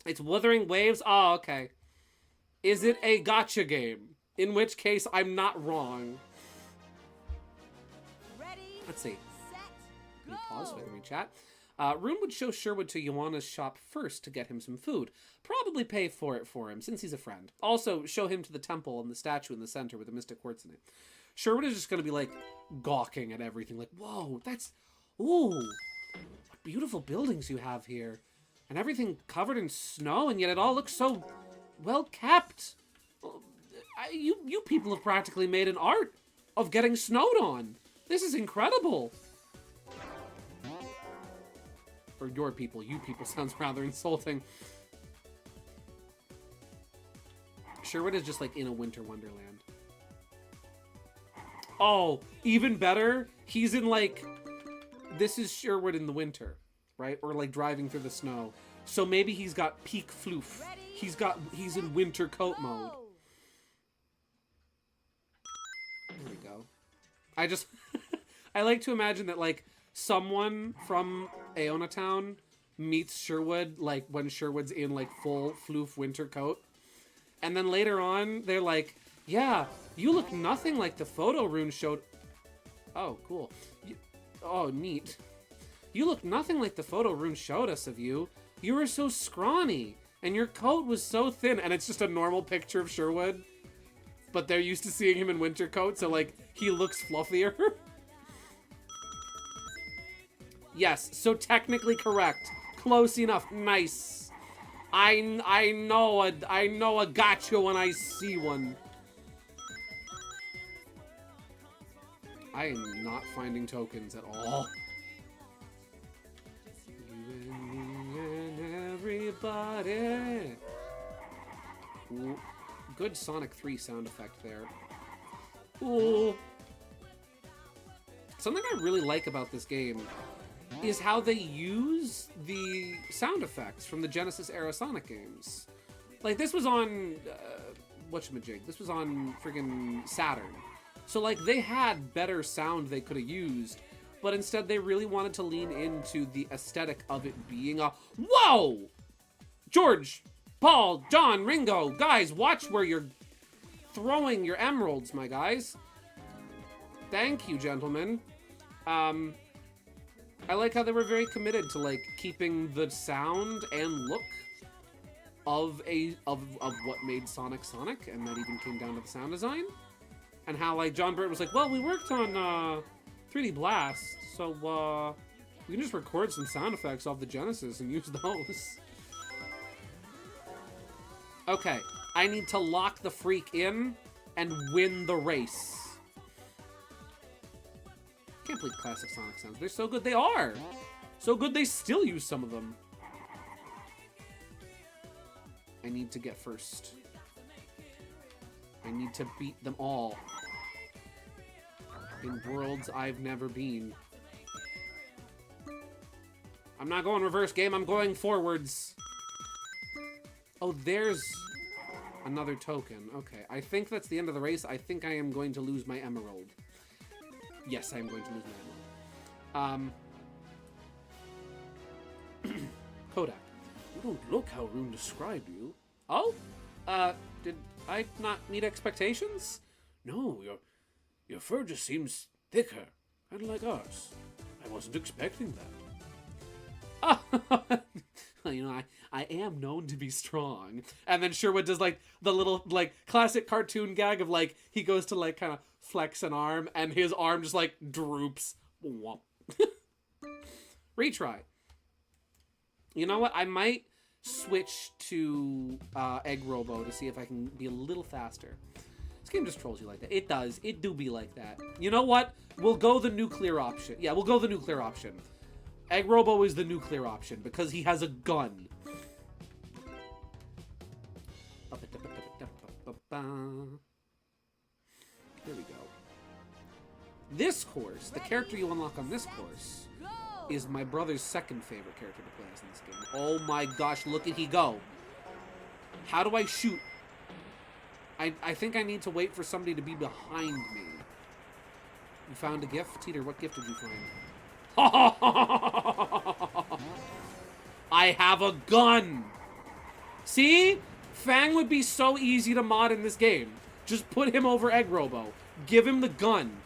It's Wuthering Waves? Oh, okay. Is it a gacha game? In which case, I'm not wrong. Ready, Let's see. set, Can you pause so I can read chat? Rune would show Sherwood to Ioana's shop first to get him some food. Probably pay for it for him, since he's a friend. Also, show him to the temple and the statue in the center with the mystic quartz in it. Sherwood is just going to be, like, gawking at everything. Like, whoa, that's... Ooh, what beautiful buildings you have here. And everything covered in snow, and yet it all looks so well kept. You people have practically made an art of getting snowed on. This is incredible. Or your people. You people sounds rather insulting. Sherwood is just like in a winter wonderland. Oh, even better. He's in like... This is Sherwood in the winter, right? Or like driving through the snow. So maybe he's got peak floof. He's in winter coat mode. There we go. I just... I like to imagine that like someone from Aona Town meets Sherwood like when Sherwood's in like full floof winter coat. And then later on, they're like, yeah, you look nothing like the photo Rune showed. Oh, cool. Oh, neat. You look nothing like the photo Rune showed us of you. You were so scrawny, and your coat was so thin. And it's just a normal picture of Sherwood. But they're used to seeing him in winter coat, so, like, he looks fluffier. Yes, so technically correct. Close enough. Nice. I know a gotcha when I see one. I am not finding tokens at all. You and me and everybody. Ooh, good Sonic 3 sound effect there. Ooh. Something I really like about this game is how they use the sound effects from the Genesis era Sonic games. Like, this was on, whatchamajig, this was on friggin' Saturn. So, like, they had better sound they could have used, but instead they really wanted to lean into the aesthetic of it being a, whoa! George, Paul, John, Ringo, guys, watch where you're throwing your emeralds, my guys. Thank you, gentlemen. I like how they were very committed to, like, keeping the sound and look of what made Sonic Sonic, and that even came down to the sound design. And how, like, John Burt was like, well, we worked on 3D Blast, so we can just record some sound effects off the Genesis and use those. Okay, I need to lock the freak in and win the race. Can't believe classic Sonic sounds. They're so good. They are so good. They still use some of them. I need to get first. I need to beat them all in worlds I've never been. I'm not going reverse, game. I'm going forwards. Oh, there's another token. Okay, I think that's the end of the race. I think I am going to lose my emerald. Yes, I am going to lose my emerald. Kodak. You don't look how Rune described you. Oh? Did I not meet expectations? No, your fur just seems thicker, kind of like ours. I wasn't expecting that. Oh, you know, I am known to be strong. And then Sherwood does, like, the little, like, classic cartoon gag of, like, he goes to, like, kind of flex an arm, and his arm just, like, droops. Womp. Retry. You know what? I might switch to Egg Robo to see if I can be a little faster. This game just trolls you like that. It does. It do be like that. You know what? We'll go the nuclear option. Yeah, we'll go the nuclear option. Egg Robo is the nuclear option because he has a gun. There we go. This course, the character you unlock on this course, is my brother's second favorite character to play as in this game. Oh my gosh, look at he go. How do I shoot? I think I need to wait for somebody to be behind me. You found a gift? Teeter, what gift did you find? I have a gun! See? Fang would be so easy to mod in this game. Just put him over Egg Robo. Give him the gun.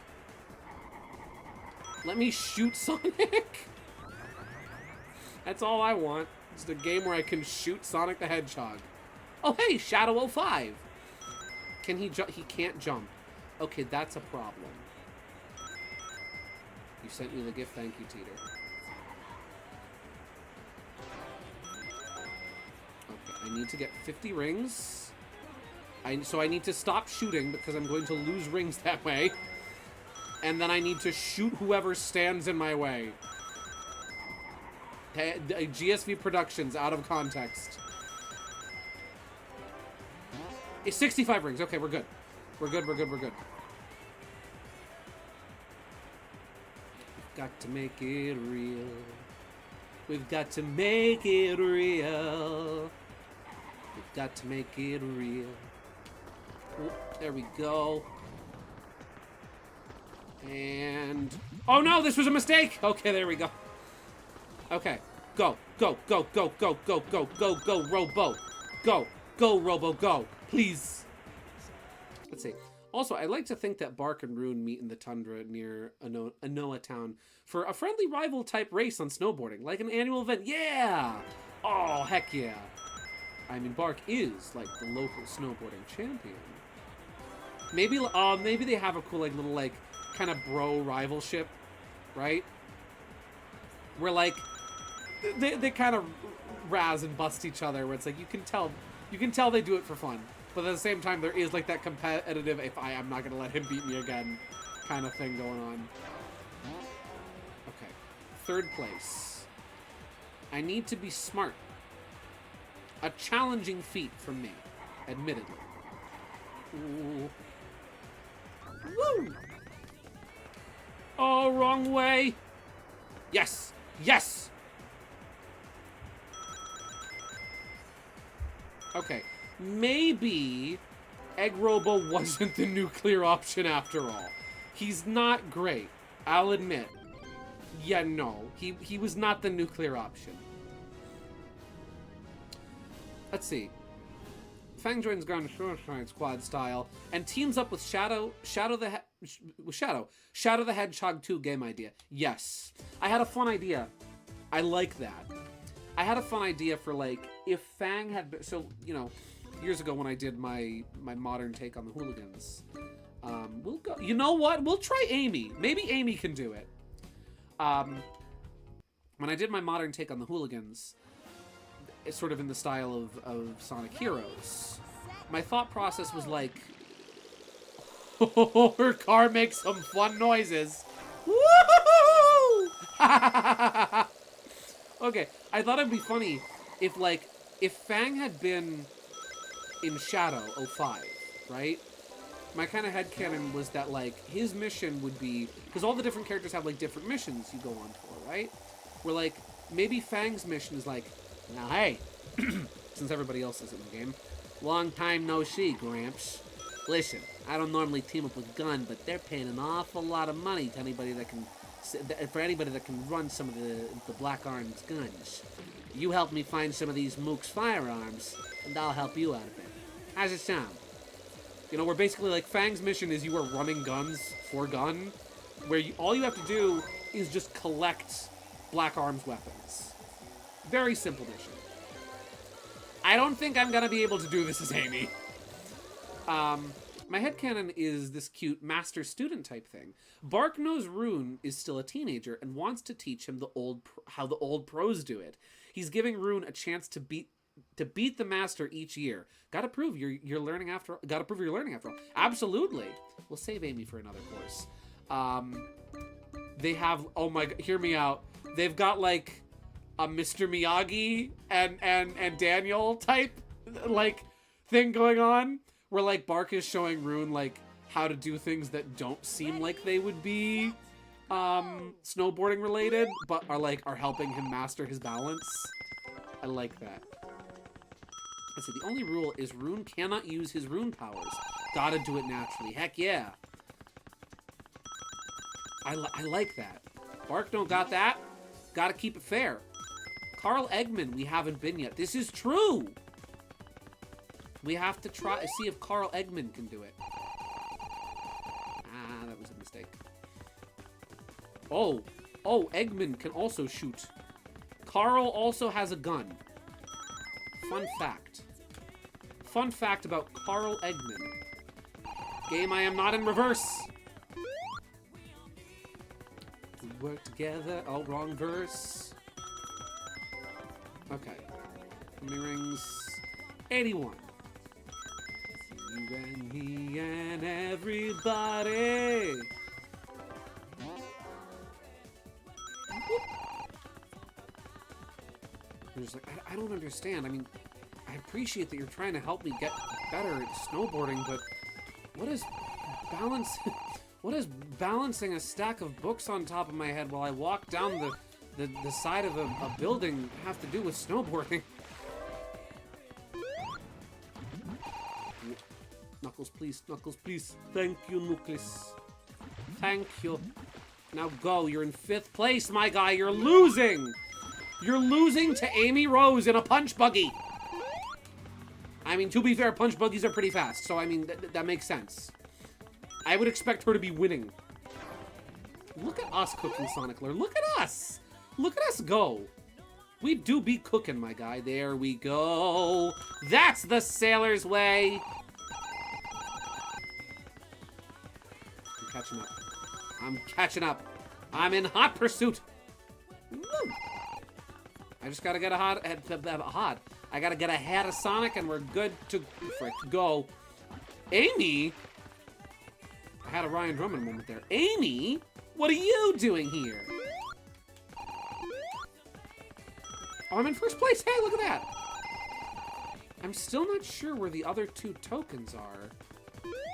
Let me shoot Sonic. That's all I want. It's a game where I can shoot Sonic the Hedgehog. Oh, hey, Shadow 05. Can he jump? He can't jump. Okay, that's a problem. You sent me the gift. Thank you, Teeter. Okay, I need to get 50 rings. So I need to stop shooting because I'm going to lose rings that way. And then I need to shoot whoever stands in my way. GSVProductions, out of context. It's 65 rings. Okay, we're good. We're good, we're good, we're good. We've got to make it real. We've got to make it real. We've got to make it real. Oh, there we go. And... oh no, this was a mistake! Okay, there we go. Okay, go, go, go, go, go, go, go, go, go, Robo. Go, go, Robo, go. Please. Let's see. Also, I like to think that Bark and Rune meet in the tundra near Anoa Town for a friendly rival type race on snowboarding, like an annual event. Yeah! Oh, heck yeah. I mean, Bark is like the local snowboarding champion. Maybe they have a cool, like, little, like, kind of bro rivalship, right? Where, like, they kind of razz and bust each other, where it's like you can tell they do it for fun, but at the same time there is like that competitive, if I am not gonna let him beat me again kind of thing going on. Okay. 3rd place. I need to be smart. A challenging feat from me, admittedly. Ooh. Woo! Oh, wrong way. Yes! Yes! Okay. Maybe Egg Robo wasn't the nuclear option after all. He's not great. I'll admit. Yeah, no. He was not the nuclear option. Let's see. Fang joins Ground Squad style and teams up with Shadow the Hedgehog 2 game idea. Yes. I had a fun idea. I like that. I had a fun idea for, like, if Fang had been, so, you know, years ago when I did my modern take on the Hooligans, we'll go, you know what? We'll try Amy. Maybe Amy can do it. When I did my modern take on the Hooligans, it's sort of in the style of Sonic Heroes, my thought process was like, oh, her car makes some fun noises. Woohoo! Okay, I thought it'd be funny if, like, if Fang had been in Shadow 05, right? My kind of headcanon was that, like, his mission would be, because all the different characters have, like, different missions you go on for, right? Where, like, maybe Fang's mission is like, now, hey, since everybody else is in the game, long time no see, Gramps. Listen, I don't normally team up with Gun, but they're paying an awful lot of money to anybody that can, for anybody that can run some of the Black Arms guns. You help me find some of these Mook's firearms, and I'll help you out a bit. How's it sound? You know, where basically, like, Fang's mission is you are running guns for Gun, where all you have to do is just collect Black Arms weapons. Very simple mission. I don't think I'm gonna be able to do this as Amy. My headcanon is this cute master-student type thing. Bark knows Rune is still a teenager and wants to teach him how the old pros do it. He's giving Rune a chance to beat the master each year. Gotta prove you're learning after all. Absolutely. We'll save Amy for another course. They have, oh my god, hear me out. They've got, like, a Mr. Miyagi and Daniel type, like, thing going on, where, like, Bark is showing Rune, like, how to do things that don't seem like they would be snowboarding related, but are helping him master his balance. I like that. Let's see, the only rule is Rune cannot use his Rune powers. Gotta do it naturally. Heck yeah. I like that. Bark don't got that. Gotta keep it fair. Carl Eggman, we haven't been yet. This is true! We have to try see if Carl Eggman can do it. Ah, that was a mistake. Oh, Eggman can also shoot. Carl also has a gun. Fun fact. Fun fact about Carl Eggman. Game, I am not in reverse. We work together. Oh, wrong verse. Okay. How many rings? 81. You and me and everybody. You're just like, I don't understand. I mean, I appreciate that you're trying to help me get better at snowboarding, but what is balancing a stack of books on top of my head while I walk down the side of a building have to do with snowboarding? Knuckles, please. Knuckles, please. Thank you, Knuckles. Thank you. Now go. You're in 5th place, my guy. You're losing. You're losing to Amy Rose in a punch buggy. I mean, to be fair, punch buggies are pretty fast, so I mean, that makes sense. I would expect her to be winning. Look at us cooking, Sonic Lure. Look at us. Look at us go. We do be cooking, my guy. There we go. That's the sailor's way. I'm catching up. I'm catching up. I'm in hot pursuit. Woo. I just gotta get I gotta get ahead of Sonic and we're good to go. Amy? I had a Ryan Drummond moment there. Amy, what are you doing here? Oh, I'm in first place. Hey, look at that. I'm still not sure where the other 2 tokens are.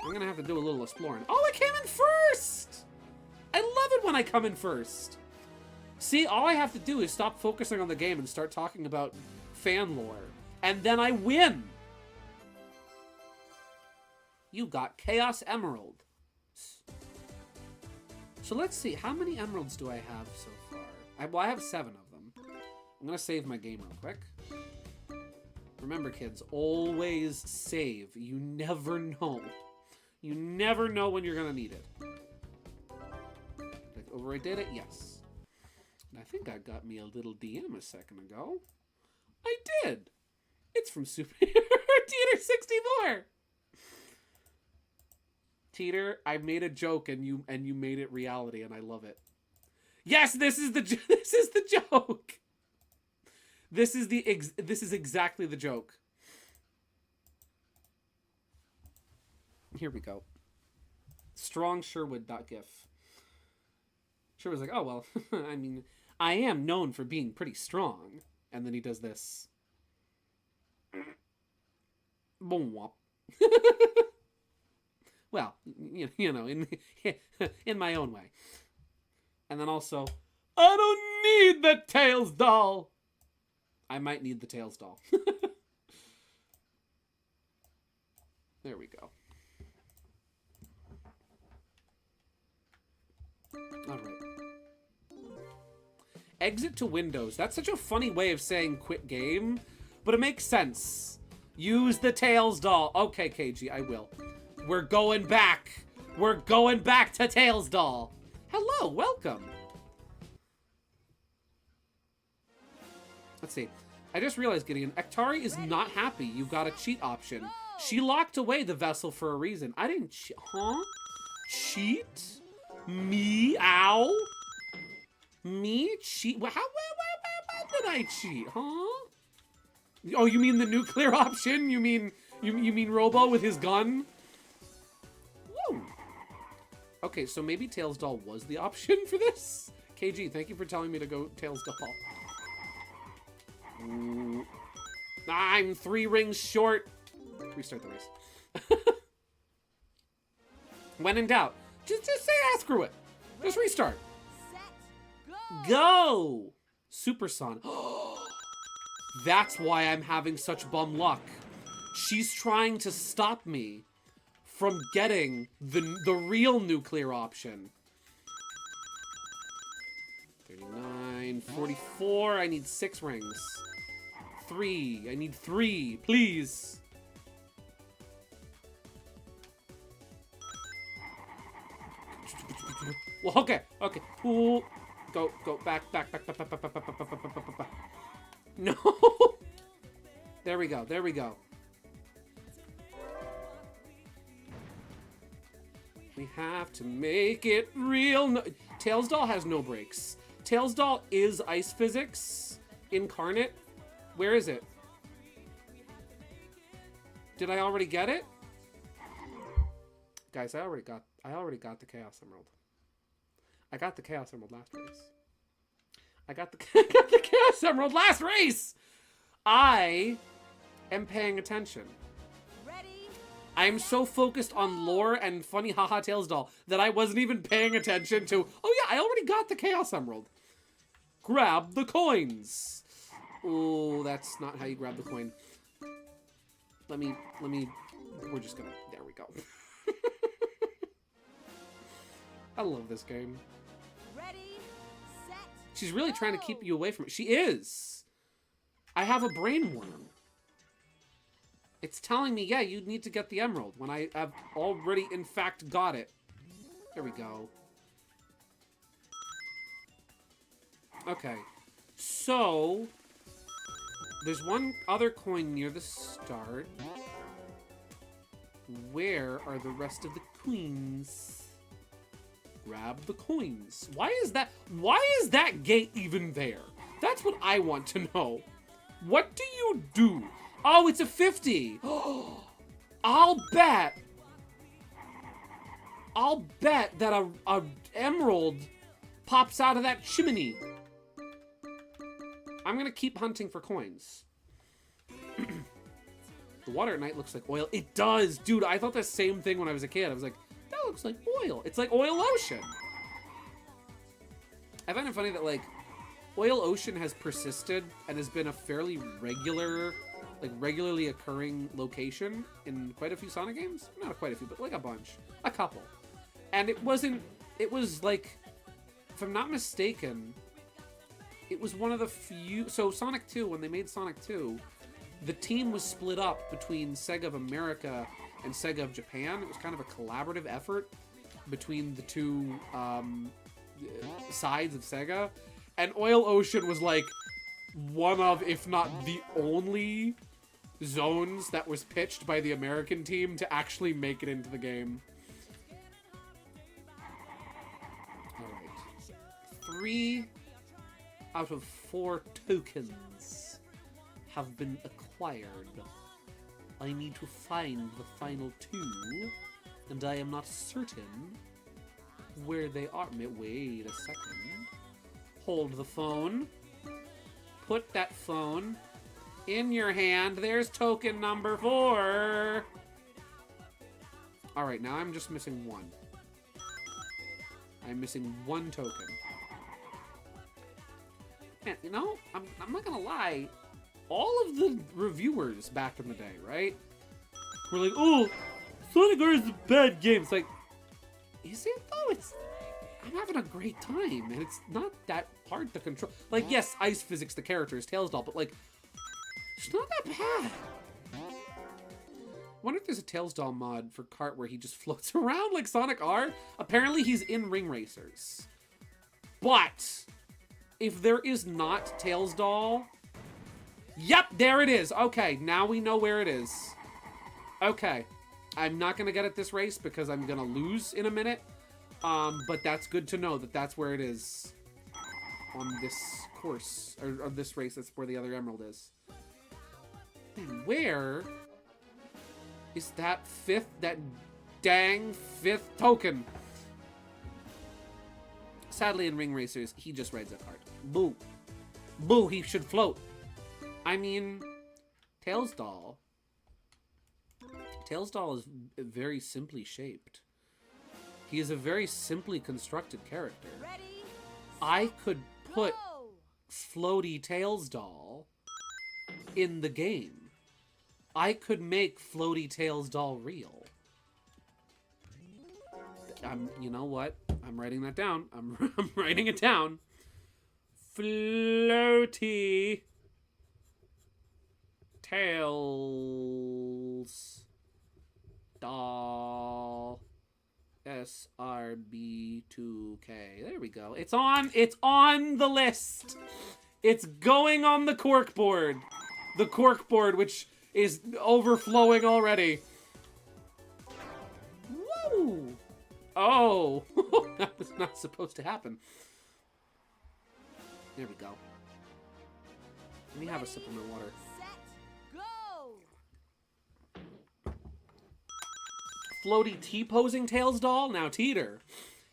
I'm gonna have to do a little exploring. Oh, I came in first! I love it when I come in first. See, all I have to do is stop focusing on the game and start talking about fan lore. And then I win! You got Chaos Emerald. So let's see, how many emeralds do I have so far? Well, I have 7 of them. I'm gonna save my game real quick. Remember, kids, always save. You never know. You never know when you're gonna need it. Did I overwrite data? Yes. And I think I got me a little DM a second ago. I did. It's from Super Teeter 64. Teeter, I made a joke and you made it reality, and I love it. Yes, this is the joke. This is exactly the joke. Here we go. StrongSherwood.gif. Sherwood's like, oh, well, I mean, I am known for being pretty strong. And then he does this. Boom wop. Well, you know, in my own way. And then also, I don't need the Tails doll. I might need the Tails doll. There we go. All right. Exit to Windows. That's such a funny way of saying quit game, but it makes sense. Use the Tails doll. Okay, KG, I will. We're going back. We're going back to Tails doll. Hello, welcome. Let's see. I just realized, Gideon, Ektari is not happy you've got a cheat option. She locked away the vessel for a reason. I didn't cheat. Huh? Cheat? Me? Ow? Me? Cheat? How did I cheat? Huh? Oh, you mean the nuclear option? You mean Robo with his gun? Woo. Okay, so maybe Tails doll was the option for this? KG, thank you for telling me to go Tails doll. I'm 3 rings short. Restart the race. When in doubt, just say screw it. Just restart. Go! Superson. That's why I'm having such bum luck. She's trying to stop me from getting the real nuclear option. 39, 44. I need 6 rings. 3. I need 3, please. Well, okay. Ooh. Go, back. No. There we go. We have to make it real. No, Tails doll has no brakes. Tails doll is ice physics incarnate. Where is it? Did I already get it? Guys, I already got the Chaos Emerald. I got the Chaos Emerald last race. I got the Chaos Emerald last race! I am paying attention. I'm so focused on lore and funny haha Tails doll that I wasn't even paying attention to, oh yeah, I already got the Chaos Emerald. Grab the coins. Oh, that's not how you grab the coin. Let me, we're just gonna, there we go. I love this game. Ready, set, She's really trying to keep you away from it. She is. I have a brain worm. It's telling me, yeah, you need to get the emerald when I have already, in fact, got it. There we go. Okay. So, there's one other coin near the start. Where are the rest of the queens? Grab the coins. Why is that gate even there? That's what I want to know. What do you do? Oh, it's a 50. I'll bet I'll bet that a emerald pops out of that chimney. I'm gonna keep hunting for coins. The water at night looks like oil. It does, dude. I thought the same thing when I was a kid. I was like, that looks like oil. It's like oil ocean. I find it funny that like oil ocean has persisted and has been a fairly regularly occurring location in quite a few Sonic games. Not quite a few, but like a couple. And it was like, if I'm not mistaken, it was one of the few. So Sonic 2, when they made Sonic 2, the team was split up between Sega of America and Sega of Japan. It was kind of a collaborative effort between the two sides of Sega. And Oil Ocean was like one of, if not the only zones that was pitched by the American team to actually make it into the game. Alright. 3 out of 4 tokens have been acquired. I need to find the final 2, and I am not certain where they are. Wait a second. Hold the phone. Put that phone in your hand. There's token number 4. Alright, now I'm just missing 1. I'm missing 1 token. And, you know, I'm not gonna lie. All of the reviewers back in the day, right? Were like, oh, Sonic R is a bad game. It's like, is it though? I'm having a great time, and it's not that hard to control. Like, yes, ice physics, the character is Tails doll, but like, it's not that bad. I wonder if there's a Tails doll mod for kart where he just floats around like Sonic R. Apparently he's in Ring Racers. But if there is not Tails doll, yep, there it is. Okay, now we know where it is. Okay, I'm not gonna get at this race because I'm gonna lose in a minute. But that's good to know that that's where it is on this course, or this race. That's where the other emerald is. And where is that dang fifth token? Sadly, in Ring Racers, he just rides a kart. Boo. Boo, he should float. I mean, Tails doll. Tails doll is very simply shaped. He is a very simply constructed character. I could put floaty Tails doll in the game. I could make floaty Tails doll real. You know what? I'm writing that down. I'm writing it down. Floaty Tails doll SRB2K. There we go. It's on the list. It's going on the corkboard. The corkboard, which is overflowing already. Woo! Oh, that was not supposed to happen. There we go. Let me have a sip of my water. Floaty T-posing Tails doll? Now, Teeter,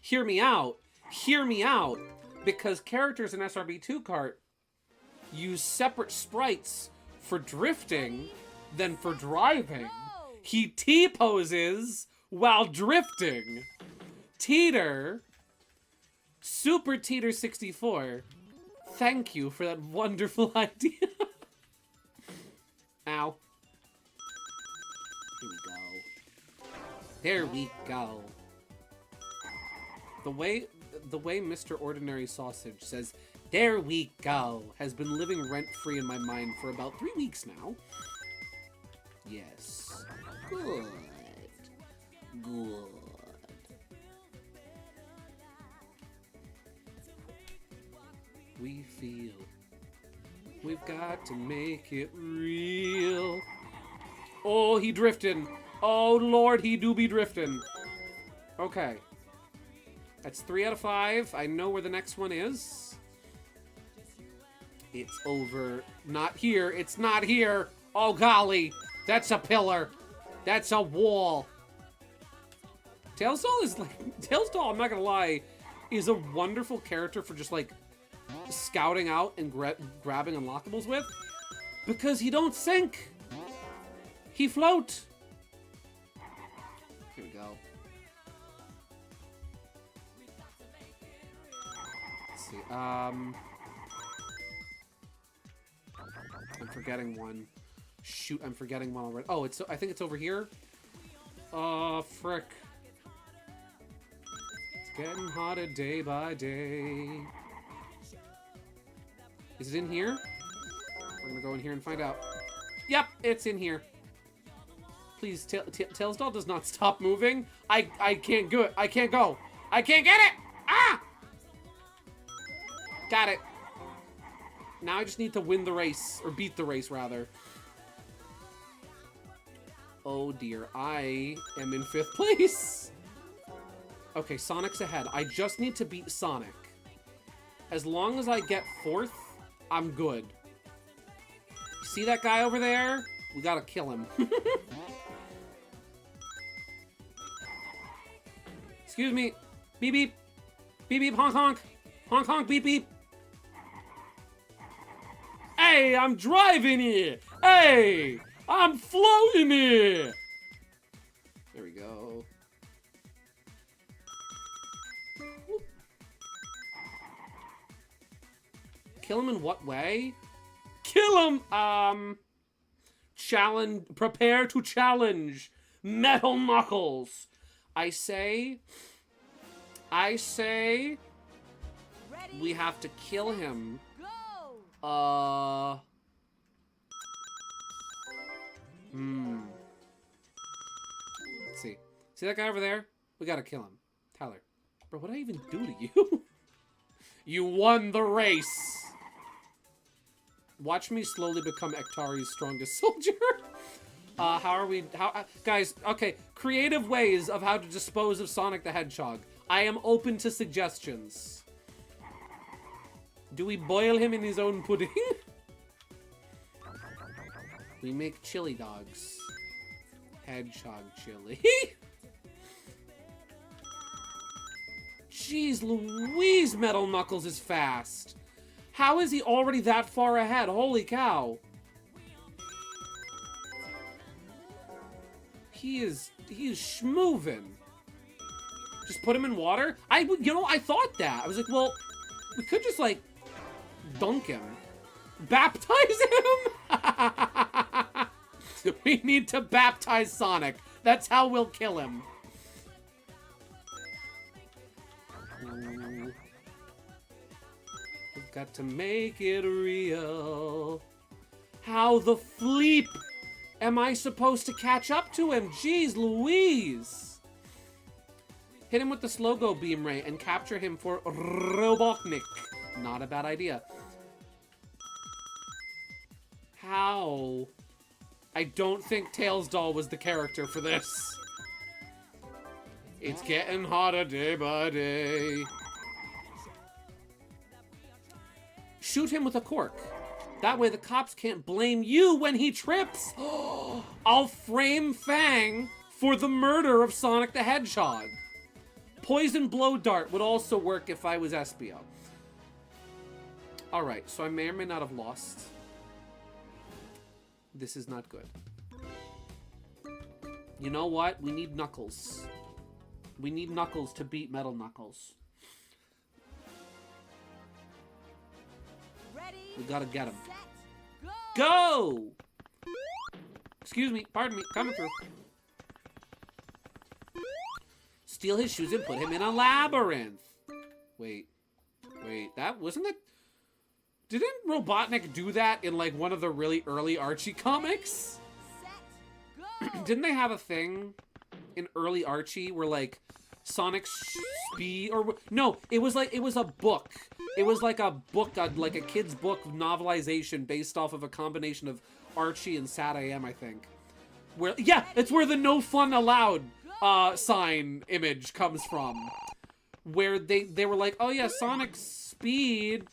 hear me out. Hear me out. Because characters in SRB2 kart use separate sprites for drifting than for driving. He T-poses while drifting. Teeter, Super Teeter 64, thank you for that wonderful idea. Ow. Here we go. The way Mr. Ordinary Sausage says, "There we go," has been living rent-free in my mind for about 3 weeks now. Yes. Good. Good. We feel we've got to make it real. Oh, he drifting. Oh, Lord, he do be drifting. Okay. That's 3 out of 5. I know where the next one is. It's over. Not here. It's not here. Oh, golly. That's a pillar. That's a wall. Tailsdoll is like... Tailsdoll, I'm not gonna lie, is a wonderful character for just like scouting out and grabbing unlockables with. Because he don't sink. He float. Here we go. Let's see. I'm forgetting one. Shoot, I'm forgetting one already. Oh, I think it's over here. Oh, frick. It's getting hotter day by day. Is it in here? We're gonna go in here and find out. Yep, it's in here. Please, Tailsdoll does not stop moving. I can't do it. I can't go. I can't get it! Ah! Got it. Now I just need to win the race. Or beat the race, rather. Oh dear, I am in 5th place. Okay, Sonic's ahead. I just need to beat Sonic. As long as I get 4th, I'm good. See that guy over there? We gotta kill him. Excuse me. Beep beep. Beep beep honk honk. Honk honk beep beep. Hey, I'm driving here. Hey, I'm floating here. There we go. Whoop. Kill him in what way? Kill him! Challenge. Prepare to challenge. Metal Knuckles. I say, we have to kill him. Let's see. See that guy over there? We gotta kill him. Tyler. Bro, what did I even do to you? You won the race. Watch me slowly become Ektari's strongest soldier. Guys, okay, creative ways of how to dispose of Sonic the Hedgehog. I am open to suggestions. Do we boil him in his own pudding? We make chili dogs. Hedgehog chili. Jeez Louise, Metal Knuckles is fast. How is he already that far ahead? Holy cow. He is schmovin'. Just put him in water? I thought that. I was like, well, we could just, like, dunk him. Baptize him? We need to baptize Sonic. That's how we'll kill him. Ooh. We've got to make it real. How the fleep am I supposed to catch up to him? Jeez Louise. Hit him with the Slow-Go Beam Ray and capture him for Robotnik. Not a bad idea. How? I don't think Tailsdoll was the character for this. It's getting hotter day by day. Shoot him with a cork. That way the cops can't blame you when he trips. I'll frame Fang for the murder of Sonic the Hedgehog. Poison Blow Dart would also work if I was Espio. Alright, so I may or may not have lost. This is not good. You know what? We need Knuckles. We need Knuckles to beat Metal Knuckles. We gotta get him. Go! Excuse me, pardon me, coming through. Steal his shoes and put him in a labyrinth. Wait, that wasn't it? Didn't Robotnik do that in like one of the really early Archie comics? Didn't they have a thing in early Archie where like Sonic's speed or no, it was a book. It was like a book, like a kid's book novelization based off of a combination of Archie and Sat AM, I think. Where it's where the no fun allowed sign image comes from. Where they were like, oh yeah, Sonic's speed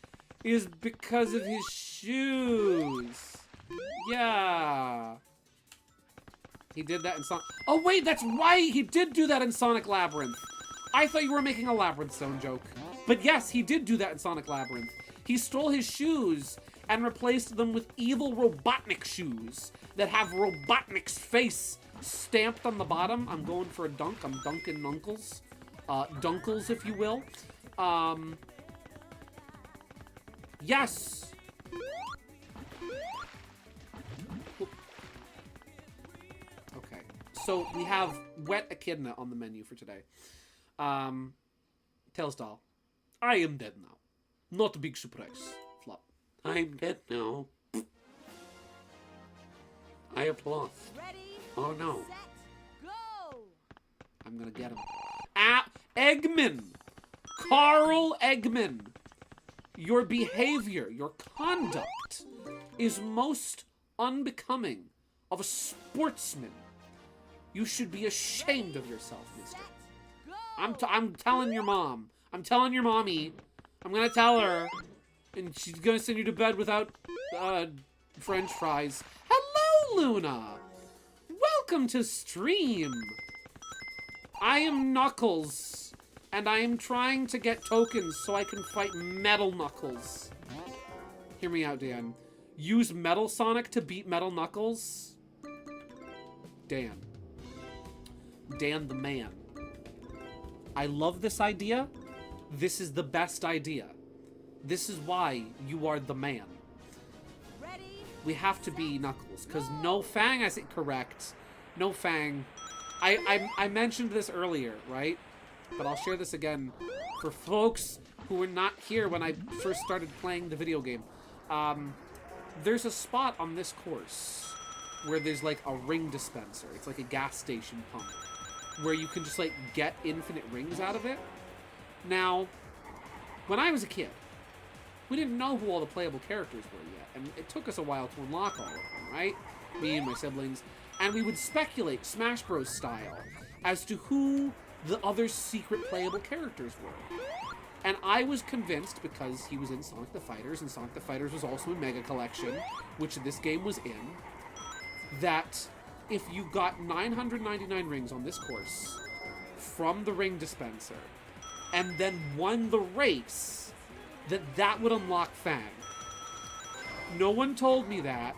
is because of his shoes. Yeah. He did that in Sonic... Oh, wait, that's right! He did do that in Sonic Labyrinth. I thought you were making a Labyrinth Zone joke. But yes, he did do that in Sonic Labyrinth. He stole his shoes and replaced them with evil Robotnik shoes that have Robotnik's face stamped on the bottom. I'm going for a dunk. I'm dunking Nunkles. Dunkles, if you will. Yes! Okay. So, we have Wet Echidna on the menu for today. Tails doll. I am dead now. Not a big surprise. Flop. I'm dead now. I have lost. Ready, Oh no. set, go! I'm gonna get him. Ah, Eggman! Carl Eggman! Your behavior, your conduct is most unbecoming of a sportsman. You should be ashamed of yourself, mister. I'm telling your mom. I'm telling your mommy. I'm gonna tell her. And she's gonna send you to bed without, French fries. Hello, Luna! Welcome to stream! I am Knuckles, and I am trying to get tokens so I can fight Metal Knuckles. Hear me out, Dan. Use Metal Sonic to beat Metal Knuckles? Dan. Dan the man. I love this idea. This is the best idea. This is why you are the man. Ready, We have to be Knuckles, because No Fang has it correct. No Fang. I mentioned this earlier, right? But I'll share this again for folks who were not here when I first started playing the video game. There's a spot on this course where there's like a ring dispenser. It's like a gas station pump where you can just like get infinite rings out of it. Now, when I was a kid, we didn't know who all the playable characters were yet, and it took us a while to unlock all of them, right? Me and my siblings. And we would speculate, Smash Bros. Style, as to who the other secret playable characters were. And I was convinced, because he was in Sonic the Fighters, and Sonic the Fighters was also in Mega Collection, which this game was in, that if you got 999 rings on this course from the ring dispenser, and then won the race, that would unlock Fang. No one told me that.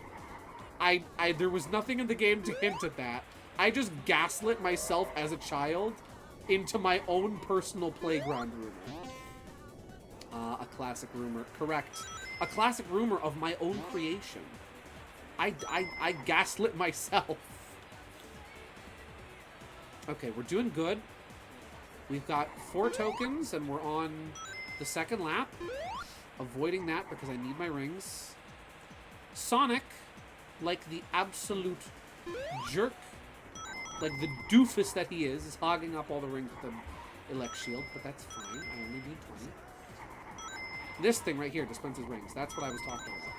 There was nothing in the game to hint at that. I just gaslit myself as a child into my own personal playground rumor. A classic rumor. Correct. A classic rumor of my own creation. I gaslit myself. Okay, we're doing good. We've got 4 tokens, and we're on the second lap. Avoiding that because I need my rings. Sonic, like the absolute jerk, like the doofus that he is hogging up all the rings with the elect shield, but that's fine. I only need 20. This thing right here dispenses rings. That's what I was talking about.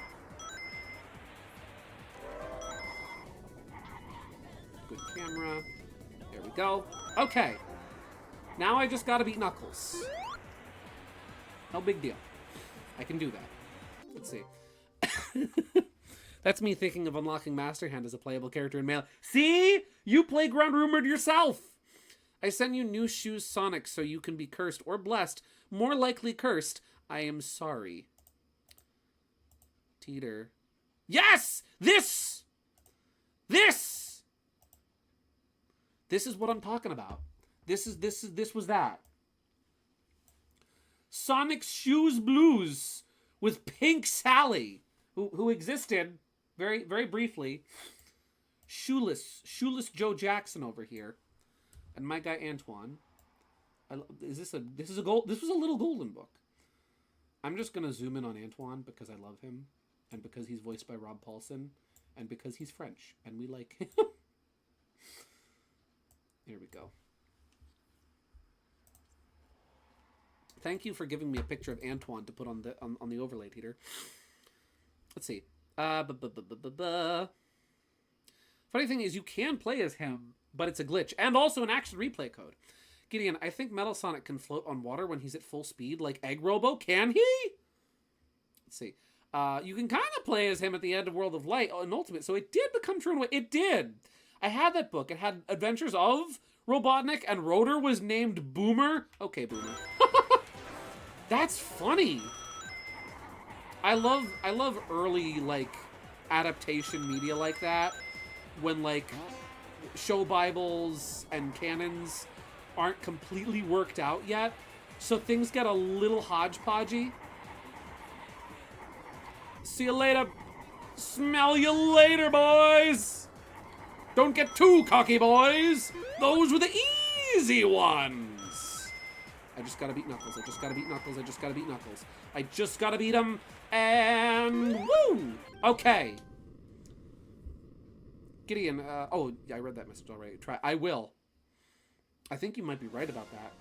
Good camera. There we go. Okay. Now I just gotta beat Knuckles. No big deal. I can do that. Let's see. That's me thinking of unlocking Master Hand as a playable character in Melee. See? You playground rumored yourself! I send you new shoes, Sonic, so you can be cursed or blessed. More likely cursed. I am sorry. Teeter. Yes! This is what I'm talking about. This was that. Sonic's Shoes Blues with Pink Sally, who existed very, very briefly. Shoeless Joe Jackson over here, and my guy Antoine. This was a little golden book. I'm just gonna zoom in on Antoine because I love him, and because he's voiced by Rob Paulson, and because he's French and we like him. There we go. Thank you for giving me a picture of Antoine to put on the overlay, Peter. Let's see. Funny thing is, you can play as him, but it's a glitch. And also an action replay code. Gideon, I think Metal Sonic can float on water when he's at full speed, like Egg Robo. Can he? Let's see. You can kind of play as him at the end of World of Light in Ultimate, so it did become true in a way. It did. I had that book. It had Adventures of Robotnik, and Rotor was named Boomer. Okay, Boomer. That's funny. I love early, like, adaptation media like that, when, like, show Bibles and canons aren't completely worked out yet, so things get a little hodgepodgey. See you later. Smell you later, boys. Don't get too cocky, boys. Those were the easy ones. I just gotta beat Knuckles. I just gotta beat Knuckles. I just gotta beat Knuckles. I just gotta beat him. And woo! Okay. Gideon, oh, yeah, I read that message already. I will. I think you might be right about that.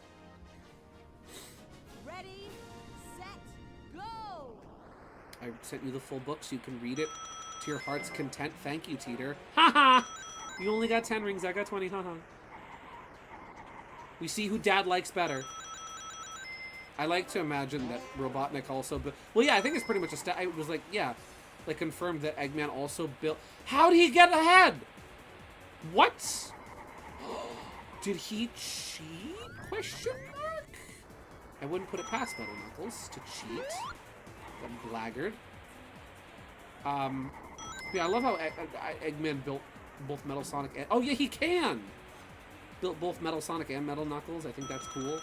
Ready, set, go! I sent you the full book so you can read it to your heart's content. Thank you, Teeter. Haha! You only got 10 rings, I got 20, haha. We see who Dad likes better. I like to imagine that Robotnik also built... Well, yeah, I think it's pretty much a I was like, yeah, like confirmed that Eggman also built... How did he get ahead? What? Did he cheat? Question mark? I wouldn't put it past Metal Knuckles to cheat. That blackguard. Yeah, I love how Eggman built both Metal Sonic and... Oh, yeah, he can! Built both Metal Sonic and Metal Knuckles. I think that's cool.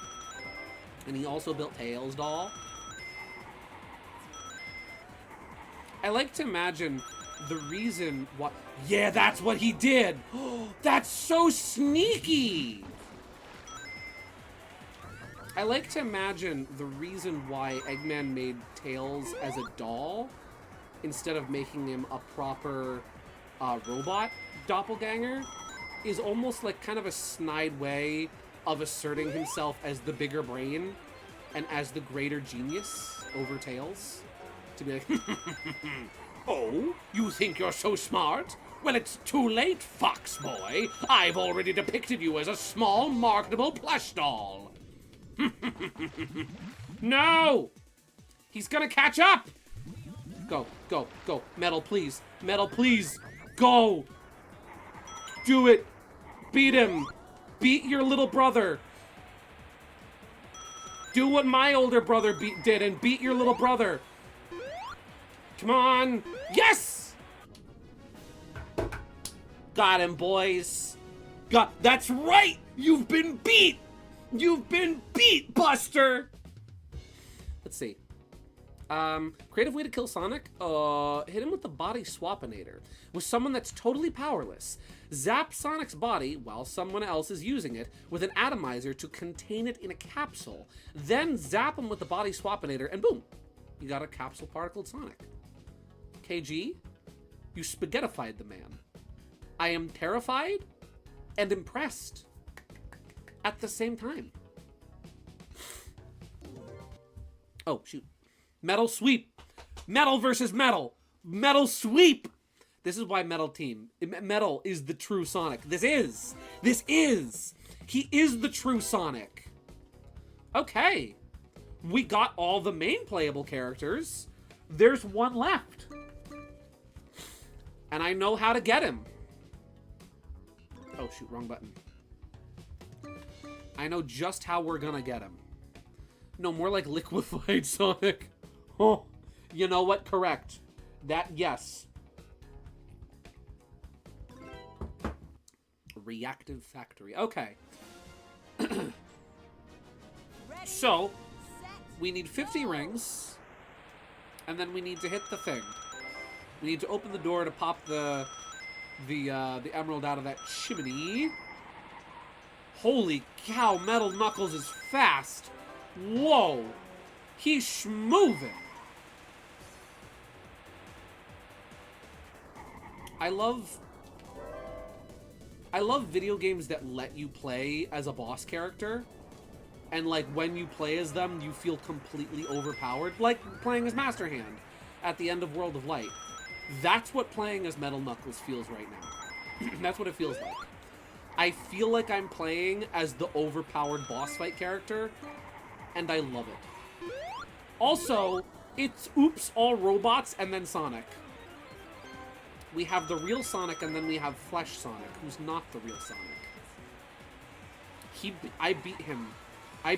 And he also built Tails' doll. I like to imagine the reason why... Yeah, that's what he did! That's so sneaky! I like to imagine the reason why Eggman made Tails as a doll instead of making him a proper robot doppelganger is almost like kind of a snide way of asserting himself as the bigger brain and as the greater genius over Tails. To be like, oh, you think you're so smart? Well, it's too late, fox boy. I've already depicted you as a small, marketable plush doll. No! He's gonna catch up! Go, go, go. Metal, please. Metal, please. Go! Do it! Beat him! Beat your little brother! Do what my older brother did and beat your little brother! Come on! Yes! Got him, boys. That's right! You've been beat! You've been beat, Buster! Let's see. Creative way to kill Sonic? Hit him with the body swapinator. With someone that's totally powerless. Zap Sonic's body while someone else is using it with an atomizer to contain it in a capsule. Then zap him with the body swapinator and boom! You got a capsule particled Sonic. KG, you spaghettified the man. I am terrified and impressed at the same time. Oh, shoot. Metal sweep. Metal versus metal. Metal sweep. This is why Metal Team. Metal is the true Sonic. This is. He is the true Sonic. Okay. We got all the main playable characters. There's one left. And I know how to get him. Oh, shoot. Wrong button. I know just how we're gonna get him. No, more like liquefied Sonic. Oh, you know what? Correct. That, yes. Reactive Factory. Okay. So, we need 50 rings, and then we need to hit the thing. We need to open the door to pop the emerald out of that chimney. Holy cow, Metal Knuckles is fast. Whoa. He's schmoving. I love video games that let you play as a boss character. And, like, when you play as them, you feel completely overpowered. Like playing as Master Hand at the end of World of Light. That's what playing as Metal Knuckles feels right now. That's what it feels like. I feel like I'm playing as the overpowered boss fight character, and I love it. Also, it's oops, all robots, and then Sonic. We have the real Sonic, and then we have Flesh Sonic, who's not the real Sonic. I beat him. I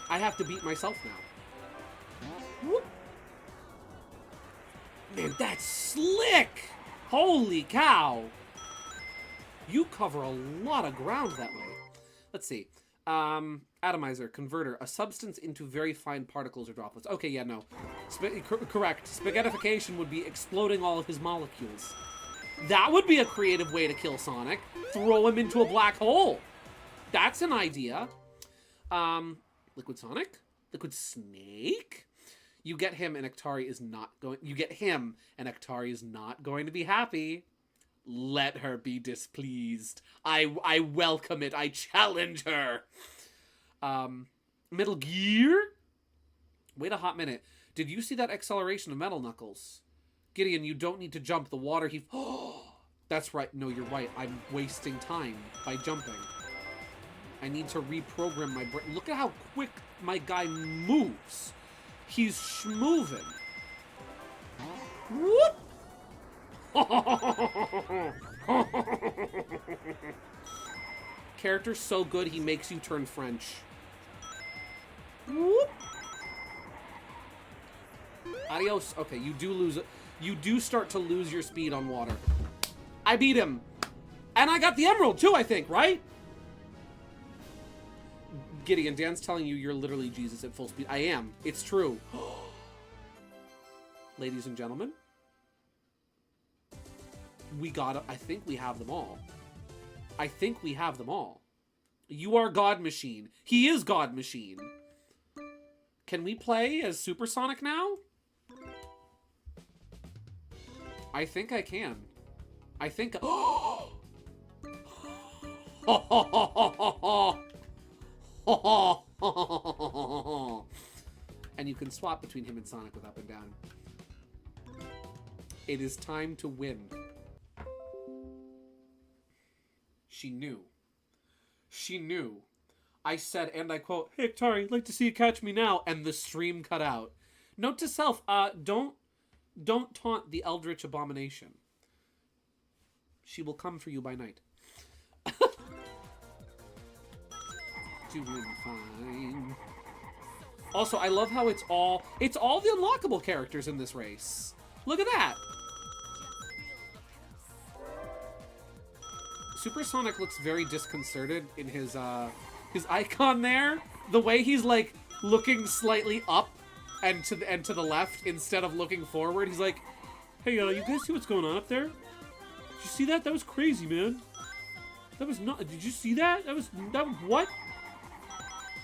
have to beat myself now. Whoop. Man, that's slick! Holy cow! You cover a lot of ground that way. Let's see. Atomizer, converter, a substance into very fine particles or droplets. Okay, yeah, no. Correct. Spaghettification would be exploding all of his molecules. That would be a creative way to kill Sonic. Throw him into a black hole. That's an idea. Liquid Sonic? Liquid Snake? You get him and Ektari is not going... You get him and Ektari is not going to be happy. Let her be displeased. I welcome it. I challenge her. Metal Gear? Wait a hot minute. Did you see that acceleration of Metal Knuckles? Gideon, you don't need to jump. The water he... That's right. No, you're right. I'm wasting time by jumping. I need to reprogram my brain. Look at how quick my guy moves. He's schmoving. Whoop! Character's so good, he makes you turn French. Whoop. Adios. Okay, you do lose it. You do start to lose your speed on water. I beat him. And I got the emerald too, I think, right? Gideon, Dan's telling you you're literally Jesus at full speed. I am. It's true. Ladies and gentlemen. I think we have them all. I think we have them all. You are God Machine. He is God Machine. Can we play as Supersonic now? I think I can. I think... And you can swap between him and Sonic with up and down. It is time to win. She knew. She knew. I said, and I quote, "Hey, Ektari, like to see you catch me now," and the stream cut out. Note to self, don't taunt the Eldritch Abomination. She will come for you by night. Doing fine. Also, I love how it's all the unlockable characters in this race. Look at that. Supersonic looks very disconcerted in his icon there. The way he's like looking slightly up and to the left instead of looking forward. He's like, "Hey, you guys see what's going on up there? Did you see that? That was crazy, man. That was not. Did you see that? That was what?"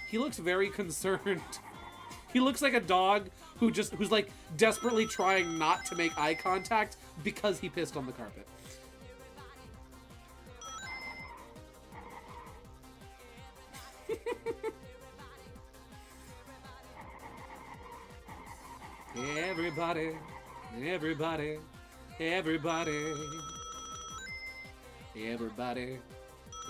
He looks very concerned. He looks like a dog who's like desperately trying not to make eye contact because he pissed on the carpet. Everybody, everybody, everybody, everybody,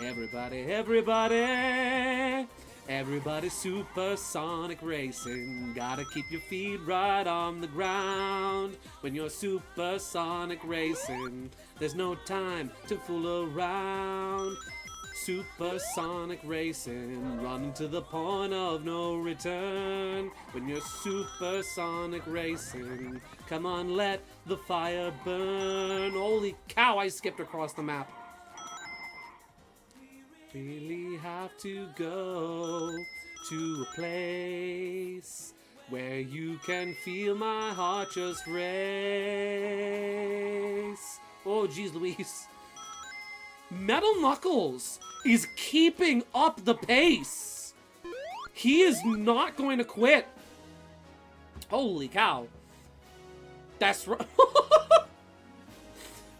everybody, everybody, everybody, supersonic racing. Gotta keep your feet right on the ground when you're supersonic racing. There's no time to fool around. Supersonic racing, running to the point of no return. When you're supersonic racing, come on, let the fire burn. Holy cow, I skipped across the map. Really have to go to a place where you can feel my heart just race. Oh, geez Louise. Metal Knuckles is keeping up the pace. He is not going to quit. Holy cow. That's right.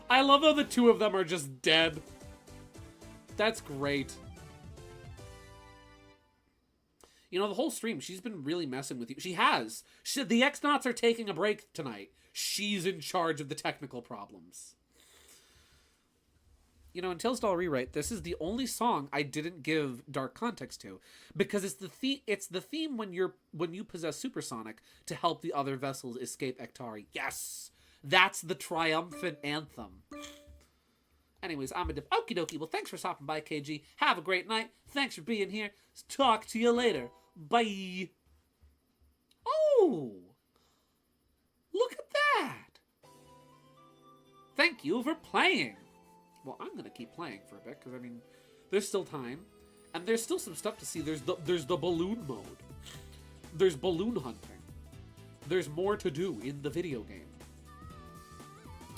I love how the two of them are just dead. That's great. You know, the whole stream, she's been really messing with you. She has. The X-Nauts are taking a break tonight. She's in charge of the technical problems. You know, in Tillsdall Rewrite, this is the only song I didn't give dark context to, because it's the theme when you possess Supersonic to help the other vessels escape Ektari. Yes, That's the triumphant anthem. Anyways, I'm a div. Okie dokie. Well, thanks for stopping by, KG. Have a great night. Thanks for being here. Talk to you later. Bye. Oh! Look at that! Thank you for playing. Well, I'm gonna keep playing for a bit, because, I mean, there's still time. And there's still some stuff to see. There's the balloon mode. There's balloon hunting. There's more to do in the video game.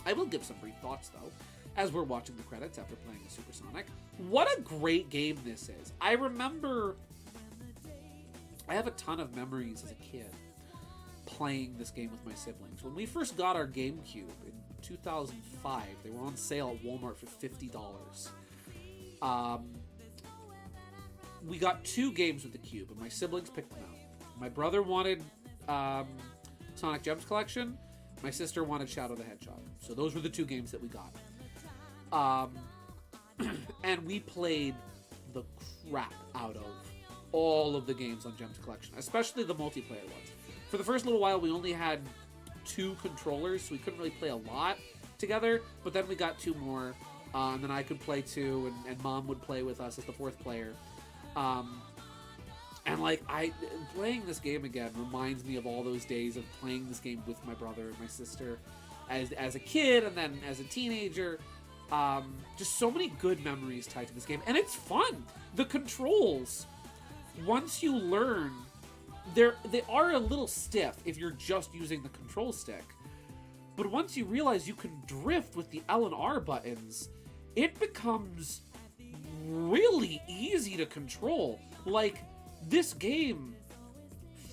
I will give some brief thoughts, though, as we're watching the credits after playing Supersonic. What a great game this is. I have a ton of memories as a kid playing this game with my siblings. When we first got our GameCube in 2005, they were on sale at Walmart for $50. We got 2 games with the Cube, and my siblings picked them out. My brother wanted Sonic Gems Collection. My sister wanted Shadow the Hedgehog. So those were the 2 games that we got. And we played the crap out of all of the games on Gems Collection, especially the multiplayer ones. For the first little while, we only had 2 controllers, so we couldn't really play a lot together, but then we got 2 more, and then I could play 2, and Mom would play with us as the 4th player. And like, playing this game again reminds me of all those days of playing this game with my brother and my sister as a kid and then as a teenager. Just so many good memories tied to this game, and it's fun. The controls, once you learn, they are a little stiff if you're just using the control stick. But once you realize you can drift with the L and R buttons, it becomes really easy to control. Like, this game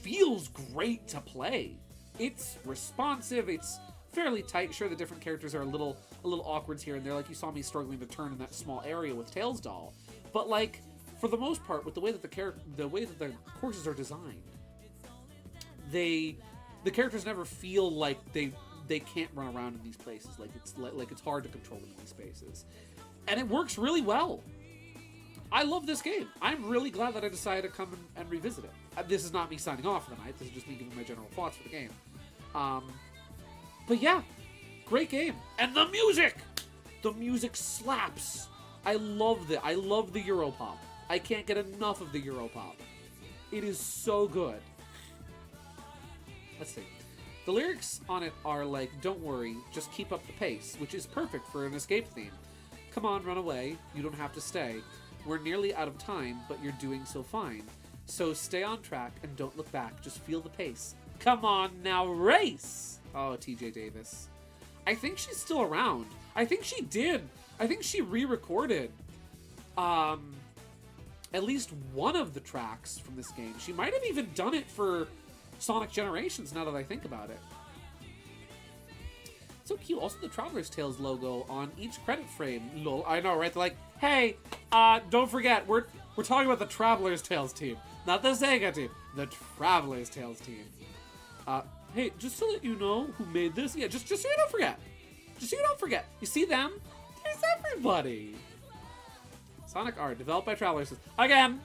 feels great to play. It's responsive, it's fairly tight. Sure, the different characters are a little awkward here and there, like you saw me struggling to turn in that small area with Tails doll. But like, for the most part, with the way that the courses are designed, the characters never feel like they can't run around in these places. Like it's hard to control them in these spaces, and it works really well. I love this game. I'm really glad that I decided to come and revisit it. This is not me signing off for the night. This is just me giving my general thoughts for the game. But yeah, great game. And the music slaps. I love the Europop. I can't get enough of the Europop. It is so good. Let's see. The lyrics on it are like, don't worry, just keep up the pace, which is perfect for an escape theme. Come on, run away. You don't have to stay. We're nearly out of time, but you're doing so fine. So stay on track and don't look back. Just feel the pace. Come on now, race! Oh, TJ Davis. I think she's still around. I think she did. I think she re-recorded at least one of the tracks from this game. She might have even done it for Sonic Generations, now that I think about it. So cute. Also, the Traveler's Tales logo on each credit frame. Lol. I know, right? They're like, hey, don't forget, we're talking about the Traveler's Tales team, not the Sega team. The Traveler's Tales team. Hey, just to let you know who made this. Yeah, just so you don't forget. Just so you don't forget. You see them? There's everybody. Sonic Art, developed by Traveler's Tales. Again,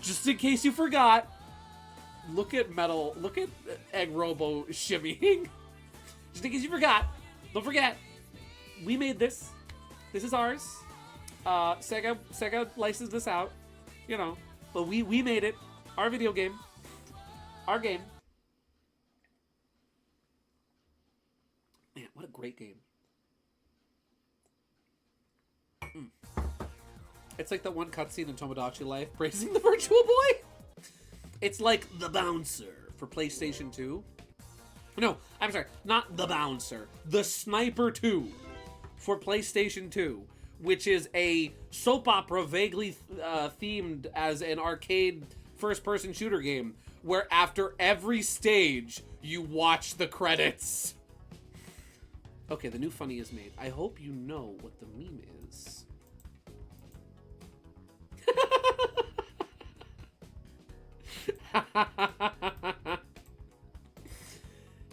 just in case you forgot. Look at Egg Robo shimmying. Just in case you forgot. Don't forget, we made this. This is ours. Sega licensed this out, you know, but we made it. Our video game. Our game. Man, what a great game. It's like that one cutscene in Tomodachi Life, praising the Virtual Boy. It's like The Bouncer for PlayStation 2. No, I'm sorry, not The Bouncer. The Sniper 2 for PlayStation 2, which is a soap opera vaguely themed as an arcade first-person shooter game, where after every stage, you watch the credits. Okay, the new funny is made. I hope you know what the meme is.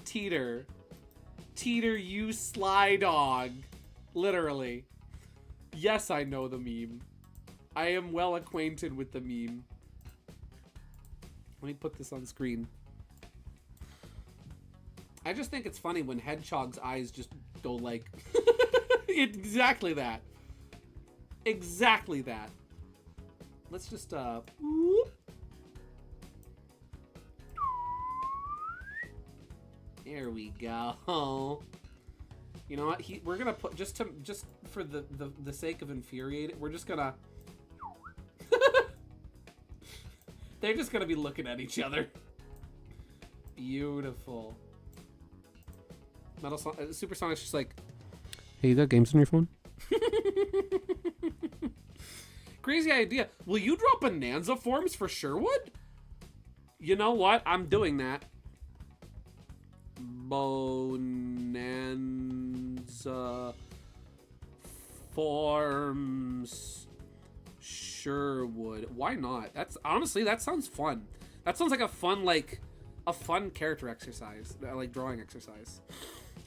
Teeter, you sly dog. Literally. Yes, I know the meme. I am well acquainted with the meme. Let me put this on screen. I just think it's funny when Hedgehog's eyes just go like... exactly that. Exactly that. Let's just, whoop. There we go. You know what? We're gonna put, just for the sake of infuriating, we're just gonna... They're just gonna be looking at each other. Beautiful. Supersonic's just like, hey, you got games on your phone? Crazy idea. Will you drop Bonanza forms for Sherwood? You know what? I'm doing that. Bonanza forms Sherwood. Why not? That's honestly, that sounds fun. That sounds like a fun character exercise, like drawing exercise.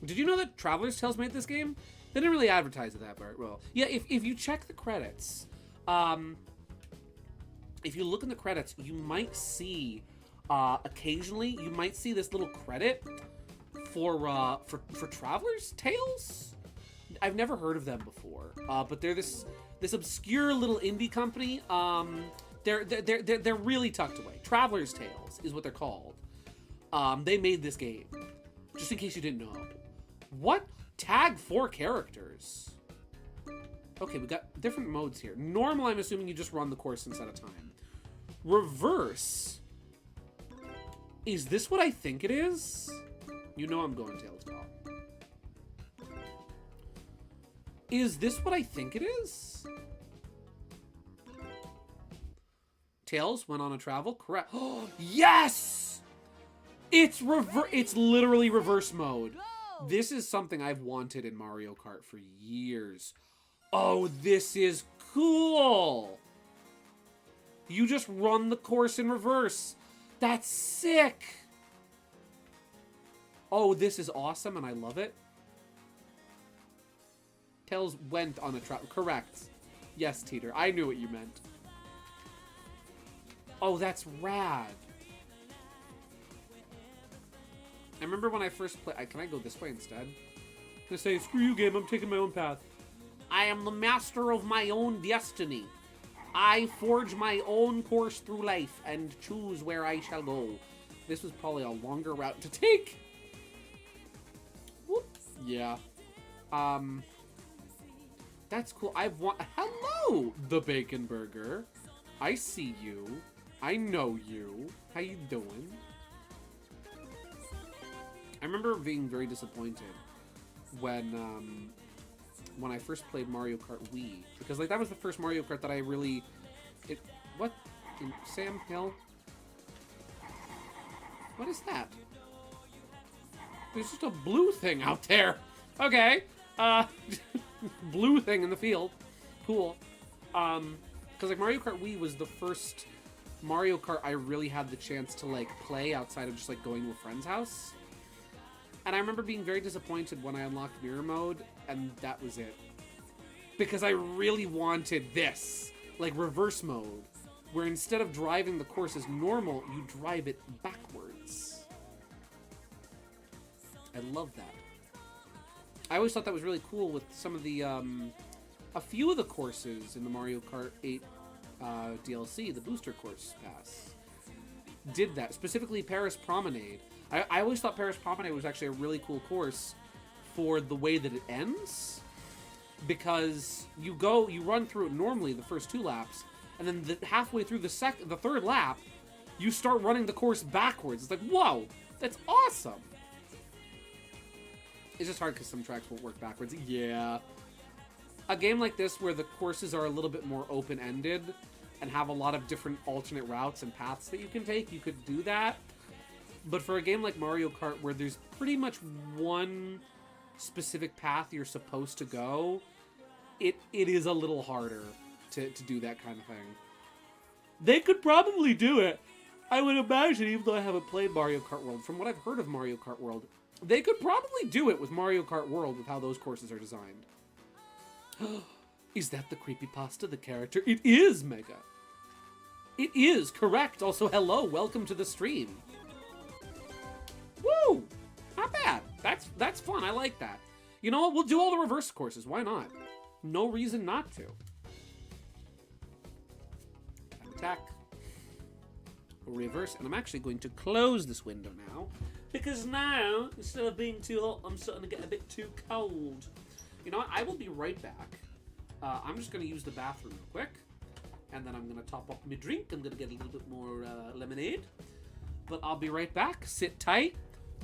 Did you know that Traveler's Tales made this game? They didn't really advertise it that part well. Yeah, if you check the credits, if you look in the credits, you might see occasionally you might see this little credit for Traveler's Tales. I've never heard of them before, but they're this obscure little indie company. They're really tucked away. Traveler's Tales is what they're called. They made this game, just in case you didn't know. What? Tag 4 characters. Okay, we got different modes here. Normal, I'm assuming you just run the course instead of time. Reverse. Is this what I think it is? You know I'm going Tails Call. Is this what I think it is? Tails went on a travel? Correct. Oh, yes! It's literally reverse mode. This is something I've wanted in Mario Kart for years. Oh, this is cool! You just run the course in reverse. That's sick! Oh, this is awesome and I love it. Tails went on a travel. Correct. Yes, Teeter. I knew what you meant. Oh, that's rad. I remember when I first played... Can I go this way instead? I'm gonna say, screw you, game. I'm taking my own path. I am the master of my own destiny. I forge my own course through life and choose where I shall go. This was probably a longer route to take. Whoops. Yeah. That's cool. Hello, the Bacon Burger. I see you. I know you. How you doing? I remember being very disappointed when I first played Mario Kart Wii, because like that was the first Mario Kart that I really... What? In Sam Hill? What is that? There's just a blue thing out there. Okay. Blue thing in the field. Cool. Because like Mario Kart Wii was the first Mario Kart I really had the chance to like play outside of just like going to a friend's house. And I remember being very disappointed when I unlocked Mirror Mode, and that was it. Because I really wanted this, like reverse mode, where instead of driving the course as normal, you drive it backwards. I love that. I always thought that was really cool with some of the, a few of the courses in the Mario Kart 8 DLC, the Booster Course Pass, did that. Specifically Paris Promenade. I always thought Paris Promenade was actually a really cool course for the way that it ends, because you run through it normally the first 2 laps, and then halfway through the third lap, you start running the course backwards. It's like, whoa, that's awesome. It's just hard because some tracks won't work backwards. Yeah. A game like this where the courses are a little bit more open-ended and have a lot of different alternate routes and paths that you can take, you could do that. But for a game like Mario Kart, where there's pretty much one specific path you're supposed to go, it is a little harder to do that kind of thing. They could probably do it. I would imagine, even though I haven't played Mario Kart World, from what I've heard of Mario Kart World, they could probably do it with Mario Kart World with how those courses are designed. Is that the creepypasta, the character? It is, Mega. It is, correct. Also, hello, welcome to the stream. Woo! Hi. Not bad. That's fun. I like that. You know what? We'll do all the reverse courses. Why not? No reason not to. Attack. Reverse. And I'm actually going to close this window now. Because now, instead of being too hot, I'm starting to get a bit too cold. You know what? I will be right back. I'm just going to use the bathroom real quick. And then I'm going to top up my drink. I'm going to get a little bit more lemonade. But I'll be right back. Sit tight.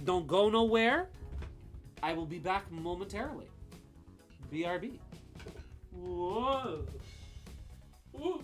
Don't go nowhere. I will be back momentarily. BRB. Whoa. Ooh.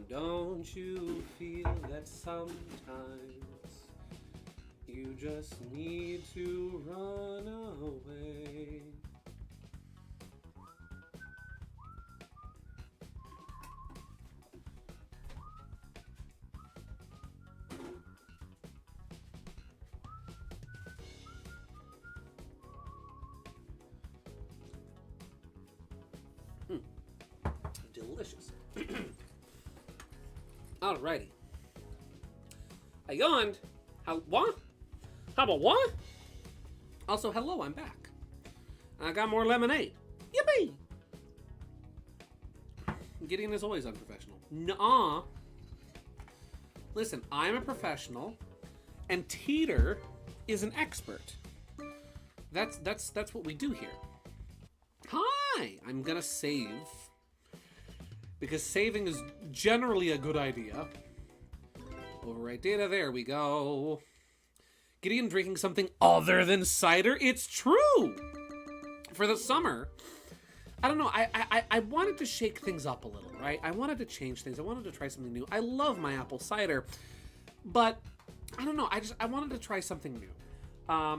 Don't you feel that sometimes you just need to run away? Delicious. Alrighty. I yawned. What? How about what? Also, hello, I'm back. I got more lemonade. Yippee! Gideon is always unprofessional. Nuh-uh. Listen, I'm a professional, and Teeter is an expert. That's what we do here. Hi! I'm gonna save. Because saving is generally a good idea. Overwrite data, there we go. Gideon drinking something other than cider? It's true! For the summer, I don't know, I wanted to shake things up a little, right? I wanted to change things. I wanted to try something new. I love my apple cider, but I don't know, I wanted to try something new. Let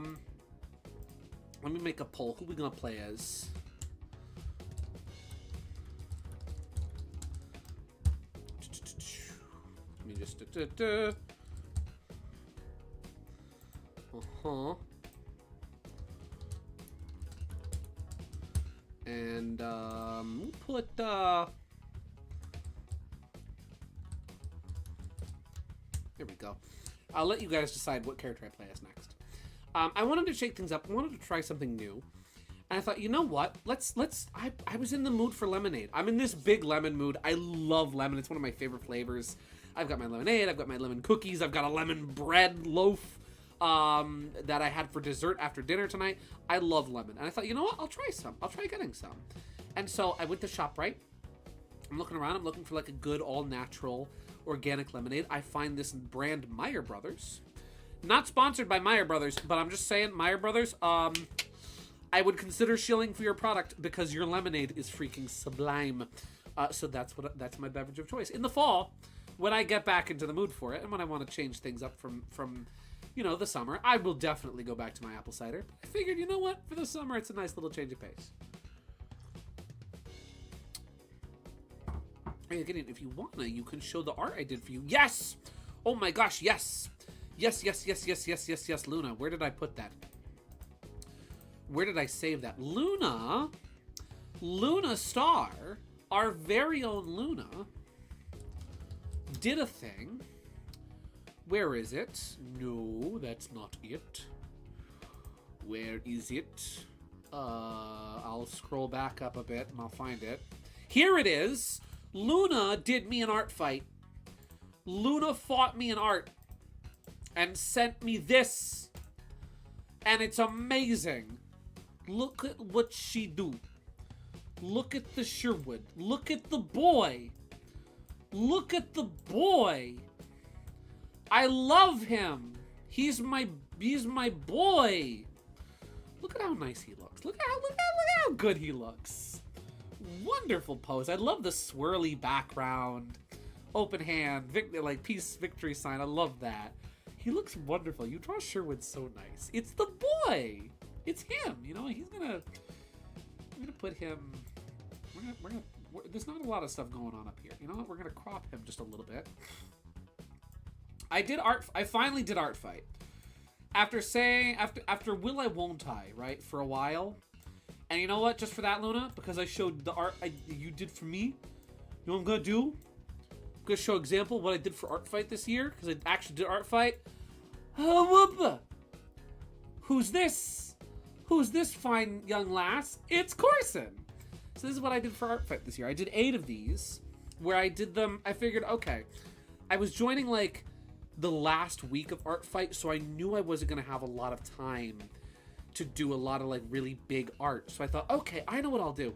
me make a poll. Who are we gonna play as? Let me just and we'll put there we go. I'll let you guys decide what character I play as next. I wanted to shake things up. I wanted to try something new. And I thought, you know what? I was in the mood for lemonade. I'm in this big lemon mood. I love lemon. It's one of my favorite flavors. I've got my lemonade. I've got my lemon cookies. I've got a lemon bread loaf that I had for dessert after dinner tonight. I love lemon. And I thought, you know what? I'll try some. I'll try getting some. And so I went to ShopRite. I'm looking around. I'm looking for like a good all-natural organic lemonade. I find this brand Meyer Brothers. Not sponsored by Meyer Brothers, but I'm just saying, Meyer Brothers, I would consider shilling for your product because your lemonade is freaking sublime. So that's my beverage of choice. In the fall, when I get back into the mood for it, and when I want to change things up from you know, the summer, I will definitely go back to my apple cider. I figured, you know what? For the summer, it's a nice little change of pace. Hey, again, if you wanna, you can show the art I did for you. Yes! Oh my gosh, yes! Yes, Luna. Where did I put that? Where did I save that? Luna Star, our very own Luna. did a thing. Where is it? No, that's not it. Where is it? I'll scroll back up a bit and I'll find it. Here it is. Luna did me an art fight. Luna fought me in art and sent me this. And it's amazing. Look at what she do. Look at the Sherwood. Look at the boy. Look at the boy. I love him. He's my boy. Look at how nice he looks. Look at how good he looks. Wonderful pose. I love the swirly background. Open hand, like peace, victory sign. I love that. He looks wonderful. You draw Sherwood so nice. It's the boy. It's him. You know, I'm gonna put him. There's not a lot of stuff going on up here. You know what? We're gonna crop him just a little bit. I finally did art fight. After will I won't I, right? For a while. And you know what? Just for that, Luna, because I showed the art you did for me. You know what I'm gonna do? I'm gonna show example what I did for art fight this year, because I actually did art fight. Who's this? Who's this fine young lass? It's Corson. So this is what I did for art fight this year. I did 8 of these, where I did them. I figured, okay, I was joining like the last week of art fight, so I knew I wasn't gonna have a lot of time to do a lot of like really big art. So I thought, okay, I know what I'll do.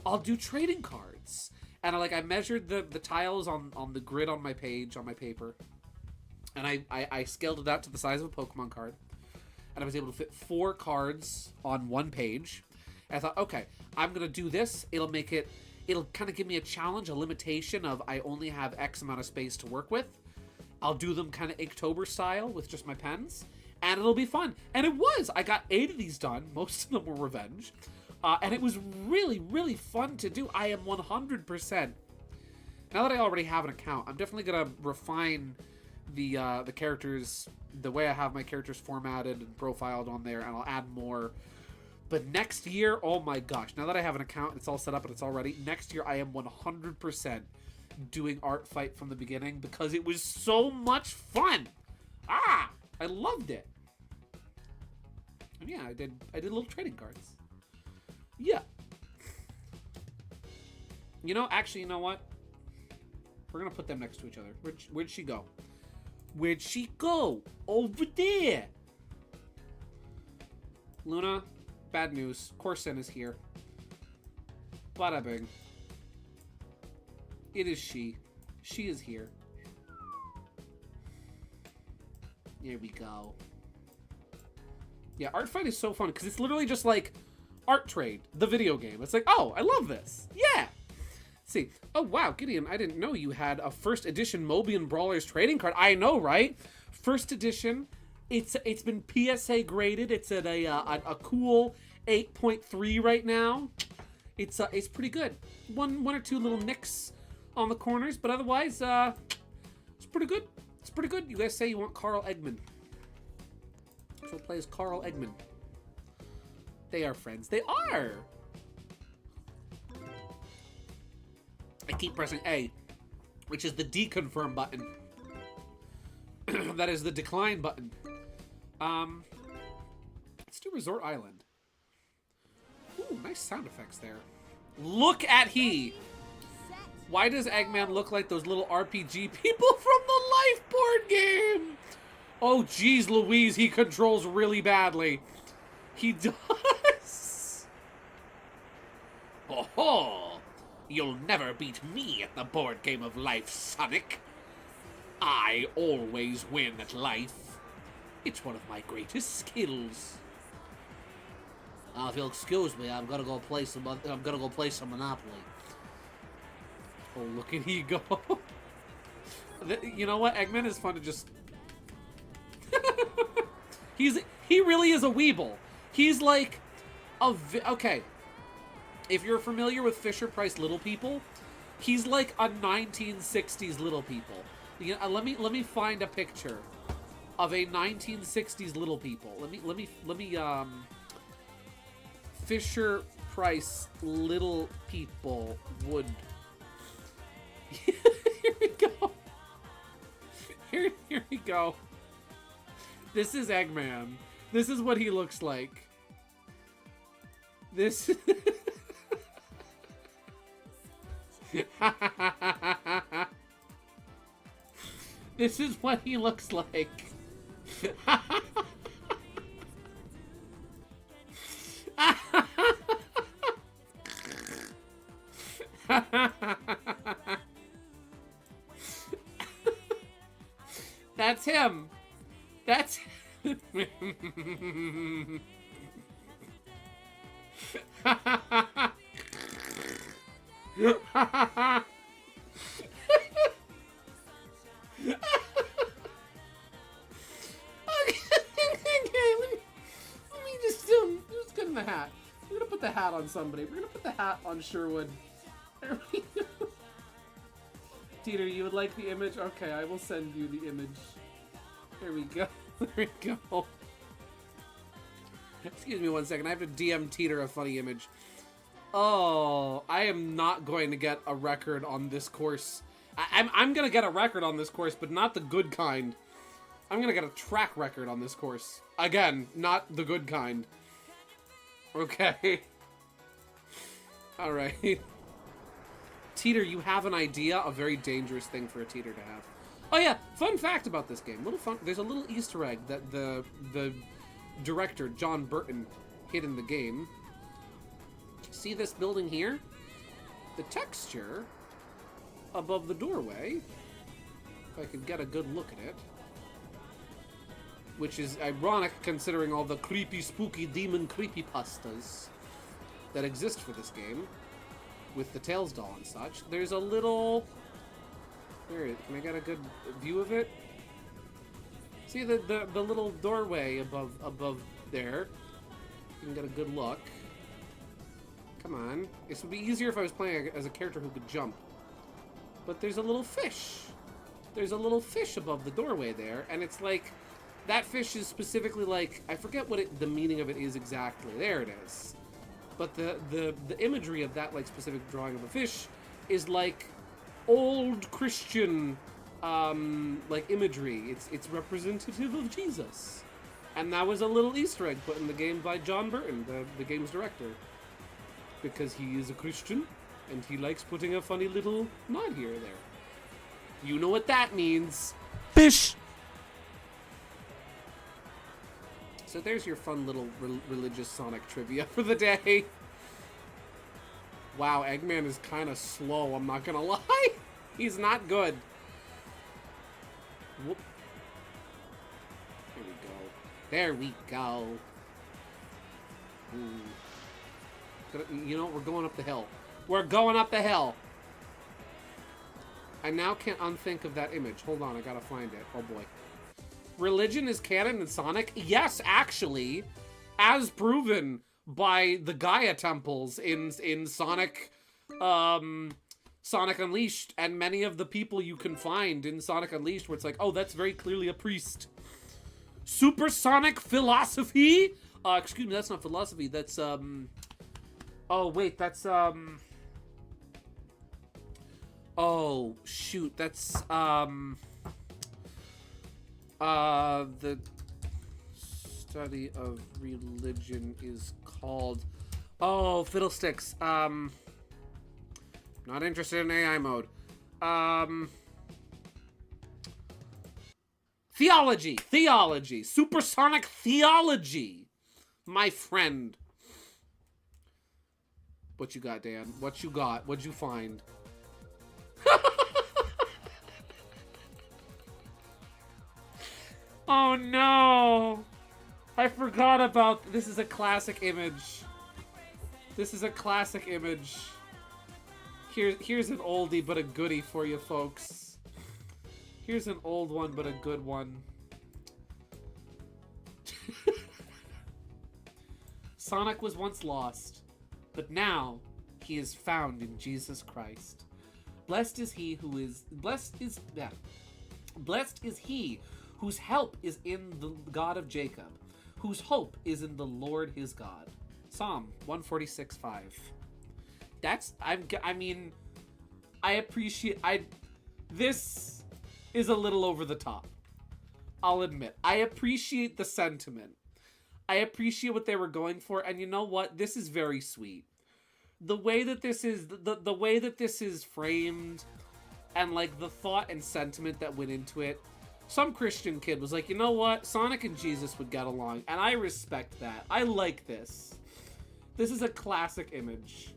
I'll do trading cards. And I measured the tiles on the grid on my page, on my paper. And I scaled it out to the size of a Pokemon card. And I was able to fit 4 cards on one page. And I thought, okay, I'm gonna do this. It'll kind of give me a challenge, a limitation of I only have X amount of space to work with. I'll do them kind of Inktober style with just my pens. And it'll be fun. And it was. I got 8 of these done. Most of them were revenge. And it was really, really fun to do. I am 100%. Now that I already have an account, I'm definitely going to refine the characters, the way I have my characters formatted and profiled on there, and I'll add more. But next year, oh my gosh, now that I have an account, it's all set up and it's all ready, next year I am 100% doing art fight from the beginning because it was so much fun. I loved it. And yeah, I did little trading cards. Yeah. You know, actually, you know what? We're gonna put them next to each other. Where'd she go? Where'd she go? Over there. Luna, bad news. Corson is here. Bada bing. It is she. She is here. There we go. Yeah, art fight is so fun because it's literally just like Art Trade, the video game. It's like, oh, I love this. Yeah. Let's see. Oh, wow, Gideon, I didn't know you had a first edition Mobian Brawlers trading card. I know, right? First edition. It's been PSA graded. It's at a cool 8.3 right now. It's pretty good. One or two little nicks on the corners, but otherwise, it's pretty good. It's pretty good. You guys say you want Carl Eggman. So plays Carl Eggman. They are friends. They are! I keep pressing A, which is the deconfirm button. That is the decline button. Let's do Resort Island. Ooh, nice sound effects there. Look at he! Why does Eggman look like those little RPG people from the Life board game? Oh, geez, Louise, he controls really badly. He does. Oh, you'll never beat me at the board game of life, Sonic. I always win at life. It's one of my greatest skills. If you'll excuse me, I'm gonna go play some Monopoly. Oh, look at he go. You know what? Eggman is fun to just... He really is a weeble. He's like okay. If you're familiar with Fisher-Price Little People, he's like a 1960s Little People. You know, let me find a picture of a 1960s Little People. Let me Fisher-Price Little People would. Here we go. Here we go. This is Eggman. This is what he looks like. This... This is what he looks like. That's him. That's just get in the hat. We're gonna put the hat on somebody. We're gonna put the hat on Sherwood. There we go. Teeter, you would like the image? Okay, I will send you the image. There we go. There we go. Excuse me one second. I have to DM Teeter a funny image. Oh, I am not going to get a record on this course. I'm gonna get a record on this course, but not the good kind. I'm gonna get a track record on this course. Again, not the good kind. Okay. Alright. Teeter, you have an idea? A very dangerous thing for a Teeter to have. Oh yeah, fun fact about this game. There's a little Easter egg that the director, John Burton, hid in the game. See this building here? The texture above the doorway, if I could get a good look at it, which is ironic considering all the creepy, spooky, demon creepypastas that exist for this game, with the Tails doll and such. There's a little... Where, can I get a good view of it? See the little doorway above there? You can get a good look. Come on. This would be easier if I was playing as a character who could jump. But there's a little fish. There's a little fish above the doorway there, and it's like... That fish is specifically like... I forget what the meaning of it is exactly. There it is. But the imagery of that like specific drawing of a fish is like old Christian like imagery. It's representative of Jesus. And that was a little Easter egg put in the game by John Burton, the game's director. Because he is a Christian, and he likes putting a funny little nod here or there. You know what that means. Fish! So there's your fun little religious Sonic trivia for the day. Wow, Eggman is kind of slow, I'm not gonna lie. He's not good. Whoop. There we go. There we go. Ooh. You know, we're going up the hill. We're going up the hill. I now can't unthink of that image. Hold on, I gotta find it. Oh boy. Religion is canon in Sonic? Yes, actually. As proven by the Gaia temples in Sonic, Sonic Unleashed, and many of the people you can find in Sonic Unleashed where it's like, oh, that's very clearly a priest. Supersonic philosophy? Excuse me, that's not philosophy, that's, oh, wait, that's, oh, shoot, that's, the study of religion is called... Oh, fiddlesticks. Not interested in AI mode. Theology. Theology. Supersonic theology. My friend. What you got, Dan? What you got? What'd you find? Oh no! I forgot about... This is a classic image. This is a classic image. Here's an oldie but a goodie for you folks. Here's an old one but a good one. Sonic was once lost, but now he is found in Jesus Christ. Blessed is he whose help is in the God of Jacob, whose hope is in the Lord his God. Psalm 146:5. That's, I mean, I appreciate, this is a little over the top. I'll admit. I appreciate the sentiment. I appreciate what they were going for, and you know what? This is very sweet. The way that this is the way that this is framed, and like the thought and sentiment that went into it. Some Christian kid was like, you know what? Sonic and Jesus would get along, and I respect that. I like this. This is a classic image.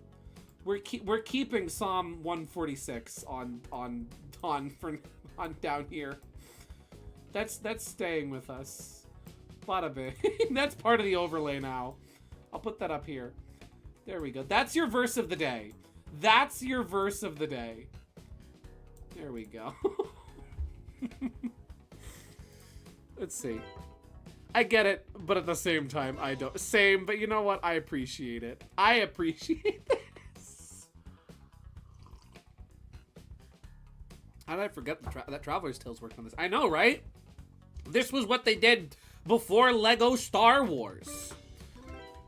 We're keeping Psalm 146 on down here. That's staying with us. Bada bing. That's part of the overlay now. I'll put that up here. There we go. That's your verse of the day. That's your verse of the day. There we go. Let's see. I get it, but at the same time, I don't. Same, but you know what? I appreciate it. I appreciate this. How did I forget that Traveler's Tales worked on this? I know, right? This was what they did before Lego Star Wars.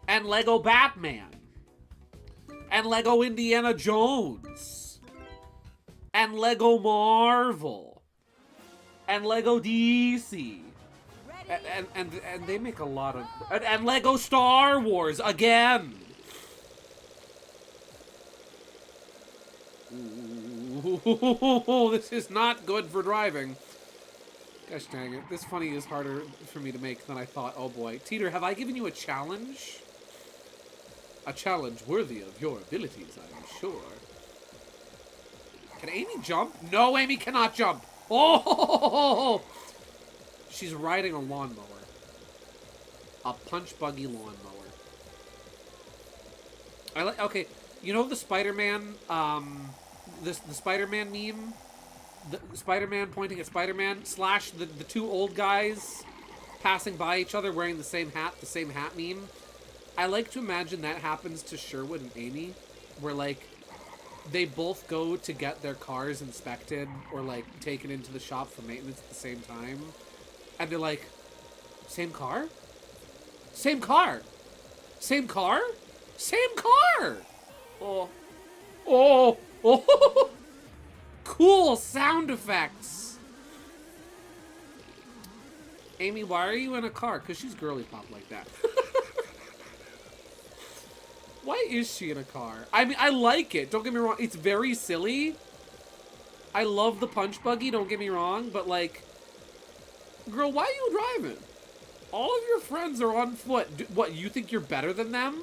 And Lego Batman. And Lego Indiana Jones. And Lego Marvel. And Lego DC. And they make a lot of... And Lego Star Wars again. Ooh, this is not good for driving. Gosh dang it. This funny is harder for me to make than I thought. Oh boy. Teeter, have I given you a challenge? A challenge worthy of your abilities, I'm sure. Can Amy jump? No, Amy cannot jump. Oh! She's riding a lawnmower. A punch buggy lawnmower. I like. Okay, you know the Spider-Man. The Spider-Man meme. The Spider-Man pointing at Spider-Man / the two old guys passing by each other wearing the same hat. The same hat meme. I like to imagine that happens to Sherwood and Amy, where like they both go to get their cars inspected or like taken into the shop for maintenance at the same time. And they're like, same car? Same car? Same car? Same car! Oh. Oh. Oh. Cool sound effects. Amy, why are you in a car? Because she's girly pop like that. Why is she in a car? I mean, I like it. Don't get me wrong. It's very silly. I love the punch buggy. Don't get me wrong. But like... Girl, why are you driving? All of your friends are on foot. What, you think you're better than them?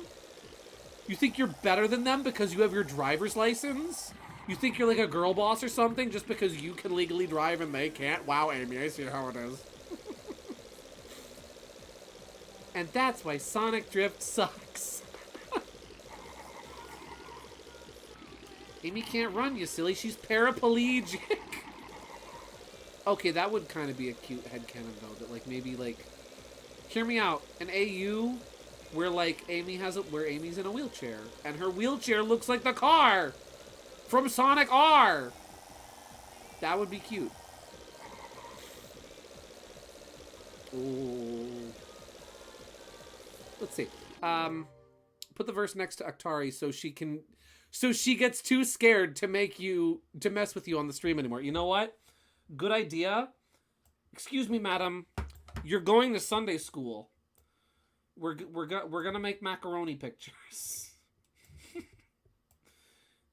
You think you're better than them because you have your driver's license? You think you're like a girl boss or something just because you can legally drive and they can't? Wow, Amy, I see how it is. And that's why Sonic Drift sucks. Amy can't run, you silly. She's paraplegic. Okay, that would kind of be a cute headcanon, though. That, like, maybe, like... Hear me out. An AU where, like, where Amy's in a wheelchair. And her wheelchair looks like the car from Sonic R. That would be cute. Ooh. Let's see. Put the verse next to Aktari so she gets too scared to mess with you on the stream anymore. You know what? Good idea. Excuse me, madam. You're going to Sunday school. We're gonna make macaroni pictures.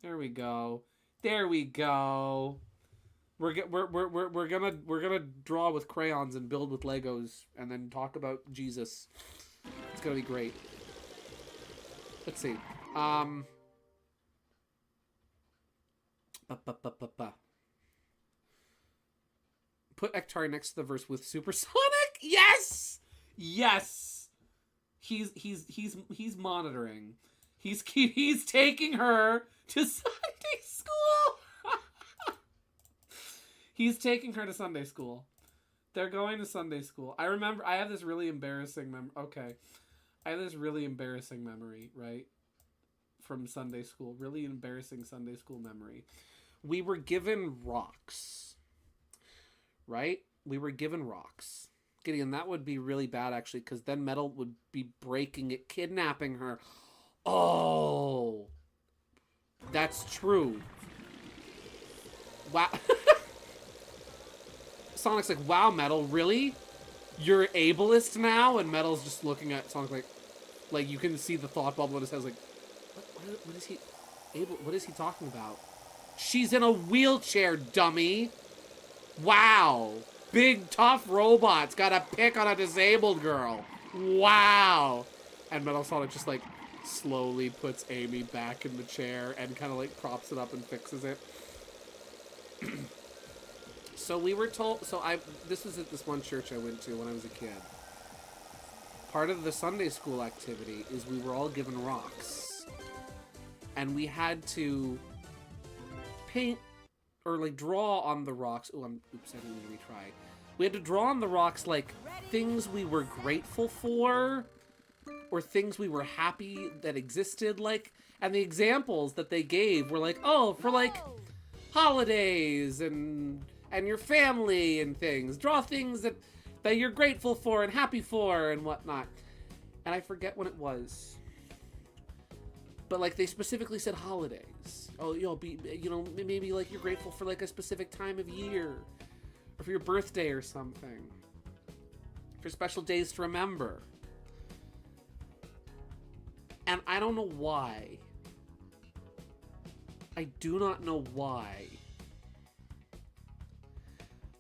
There we go. There we go. We're gonna draw with crayons and build with Legos and then talk about Jesus. It's gonna be great. Let's see. Put Ektari next to the verse with Supersonic. Yes, yes. He's monitoring. He's taking her to Sunday school. He's taking her to Sunday school. They're going to Sunday school. I remember. I have this really embarrassing I have this really embarrassing memory, right, from Sunday school. Really embarrassing Sunday school memory. We were given rocks. Right? We were given rocks. Gideon, that would be really bad, actually, because then Metal would be breaking it, kidnapping her. Oh. That's true. Wow. Sonic's like, wow, Metal, really? You're ableist now? And Metal's just looking at Sonic like you can see the thought bubble in his head, like, what is he, what is he talking about? She's in a wheelchair, dummy. Wow. Big, tough robots got a pick on a disabled girl. Wow. And Metal Sonic just, like, slowly puts Amy back in the chair and kind of, like, props it up and fixes it. So we were told... So this was at this one church I went to when I was a kid. Part of the Sunday school activity is we were all given rocks. And we had to paint or like draw on the rocks. Oh, oops, I didn't mean to retry. We had to draw on the rocks like things we were grateful for or things we were happy that existed. Like, and the examples that they gave were like, oh, for like holidays and your family and things. Draw things that you're grateful for and happy for and whatnot. And I forget when it was. But like they specifically said holidays. Oh, maybe like you're grateful for like a specific time of year. Or for your birthday or something. For special days to remember. And I don't know why. I do not know why.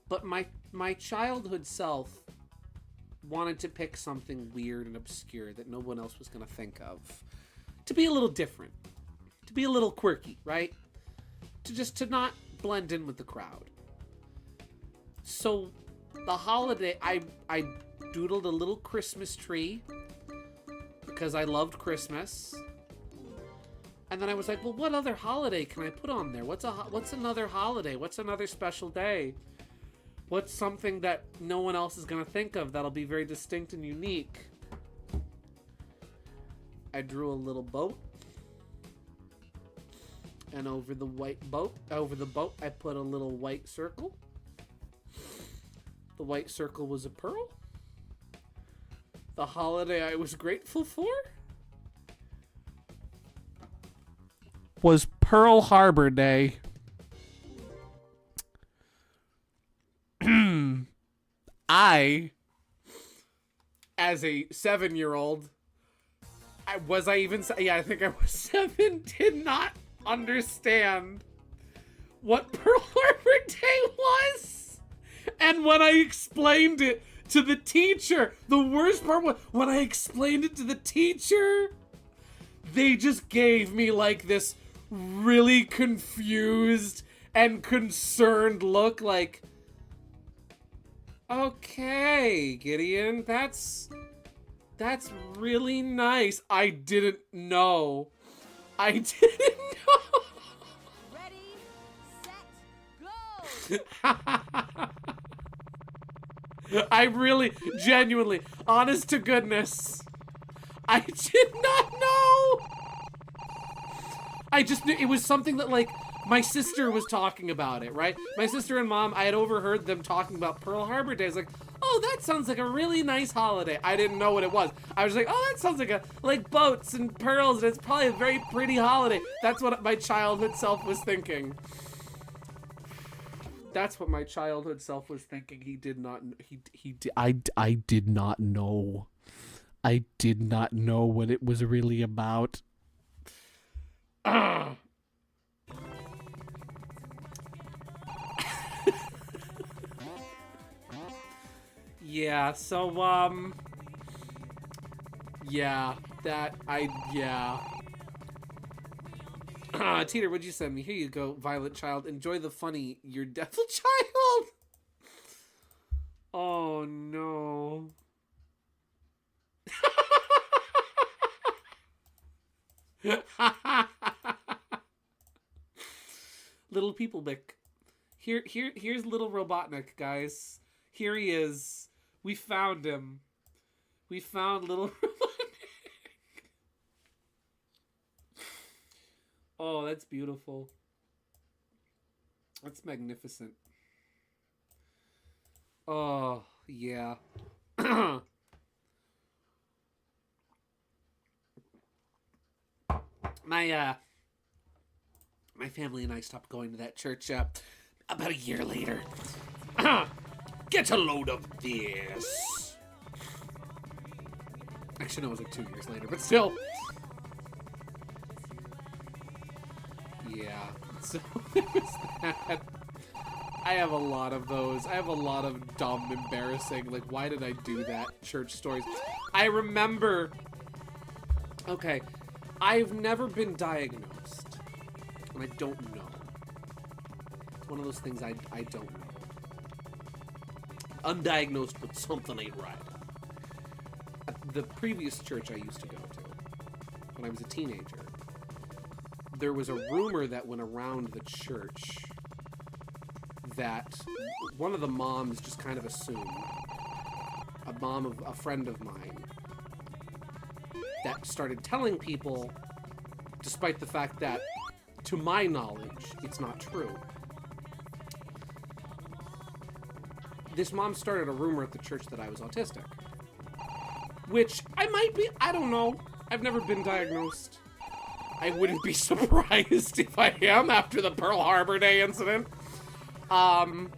But my childhood self wanted to pick something weird and obscure that no one else was going to think of. To be a little different. To be a little quirky, right? To not blend in with the crowd. So, the holiday, I doodled a little Christmas tree. Because I loved Christmas. And then I was like, well, what other holiday can I put on there? What's another holiday? What's another special day? What's something that no one else is going to think of that'll be very distinct and unique? I drew a little boat. And over the boat, I put a little white circle. The white circle was a pearl. The holiday I was grateful for was Pearl Harbor Day. I, as a 7-year-old, I think I was 7, did not understand what Pearl Harbor Day was. And when I explained it to the teacher, the worst part was when I explained it to the teacher, they just gave me like this really confused and concerned look like, okay, Gideon, that's really nice. I didn't know. I didn't know. Ready, set, go! I really, genuinely, honest to goodness, I did not know. I just knew it was something that, like, my sister was talking about it, right? My sister and mom, I had overheard them talking about Pearl Harbor Day. I was like, oh, that sounds like a really nice holiday. I didn't know what it was. I was like, oh, that sounds like boats and pearls, and it's probably a very pretty holiday. That's what my childhood self was thinking. That's what my childhood self was thinking. He did not. I did not know. I did not know what it was really about. Yeah. So yeah. Teeter, what'd you send me? Here you go, Violet Child. Enjoy the funny, your devil child. Oh no. Little People Bick. Here's little Robotnik, guys. Here he is. We found him. We found little Robotnik. Oh, that's beautiful. That's magnificent. Oh, yeah. My family and I stopped going to that church about a year later. Get a load of this. Actually, no, it was like 2 years later, but still. Yeah, so there's that. I have a lot of those. I have a lot of dumb, embarrassing, like, why did I do that church stories. I remember, okay, I've never been diagnosed, and I don't know. It's one of those things I don't know. Undiagnosed, but something ain't right. At the previous church I used to go to, when I was a teenager, there was a rumor that went around the church that one of the moms just kind of assumed, a mom of a friend of mine, that started telling people, despite the fact that, to my knowledge, it's not true. This mom started a rumor at the church that I was autistic. Which I might be, I don't know. I've never been diagnosed. I wouldn't be surprised if I am after the Pearl Harbor Day incident. But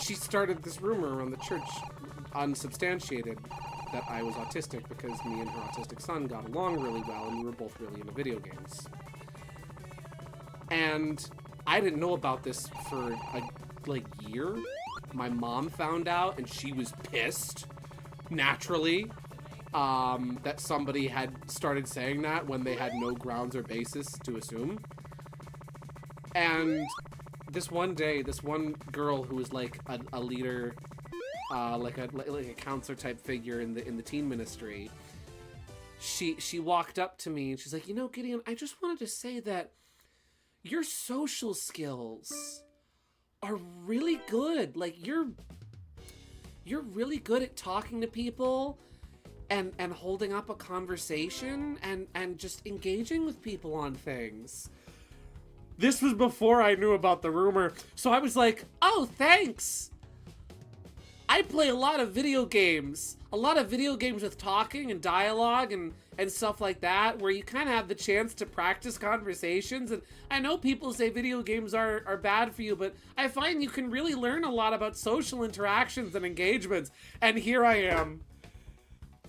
she started this rumor around the church, unsubstantiated, that I was autistic because me and her autistic son got along really well and we were both really into video games. And I didn't know about this for a year. My mom found out and she was pissed, naturally, that somebody had started saying that when they had no grounds or basis to assume. And this one day, this one girl who was like a leader, like a counselor type figure in the teen ministry, she walked up to me and she's like, you know, Gideon, I just wanted to say that your social skills are really good. Like you're really good at talking to people and holding up a conversation and just engaging with people on things. This was before I knew about the rumor, so I was like, oh, thanks. I play a lot of video games. A lot of video games with talking and dialogue and stuff like that, where you kind of have the chance to practice conversations. And I know people say video games are bad for you, but I find you can really learn a lot about social interactions and engagements. And here I am.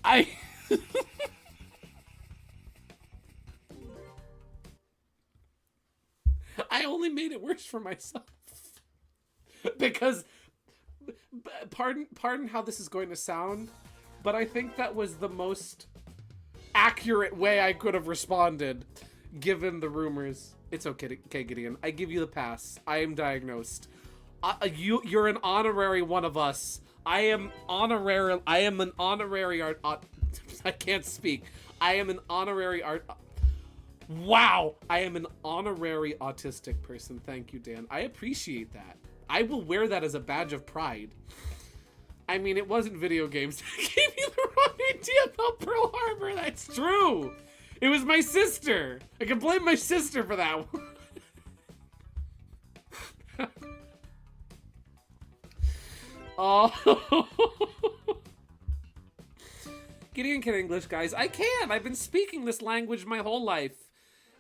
I only made it worse for myself. Because, pardon how this is going to sound, but I think that was the most accurate way I could have responded, given the rumors. It's okay, Gideon. I give you the pass. I am diagnosed. You're an honorary one of us. I am an honorary art. I can't speak. I am an honorary art. Wow! I am an honorary autistic person. Thank you, Dan. I appreciate that. I will wear that as a badge of pride. I mean, it wasn't video games that gave you the wrong idea about Pearl Harbor. That's true. It was my sister. I can blame my sister for that one. Oh. Gideon can English, guys. I can. I've been speaking this language my whole life.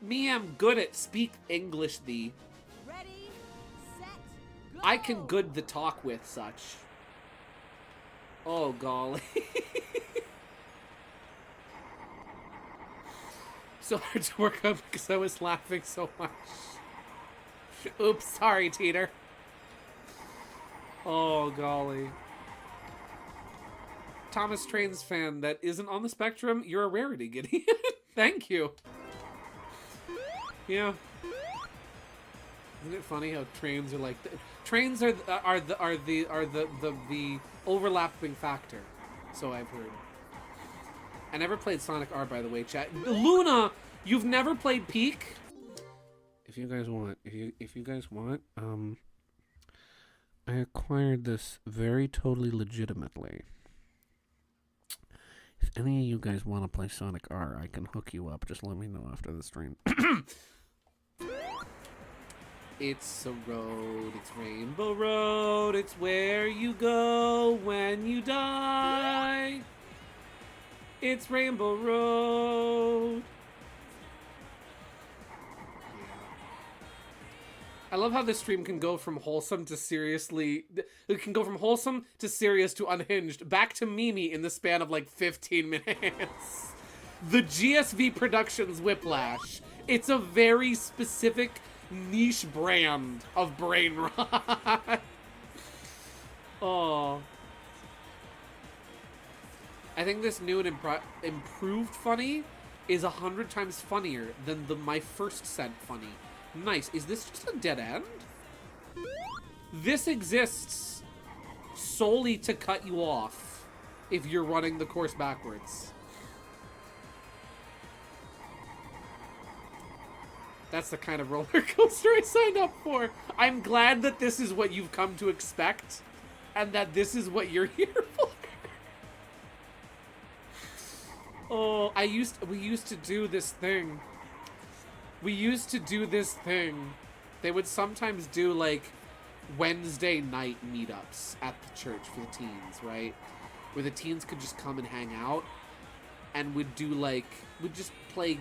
Me, I'm good at speak English thee. Ready, set, go. I can good the talk with such. Oh, golly. So hard to work on because I was laughing so much. Oops, sorry, Teeter. Oh, golly. Thomas Trains fan that isn't on the spectrum, you're a rarity, Gideon. Thank you. Yeah. Isn't it funny how trains are like trains are the overlapping factor? So I've heard. I never played Sonic R, by the way, chat. Luna, you've never played Peak? If you guys want, I acquired this very totally legitimately. If any of you guys want to play Sonic R, I can hook you up. Just let me know after the stream. It's a road, it's Rainbow Road, it's where you go when you die. It's Rainbow Road. I love how this stream can go from wholesome to seriously... It can go from wholesome to serious to unhinged, back to Mimi in the span of like 15 minutes. The GSVProductions Whiplash. It's a very specific niche brand of brain rot. Oh. I think this new and improved funny is 100 times funnier than my first sent funny. Nice. Is this just a dead end? This exists solely to cut you off if you're running the course backwards. That's the kind of roller coaster I signed up for. I'm glad that this is what you've come to expect and that this is what you're here for. Oh, we used to do this thing. They would sometimes do like Wednesday night meetups at the church for the teens, right? Where the teens could just come and hang out and would just play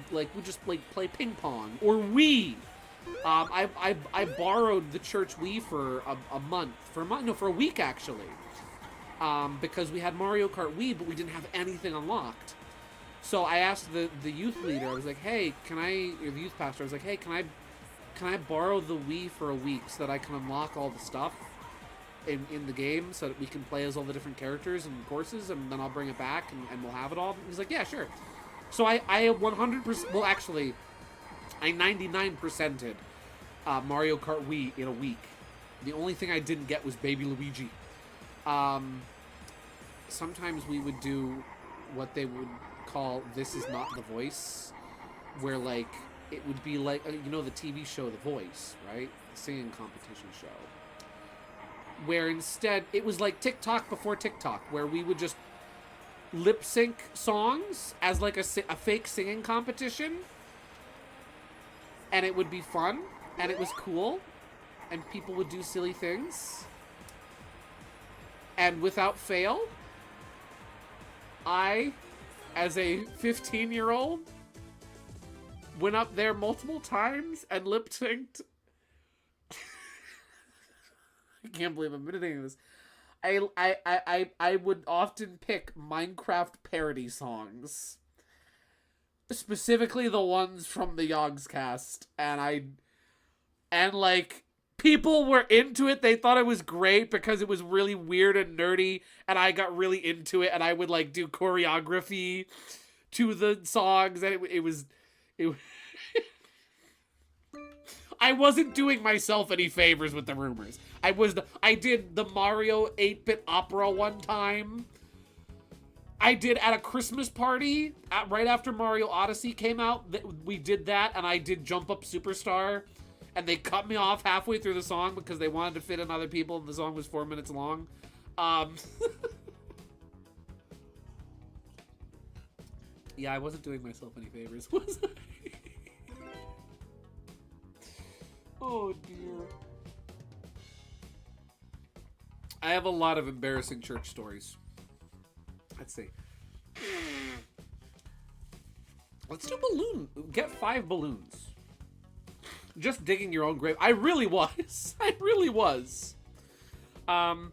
ping pong or Wii. I borrowed the church Wii for a week actually. Because we had Mario Kart Wii, but we didn't have anything unlocked. So I asked the youth leader, I was like, hey, or the youth pastor, I was like, hey, can I borrow the Wii for a week so that I can unlock all the stuff in the game so that we can play as all the different characters and courses, and then I'll bring it back and we'll have it all? He's like, yeah, sure. So I 100%, well actually, I 99%ed Mario Kart Wii in a week. The only thing I didn't get was Baby Luigi. Sometimes we would do what they would call This Is Not the Voice, where like it would be like, you know, the TV show The Voice, right? The singing competition show. Where instead it was like TikTok before TikTok, where we would just lip sync songs as like a fake singing competition, and it would be fun and it was cool and people would do silly things, and without fail, I, as a 15-year-old, went up there multiple times and lip-synced. I can't believe I'm admitting this. I would often pick Minecraft parody songs. Specifically the ones from the Yogscast. And like, people were into it. They thought it was great because it was really weird and nerdy, and I got really into it, and I would like do choreography to the songs, and it was I wasn't doing myself any favors with the rumors. I did the Mario 8-bit opera one time. I did at a Christmas party right after Mario Odyssey came out. We did that, and I did Jump Up Superstar. And they cut me off halfway through the song because they wanted to fit in other people, and the song was 4 minutes long. Yeah, I wasn't doing myself any favors, was I? Oh, dear. I have a lot of embarrassing church stories. Let's see. Let's do balloon. Get 5 balloons. Just digging your own grave. I really was. I really was. Fun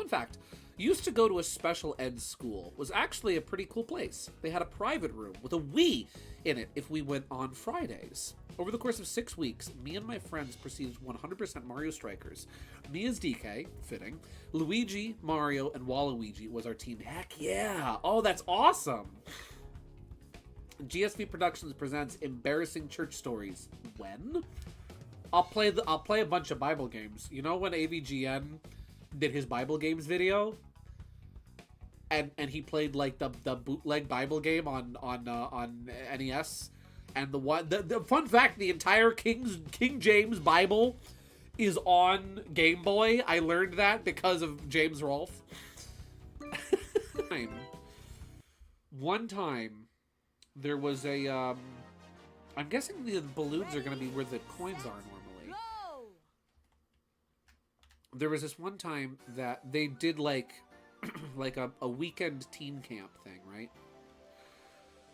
fact. Used to go to a special ed school. Was actually a pretty cool place. They had a private room with a Wii in it if we went on Fridays. Over the course of 6 weeks, me and my friends proceeded 100% Mario Strikers. Me as DK, fitting. Luigi, Mario, and Waluigi was our team. Heck yeah! Oh, that's awesome! GSVProductions presents embarrassing church stories. When? I'll play a bunch of Bible games. You know when AVGN did his Bible games video, and he played like the bootleg Bible game on NES, and the fun fact, the entire King James Bible is on Game Boy. I learned that because of James Rolfe. One time there was a I'm guessing the balloons are going to be where the coins are normally. There was this one time that they did like like a weekend teen camp thing, right?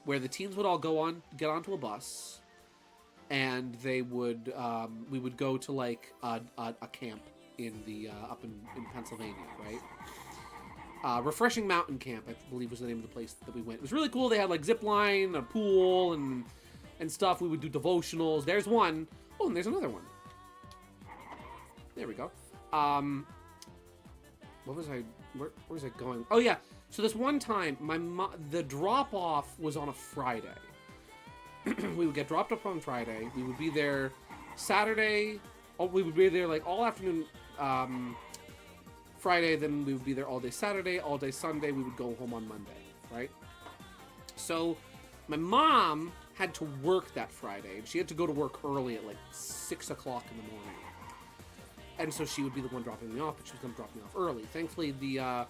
Where the teens would all get onto a bus, and they would we would go to like a camp in the up in Pennsylvania, right? Refreshing Mountain Camp, I believe, was the name of the place that we went. It was really cool. They had like zip line, a pool, and stuff. We would do devotionals. There's one. Oh, and there's another one. There we go. What was I? Where was I going? Oh yeah. So this one time, the drop off was on a Friday. We would get dropped up on Friday. We would be there Saturday. Oh, we would be there like all afternoon Friday. Then we would be there all day Saturday, all day Sunday. We would go home on Monday, right? So my mom had to work that Friday, and she had to go to work early at like 6 o'clock in the morning. And so she would be the one dropping me off, but she was going to drop me off early. Thankfully, the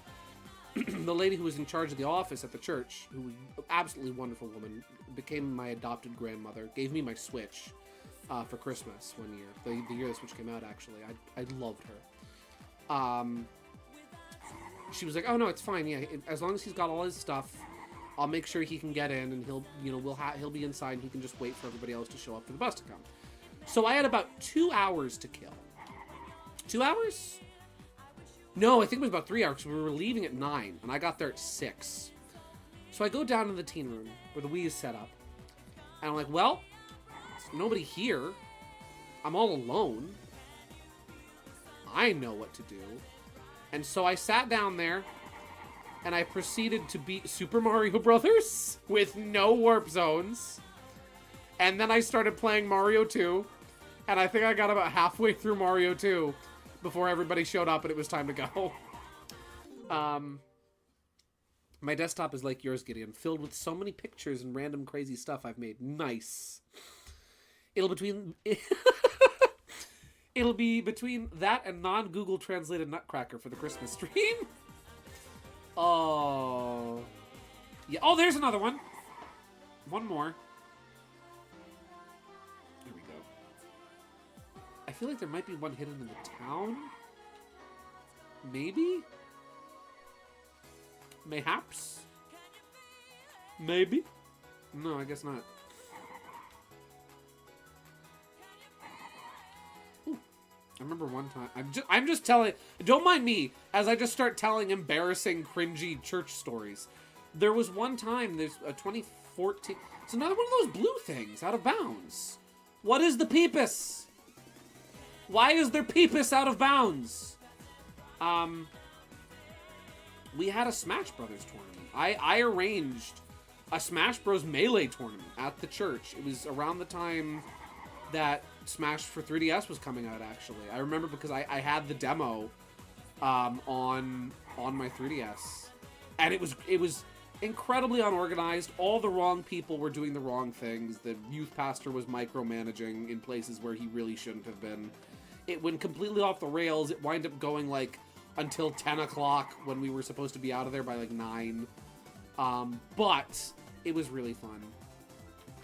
the lady who was in charge of the office at the church, who was an absolutely wonderful woman, became my adopted grandmother, gave me my Switch for Christmas one year. The year the Switch came out, actually. I loved her. She was like, oh, no, it's fine. Yeah, as long as he's got all his stuff, I'll make sure he can get in, and he'll be inside, and he can just wait for everybody else to show up for the bus to come. So I had about 2 hours to kill. 2 hours? No, I think it was about 3 hours, because we were leaving at 9, and I got there at 6. So I go down to the teen room, where the Wii is set up, and I'm like, well, there's nobody here. I'm all alone. I know what to do. And so I sat down there, and I proceeded to beat Super Mario Brothers with no warp zones. And then I started playing Mario 2, and I think I got about halfway through Mario 2 before everybody showed up and it was time to go. My desktop is like yours, Gideon, filled with so many pictures and random crazy stuff I've made. Nice. It'll be between that and non-Google translated Nutcracker for the Christmas stream. Oh. Yeah. Oh, there's another one. One more. Here we go. I feel like there might be one hidden in the town. Maybe? Mayhaps? Maybe? No, I guess not. Ooh. I remember one time. I'm just telling. Don't mind me as I just start telling embarrassing, cringy church stories. There was one time. There's a 2014. It's another one of those blue things out of bounds. What is the peepus? Why is there peepus out of bounds? We had a Smash Brothers tournament. I arranged a Smash Bros. Melee tournament at the church. It was around the time that Smash for 3DS was coming out, actually. I remember because I had the demo on my 3DS. And it was incredibly unorganized. All the wrong people were doing the wrong things. The youth pastor was micromanaging in places where he really shouldn't have been. It went completely off the rails. It wound up going like until 10 o'clock when we were supposed to be out of there by like 9. But it was really fun.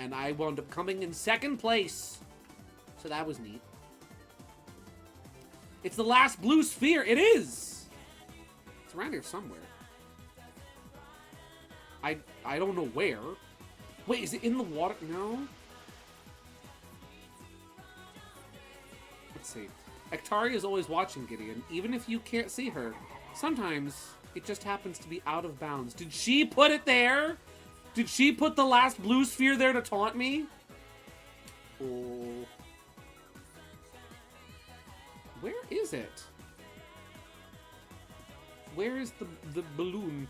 And I wound up coming in second place. So that was neat. It's the last blue sphere. It is. It's around here somewhere. I don't know where. Wait, is it in the water? No. Let's see. Ektaria is always watching, Gideon. Even if you can't see her, sometimes it just happens to be out of bounds. Did she put it there? Did she put the last blue sphere there to taunt me? Oh. Where is it? Where is the balloon?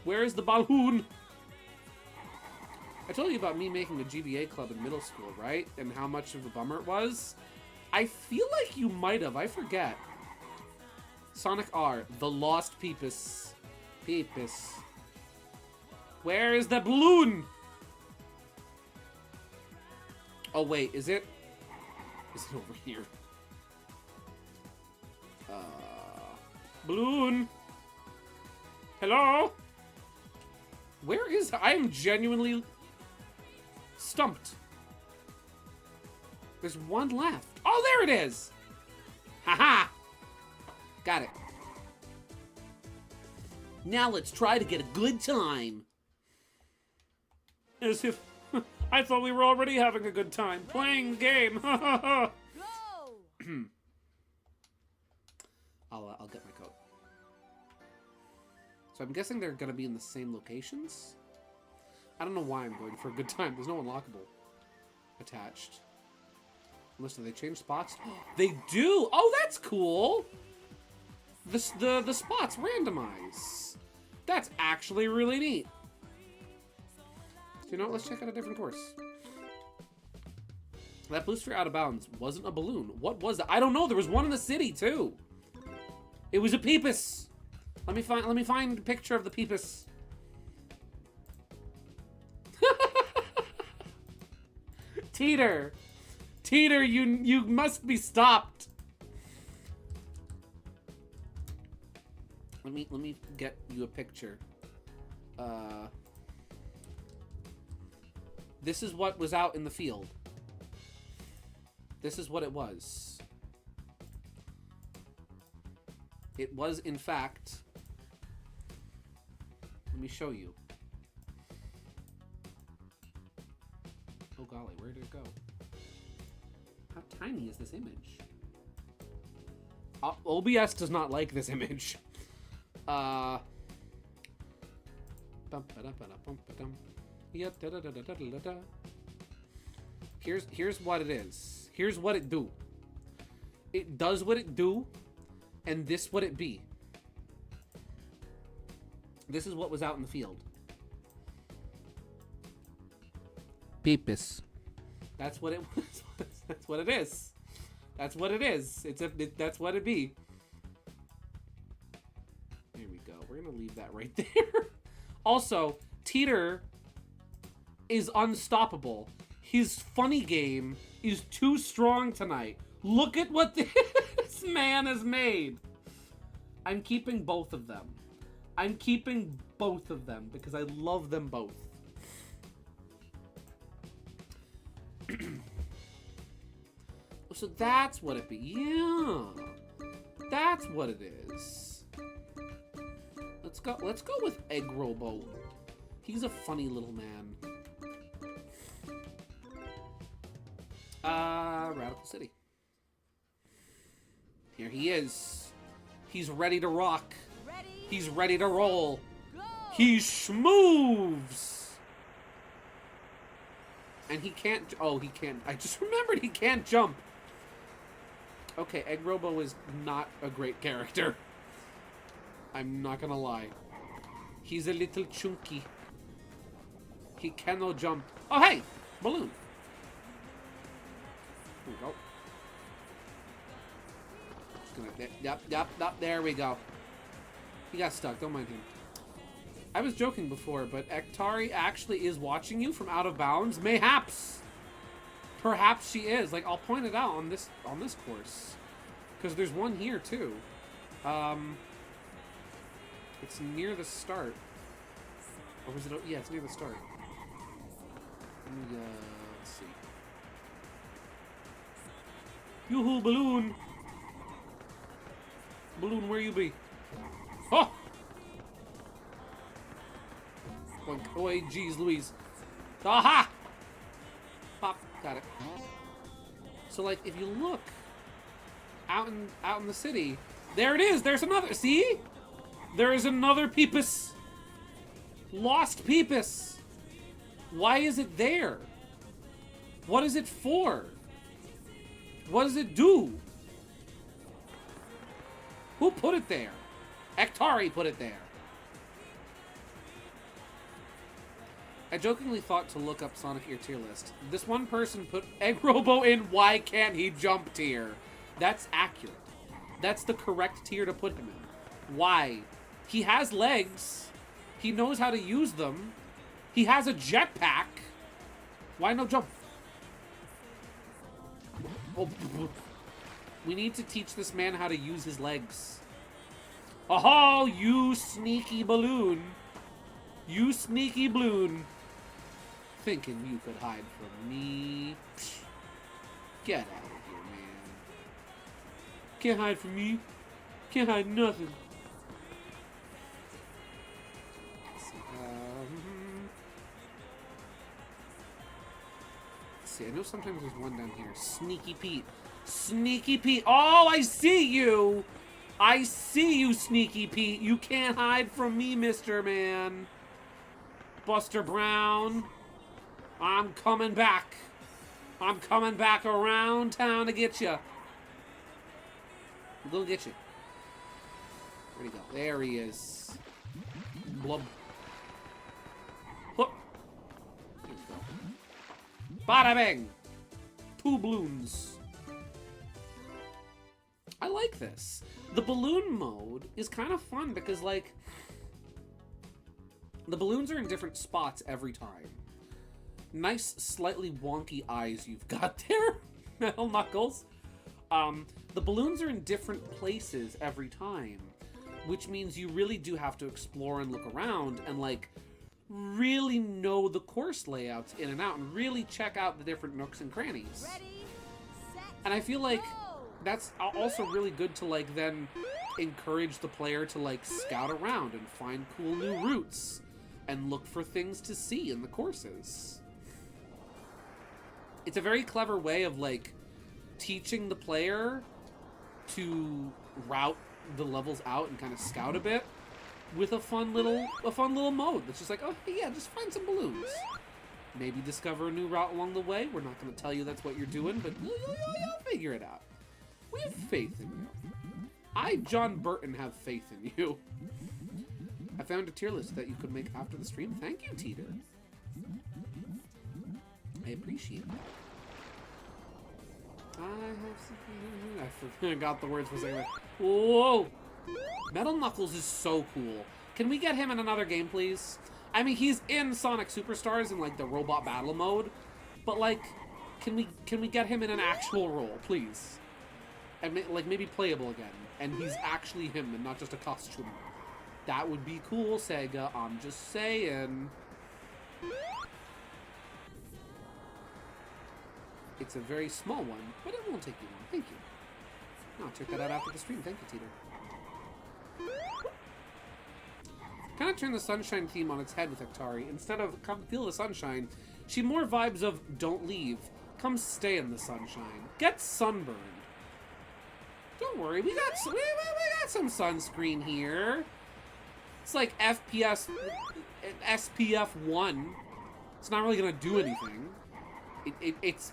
Where is the balloon? I told you about me making a GBA club in middle school, right? And how much of a bummer it was. I feel like you might have. I forget. Sonic R. The Lost Peepus. Peepus. Where is the balloon? Oh, wait. Is it? Is it over here? Balloon. Hello? Where is... I am genuinely stumped. There's one left. Oh, there it is! Haha! Got it. Now let's try to get a good time. As if I thought we were already having a good time playing the game. Go! I'll get my coat. So I'm guessing they're gonna be in the same locations. I don't know why I'm going for a good time. There's no unlockable attached. Unless they change spots. They do. Oh, that's cool. The spots randomize. That's actually really neat. So you know what? Let's check out a different course. That blue sphere out of bounds wasn't a balloon. What was that? I don't know. There was one in the city too. It was a peepus. Let me find a picture of the peepus. Teeter, Teeter, you must be stopped. Let me get you a picture. This is what was out in the field. This is what it was. It was, in fact... Let me show you. Oh golly, where did it go? How tiny is this image? OBS does not like this image. Here's what it is. Here's what it do. It does what it do, and this what it be. This is what was out in the field. Peepus. That's what it was. That's what it is. That's what it is. That's what it be. Here we go. We're gonna leave that right there. Also, Teeter is unstoppable. His funny game is too strong tonight. Look at what this man has made. I'm keeping both of them. I'm keeping both of them because I love them both. So that's what it be. Yeah. That's what it is. Let's go with Egg Robo. He's a funny little man. Radical City. Here he is. He's ready to rock. Ready? He's ready to roll. Go! He schmoves. And he can't... Oh, he can't... I just remembered he can't jump. Okay, Egg Robo is not a great character. I'm not gonna lie. He's a little chunky. He cannot jump. Oh, hey! Balloon. Here we go. Just gonna... Yep. There we go. He got stuck. Don't mind him. I was joking before, but Ektari actually is watching you from out of bounds. Mayhaps. Perhaps she is. Like, I'll point it out on this course. Because there's one here, too. It's near the start. Or was it... Yeah, it's near the start. Let's see. Yoo-hoo, balloon! Balloon, where you be? Oh! Oh, geez, Louise. Aha! Pop, got it. So, like, if you look out in the city, there it is. There's another. See? There is another Peepus. Lost Peepus. Why is it there? What is it for? What does it do? Who put it there? Ektari put it there. I jokingly thought to look up Sonic Ear tier list. This one person put Egg Robo in why can't he jump tier. That's accurate. That's the correct tier to put him in. Why? He has legs. He knows how to use them. He has a jetpack. Why no jump? Oh, we need to teach this man how to use his legs. Oh, you sneaky balloon. You sneaky balloon. Thinking you could hide from me. Psh. Get out of here, man. Can't hide from me. Can't hide nothing. see. I know sometimes there's one down here. Sneaky Pete. Sneaky Pete. Oh, I see you. I see you, Sneaky Pete. You can't hide from me, Mr. Man. Buster Brown. I'm coming back. I'm coming back around town to get you. I'm gonna get you. Where'd he go? There he is. Blub. Whoop. There we go. Bada bang. 2 balloons. I like this. The balloon mode is kind of fun because, like, the balloons are in different spots every time. Nice, slightly wonky eyes you've got there, Metal Knuckles. The balloons are in different places every time, which means you really do have to explore and look around and, like, really know the course layouts in and out and really check out the different nooks and crannies. Ready, set, And I feel like go! that's also really good to, like, then encourage the player to, like, scout around and find cool new routes and look for things to see in the courses. It's a very clever way of, like, teaching the player to route the levels out and kind of scout a bit with a fun little mode that's just like, oh, hey, yeah, just find some balloons. Maybe discover a new route along the way. We're not going to tell you that's what you're doing, but you'll figure it out. We have faith in you. I, John Burton, have faith in you. I found a tier list that you could make after the stream. Thank you, Teeter. I appreciate it. I forgot the words for a second. Whoa! Metal Knuckles is so cool. Can we get him in another game, please? I mean, he's in Sonic Superstars in, like, the robot battle mode, but, like, can we get him in an actual role, please? And, like, maybe playable again, and he's actually him and not just a costume. That would be cool, Sega. I'm just saying. It's a very small one, but it won't take you long. Thank you. I'll check that out after the stream. Thank you, Teeter. Kind of turn the sunshine theme on its head with Ektari. Instead of come feel the sunshine, she more vibes of don't leave. Come stay in the sunshine. Get sunburned. Don't worry, we got some sunscreen here. It's like SPF 1. It's not really gonna do anything. It's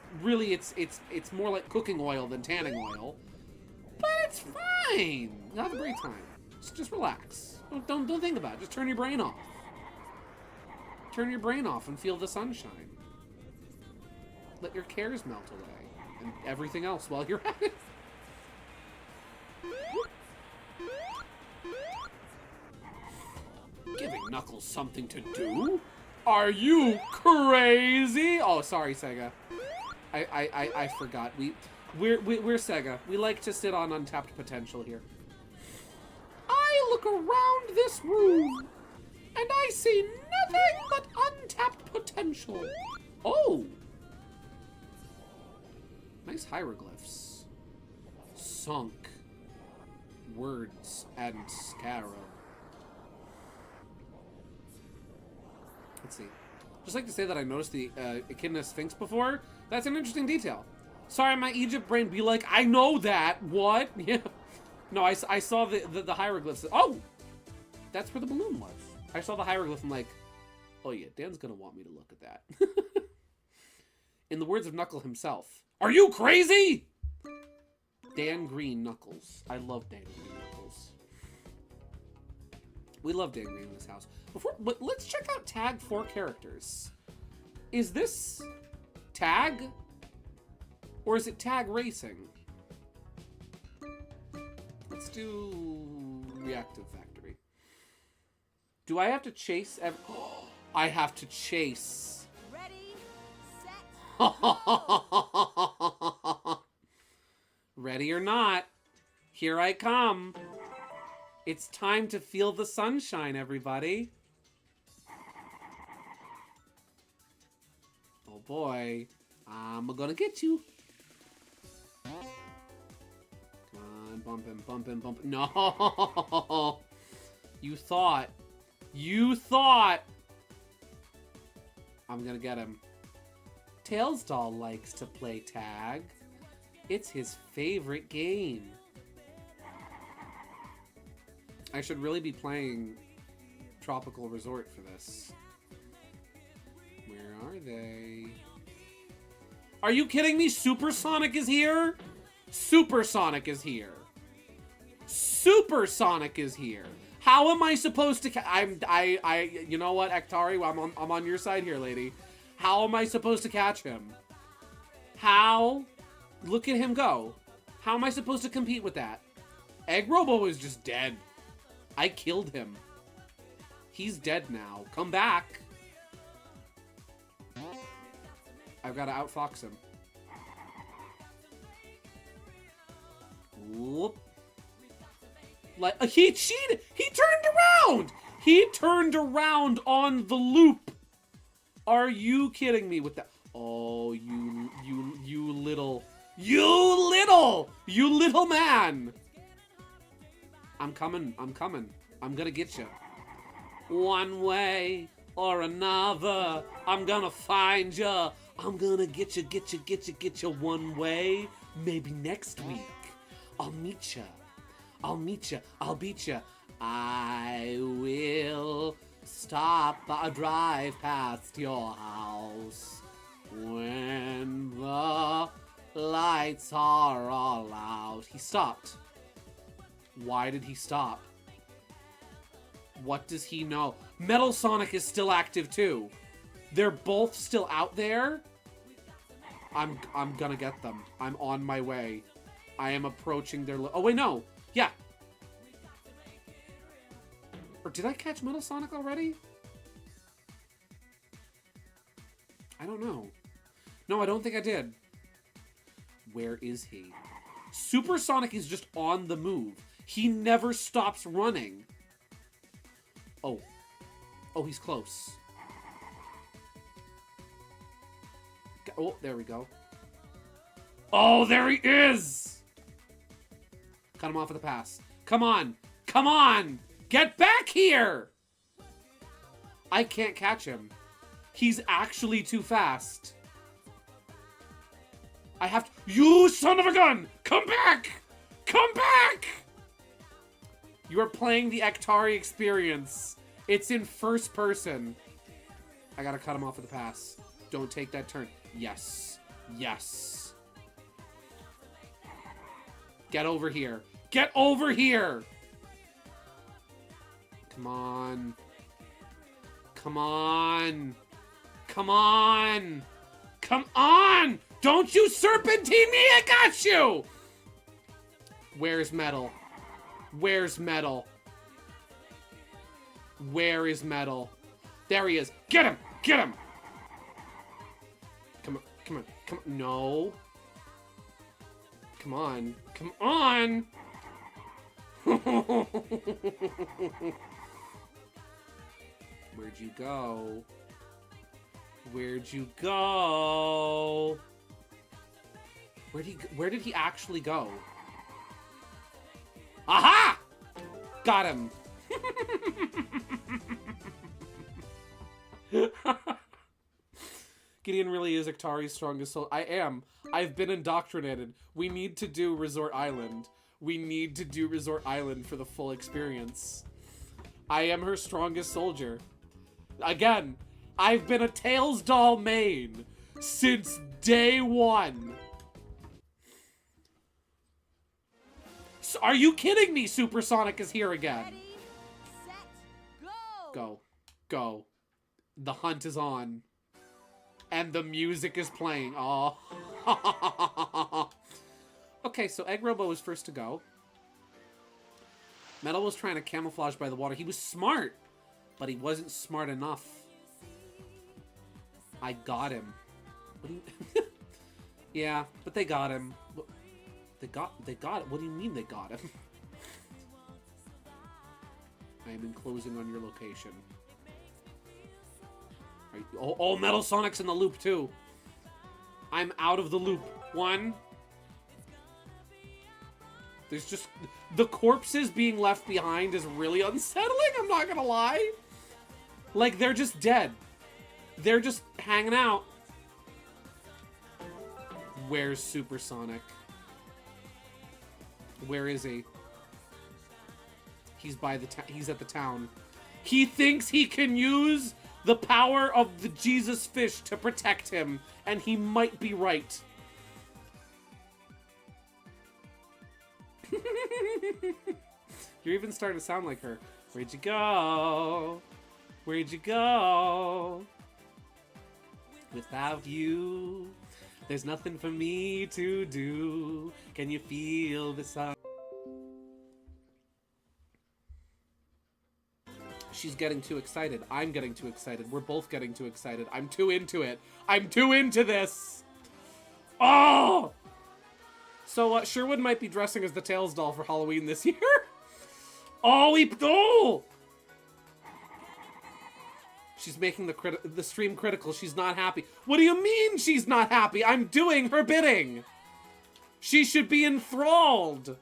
more like cooking oil than tanning oil, but it's fine. You'll have a great time. Just relax. Don't think about it. Just turn your brain off. Turn your brain off and feel the sunshine. Let your cares melt away and everything else while you're at it. Giving Knuckles something to do? Are you crazy? Oh, sorry, Sega. I forgot. We're Sega. We like to sit on untapped potential here. I look around this room, and I see nothing but untapped potential. Oh! Nice hieroglyphs. Sunk. Words and scarab. Let's see. Just like to say that I noticed the Echidna Sphinx before. That's an interesting detail. Sorry, my Egypt brain be like, I know that. What? Yeah. No, I saw the hieroglyphs. Oh! That's where the balloon was. I saw the hieroglyph and like, oh yeah, Dan's gonna want me to look at that. In the words of Knuckle himself, are you crazy? Dan Green Knuckles. I love Dan Green Knuckles. We love Dan Green in this house. But let's check out tag 4 characters. Is this tag? Or is it tag racing? Let's do Reactive Factory. Do I have to chase I have to chase. Ready, set, Ready or not, here I come. It's time to feel the sunshine, everybody. Oh boy, I'm gonna get you. Come on, bump him, bump him, bump him. No! You thought. I'm gonna get him. Tails doll likes to play tag. It's his favorite game. I should really be playing Tropical Resort for this. Where are they? Are you kidding me? Supersonic is here? Supersonic is here. Supersonic is here. How am I supposed to you know what, Ektari? I'm on your side here, lady. How am I supposed to catch him? How? Look at him go. How am I supposed to compete with that? Egg Robo is just dead. I killed him. He's dead now. Come back. I've got to outfox him. Whoop. Like, he cheated! He turned around! He turned around on the loop! Are you kidding me with that? Oh, you little man! I'm coming. I'm gonna get you. One way or another, I'm gonna find you. I'm gonna get you one way. Maybe next week, I'll meet you. I'll beat you. I will drive past your house when the lights are all out. He stopped. Why did he stop? What does he know? Metal Sonic is still active too. They're both still out there. I'm gonna get them. I'm on my way. I am approaching their... Oh, wait, no. Yeah. Or did I catch Metal Sonic already? I don't know. No, I don't think I did. Where is he? Supersonic is just on the move. He never stops running. Oh. Oh, he's close. Oh, there we go. Oh, there he is! Cut him off with a pass. Come on! Come on! Get back here! I can't catch him. He's actually too fast. I have to... You son of a gun! Come back! Come back! You are playing the Ektari experience. It's in first person. I gotta cut him off with a pass. Don't take that turn. Yes. Yes. Get over here. Get over here! Come on. Come on. Come on. Come on! Don't you serpentine me! I got you! Where's Metal? Where's Metal? Where is Metal? There he is. Get him! Get him! Come on. Come on. Come on. No. Come on. Come on! Where'd you go? Where'd you go? Where did he actually go? Aha! Got him. Gideon really is Ektari's strongest soul. I am. I've been indoctrinated. We need to do Resort Island. We need to do Resort Island for the full experience. I am her strongest soldier. Again, I've been a Tails doll main since day one. So, are you kidding me? Supersonic is here again. Ready, set, go! Go. Go. The hunt is on. And the music is playing. Oh. Okay, so Egg Robo was first to go. Metal was trying to camouflage by the water. He was smart, but he wasn't smart enough. I got him. What do you... Yeah, but they got him. They got it. What do you mean they got him? I am enclosing on your location. Oh, Metal Sonic's in the loop too. I'm out of the loop. One. There's just... The corpses being left behind is really unsettling, I'm not gonna lie. Like, they're just dead. They're just hanging out. Where's Supersonic? Where is he? He's by the he's at the town. He thinks he can use the power of the Jesus fish to protect him, and he might be right. You're even starting to sound like her. Where'd you go? Where'd you go? Without you, there's nothing for me to do. Can you feel the sun? She's getting too excited. I'm getting too excited. We're both getting too excited. I'm too into it. I'm too into this. Oh! So Sherwood might be dressing as the Tails doll for Halloween this year. Oh, she's making the stream critical. She's not happy. What do you mean she's not happy? I'm doing her bidding. She should be enthralled.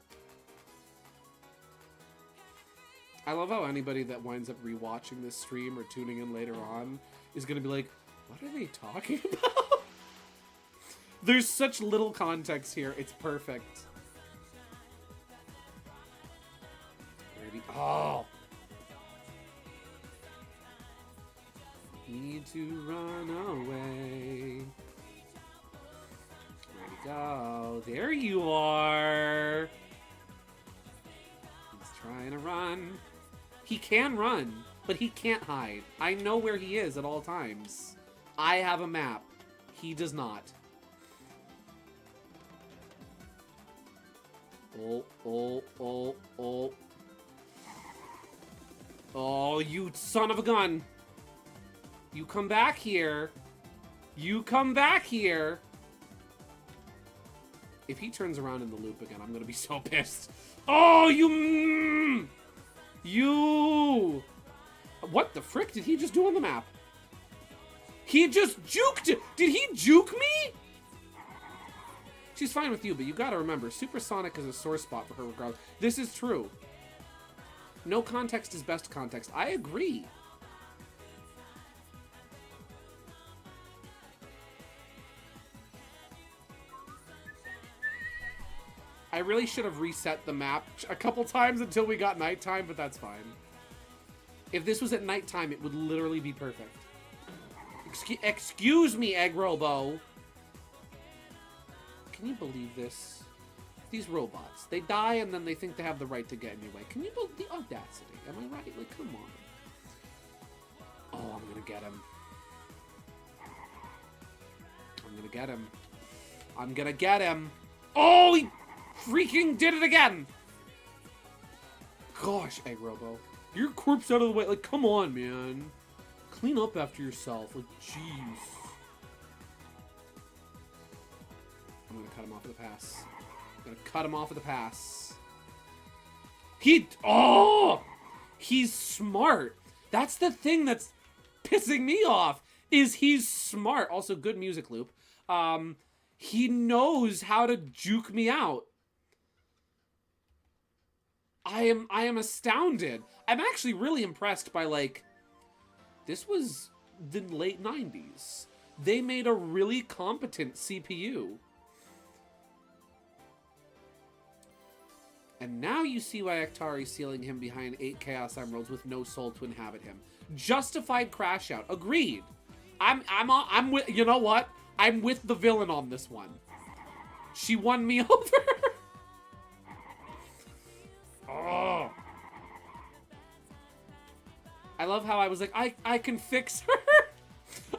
I love how anybody that winds up rewatching this stream or tuning in later on is going to be like, what are they talking about? There's such little context here. It's perfect. Oh! Need to run away. Where'd he go? There you are! He's trying to run. He can run, but he can't hide. I know where he is at all times. I have a map. He does not. Oh, oh, oh, oh. Oh, you son of a gun. You come back here. You come back here. If he turns around in the loop again, I'm gonna be so pissed. Oh, you... You... What the frick did he just do on the map? He just juked it. Did he juke me? She's fine with you, but you gotta remember, Supersonic is a sore spot for her regardless. This is true. No context is best context. I agree. I really should have reset the map a couple times until we got nighttime, but that's fine. If this was at nighttime, it would literally be perfect. Excuse me, Egg Robo. Can you believe this? These robots, they die and then they think they have the right to get in your way. Can you believe the audacity? Am I right? Like, come on. Oh, I'm gonna get him. I'm gonna get him. I'm gonna get him. Oh, he freaking did it again. Gosh, Egg Robo. Your corpse out of the way. Like, come on, man. Clean up after yourself. Like, jeez. I'm gonna cut him off at the pass. Gonna cut him off at the pass. Oh! He's smart. That's the thing that's pissing me off, is he's smart. Also, good music loop. He knows how to juke me out. I am astounded. I'm actually really impressed by, like, this was the late 90s. They made a really competent CPU. And now you see why Aktari's sealing him behind 8 Chaos Emeralds with no soul to inhabit him. Justified crash out. Agreed. I'm with, you know what? I'm with the villain on this one. She won me over. Oh. I love how I was like, I can fix her.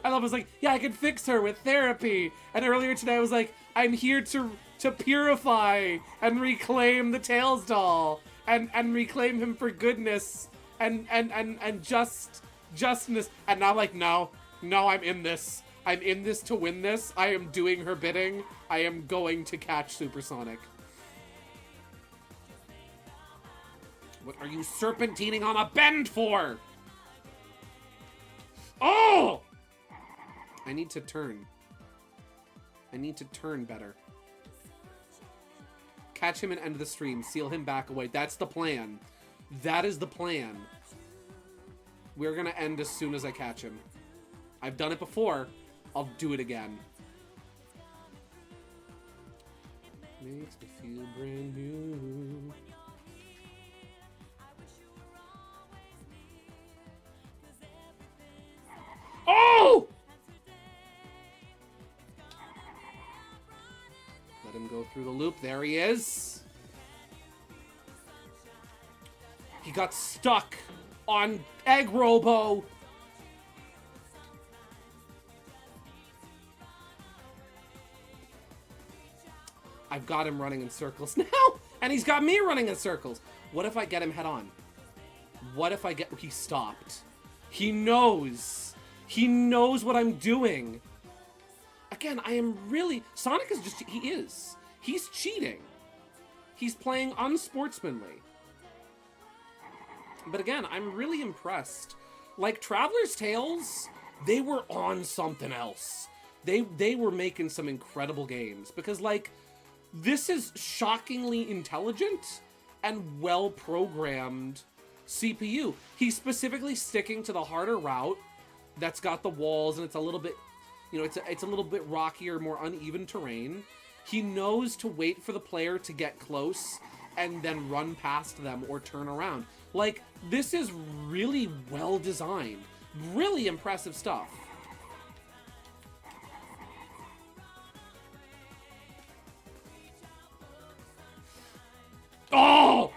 I was like, yeah, I can fix her with therapy. And earlier today I was like, I'm here to purify and reclaim the Tails doll and reclaim him for goodness and justness. And now, like, no, I'm in this. I'm in this to win this. I am doing her bidding. I am going to catch Supersonic. What are you serpentining on a bend for? Oh! I need to turn. I need to turn better. Catch him and end the stream. Seal him back away. That's the plan. That is the plan. We're gonna end as soon as I catch him. I've done it before. I'll do it again. Makes me feel brand new. Oh! Let him go through the loop. There he is. He got stuck on Egg Robo. I've got him running in circles now, and he's got me running in circles. What if I get him head on? What if I get... He stopped. He knows. He knows what I'm doing. Again, I am really... Sonic is just... He is. He's cheating. He's playing unsportsmanly. But again, I'm really impressed. Like, Traveler's Tales, they were on something else. They were making some incredible games. Because, like... This is shockingly intelligent and well-programmed CPU. He's specifically sticking to the harder route that's got the walls and it's a little bit, you know, it's a little bit rockier, more uneven terrain. He knows to wait for the player to get close and then run past them or turn around. Like, this is really well designed. Really impressive stuff. Oh!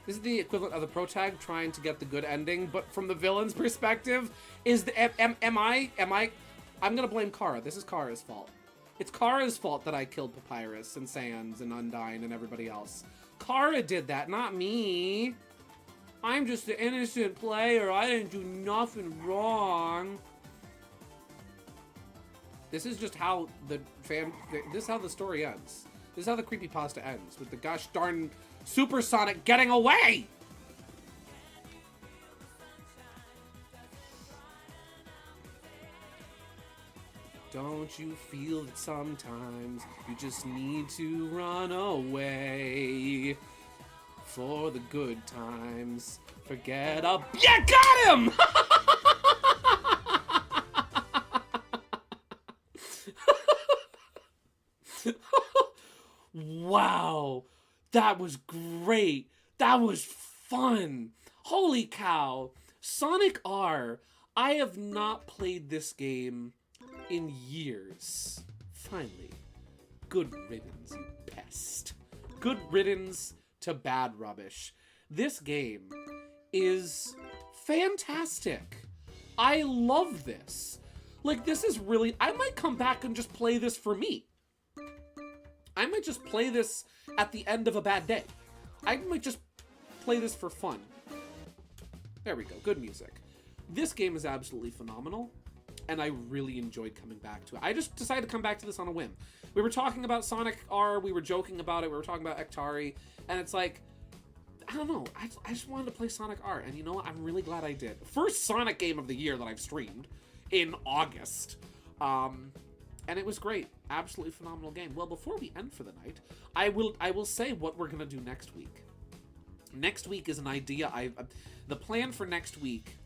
This is the equivalent of the protag trying to get the good ending, but from the villain's perspective, is the I'm gonna blame Kara. This is Kara's fault. It's Kara's fault that I killed Papyrus and Sans and Undyne and everybody else. Kara did that, not me. I'm just the innocent player. I didn't do nothing wrong. This is just how this is how the story ends. This is how the creepypasta ends, with the gosh darn Supersonic getting away! Don't you feel that sometimes you just need to run away for the good times? Forget up. Yeah, got him! Wow, that was great. That was fun. Holy cow. Sonic R. I have not played this game in years. Finally. Good riddance, you pest. Good riddance to bad rubbish. This game is fantastic. I love this. Like, this is really... I might come back and just play this for me. I might just play this at the end of a bad day. I might just play this for fun. There we go. Good music. This game is absolutely phenomenal, and I really enjoyed coming back to it. I just decided to come back to this on a whim. We were talking about Sonic R, we were joking about it, we were talking about Ektari, and it's like, I don't know, I just wanted to play Sonic R, and you know what? I'm really glad I did. First Sonic game of the year that I've streamed in August. And it was great. Absolutely phenomenal game. Well, before we end for the night, I will say what we're gonna do next week. Next week is an idea the plan for next week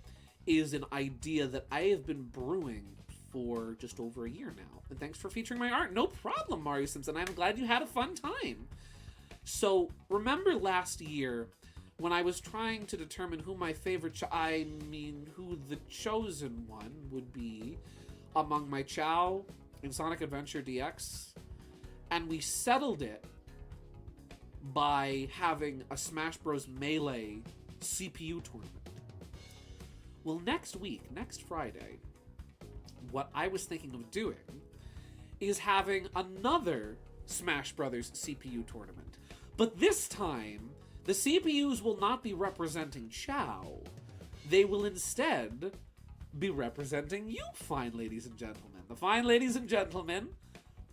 is an idea that I have been brewing for just over a year now. And thanks for featuring my art. No problem, Mario Simpson. I'm glad you had a fun time. So, remember last year when I was trying to determine who my favorite who the chosen one would be among my Chao in Sonic Adventure DX, and we settled it by having a Smash Bros. Melee CPU tournament. Well, next week, next Friday, what I was thinking of doing is having another Smash Brothers CPU tournament. But this time, the CPUs will not be representing Chao. They will instead be representing you, fine ladies and gentlemen. The fine ladies and gentlemen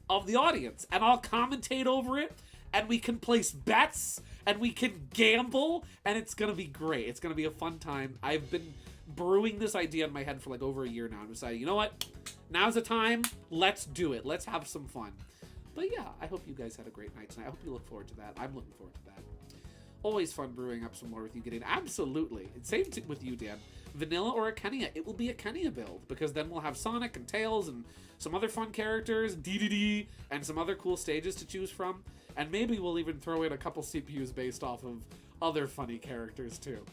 of the audience. And I'll commentate over it, and we can place bets, and we can gamble, and it's gonna be great. It's gonna be a fun time. I've been brewing this idea in my head for like over a year now. I'm deciding, you know what? Now's the time. Let's do it. Let's have some fun. But yeah, I hope you guys had a great night tonight. I hope you look forward to that. I'm looking forward to that. Always fun brewing up some more with you, Gideon. Absolutely. Same with you, Dan. vanilla or a Kenya. It will be a Kenya build, because then we'll have Sonic and Tails and some other fun characters, DDD, and some other cool stages to choose from. And maybe we'll even throw in a couple CPUs based off of other funny characters too.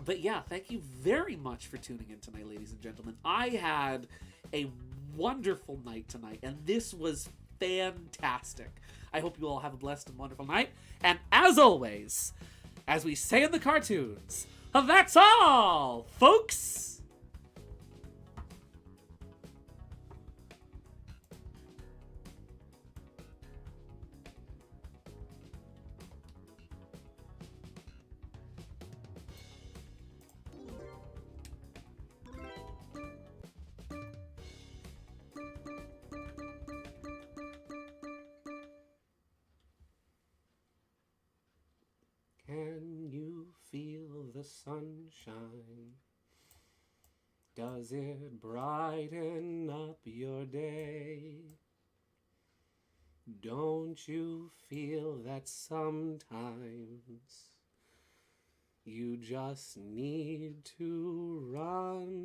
But yeah, thank you very much for tuning in tonight, ladies and gentlemen. I had a wonderful night tonight, and this was fantastic. I hope you all have a blessed and wonderful night. And as always, as we say in the cartoons, that's all, folks! Can you feel the sunshine? Does it brighten up your day? Don't you feel that sometimes you just need to run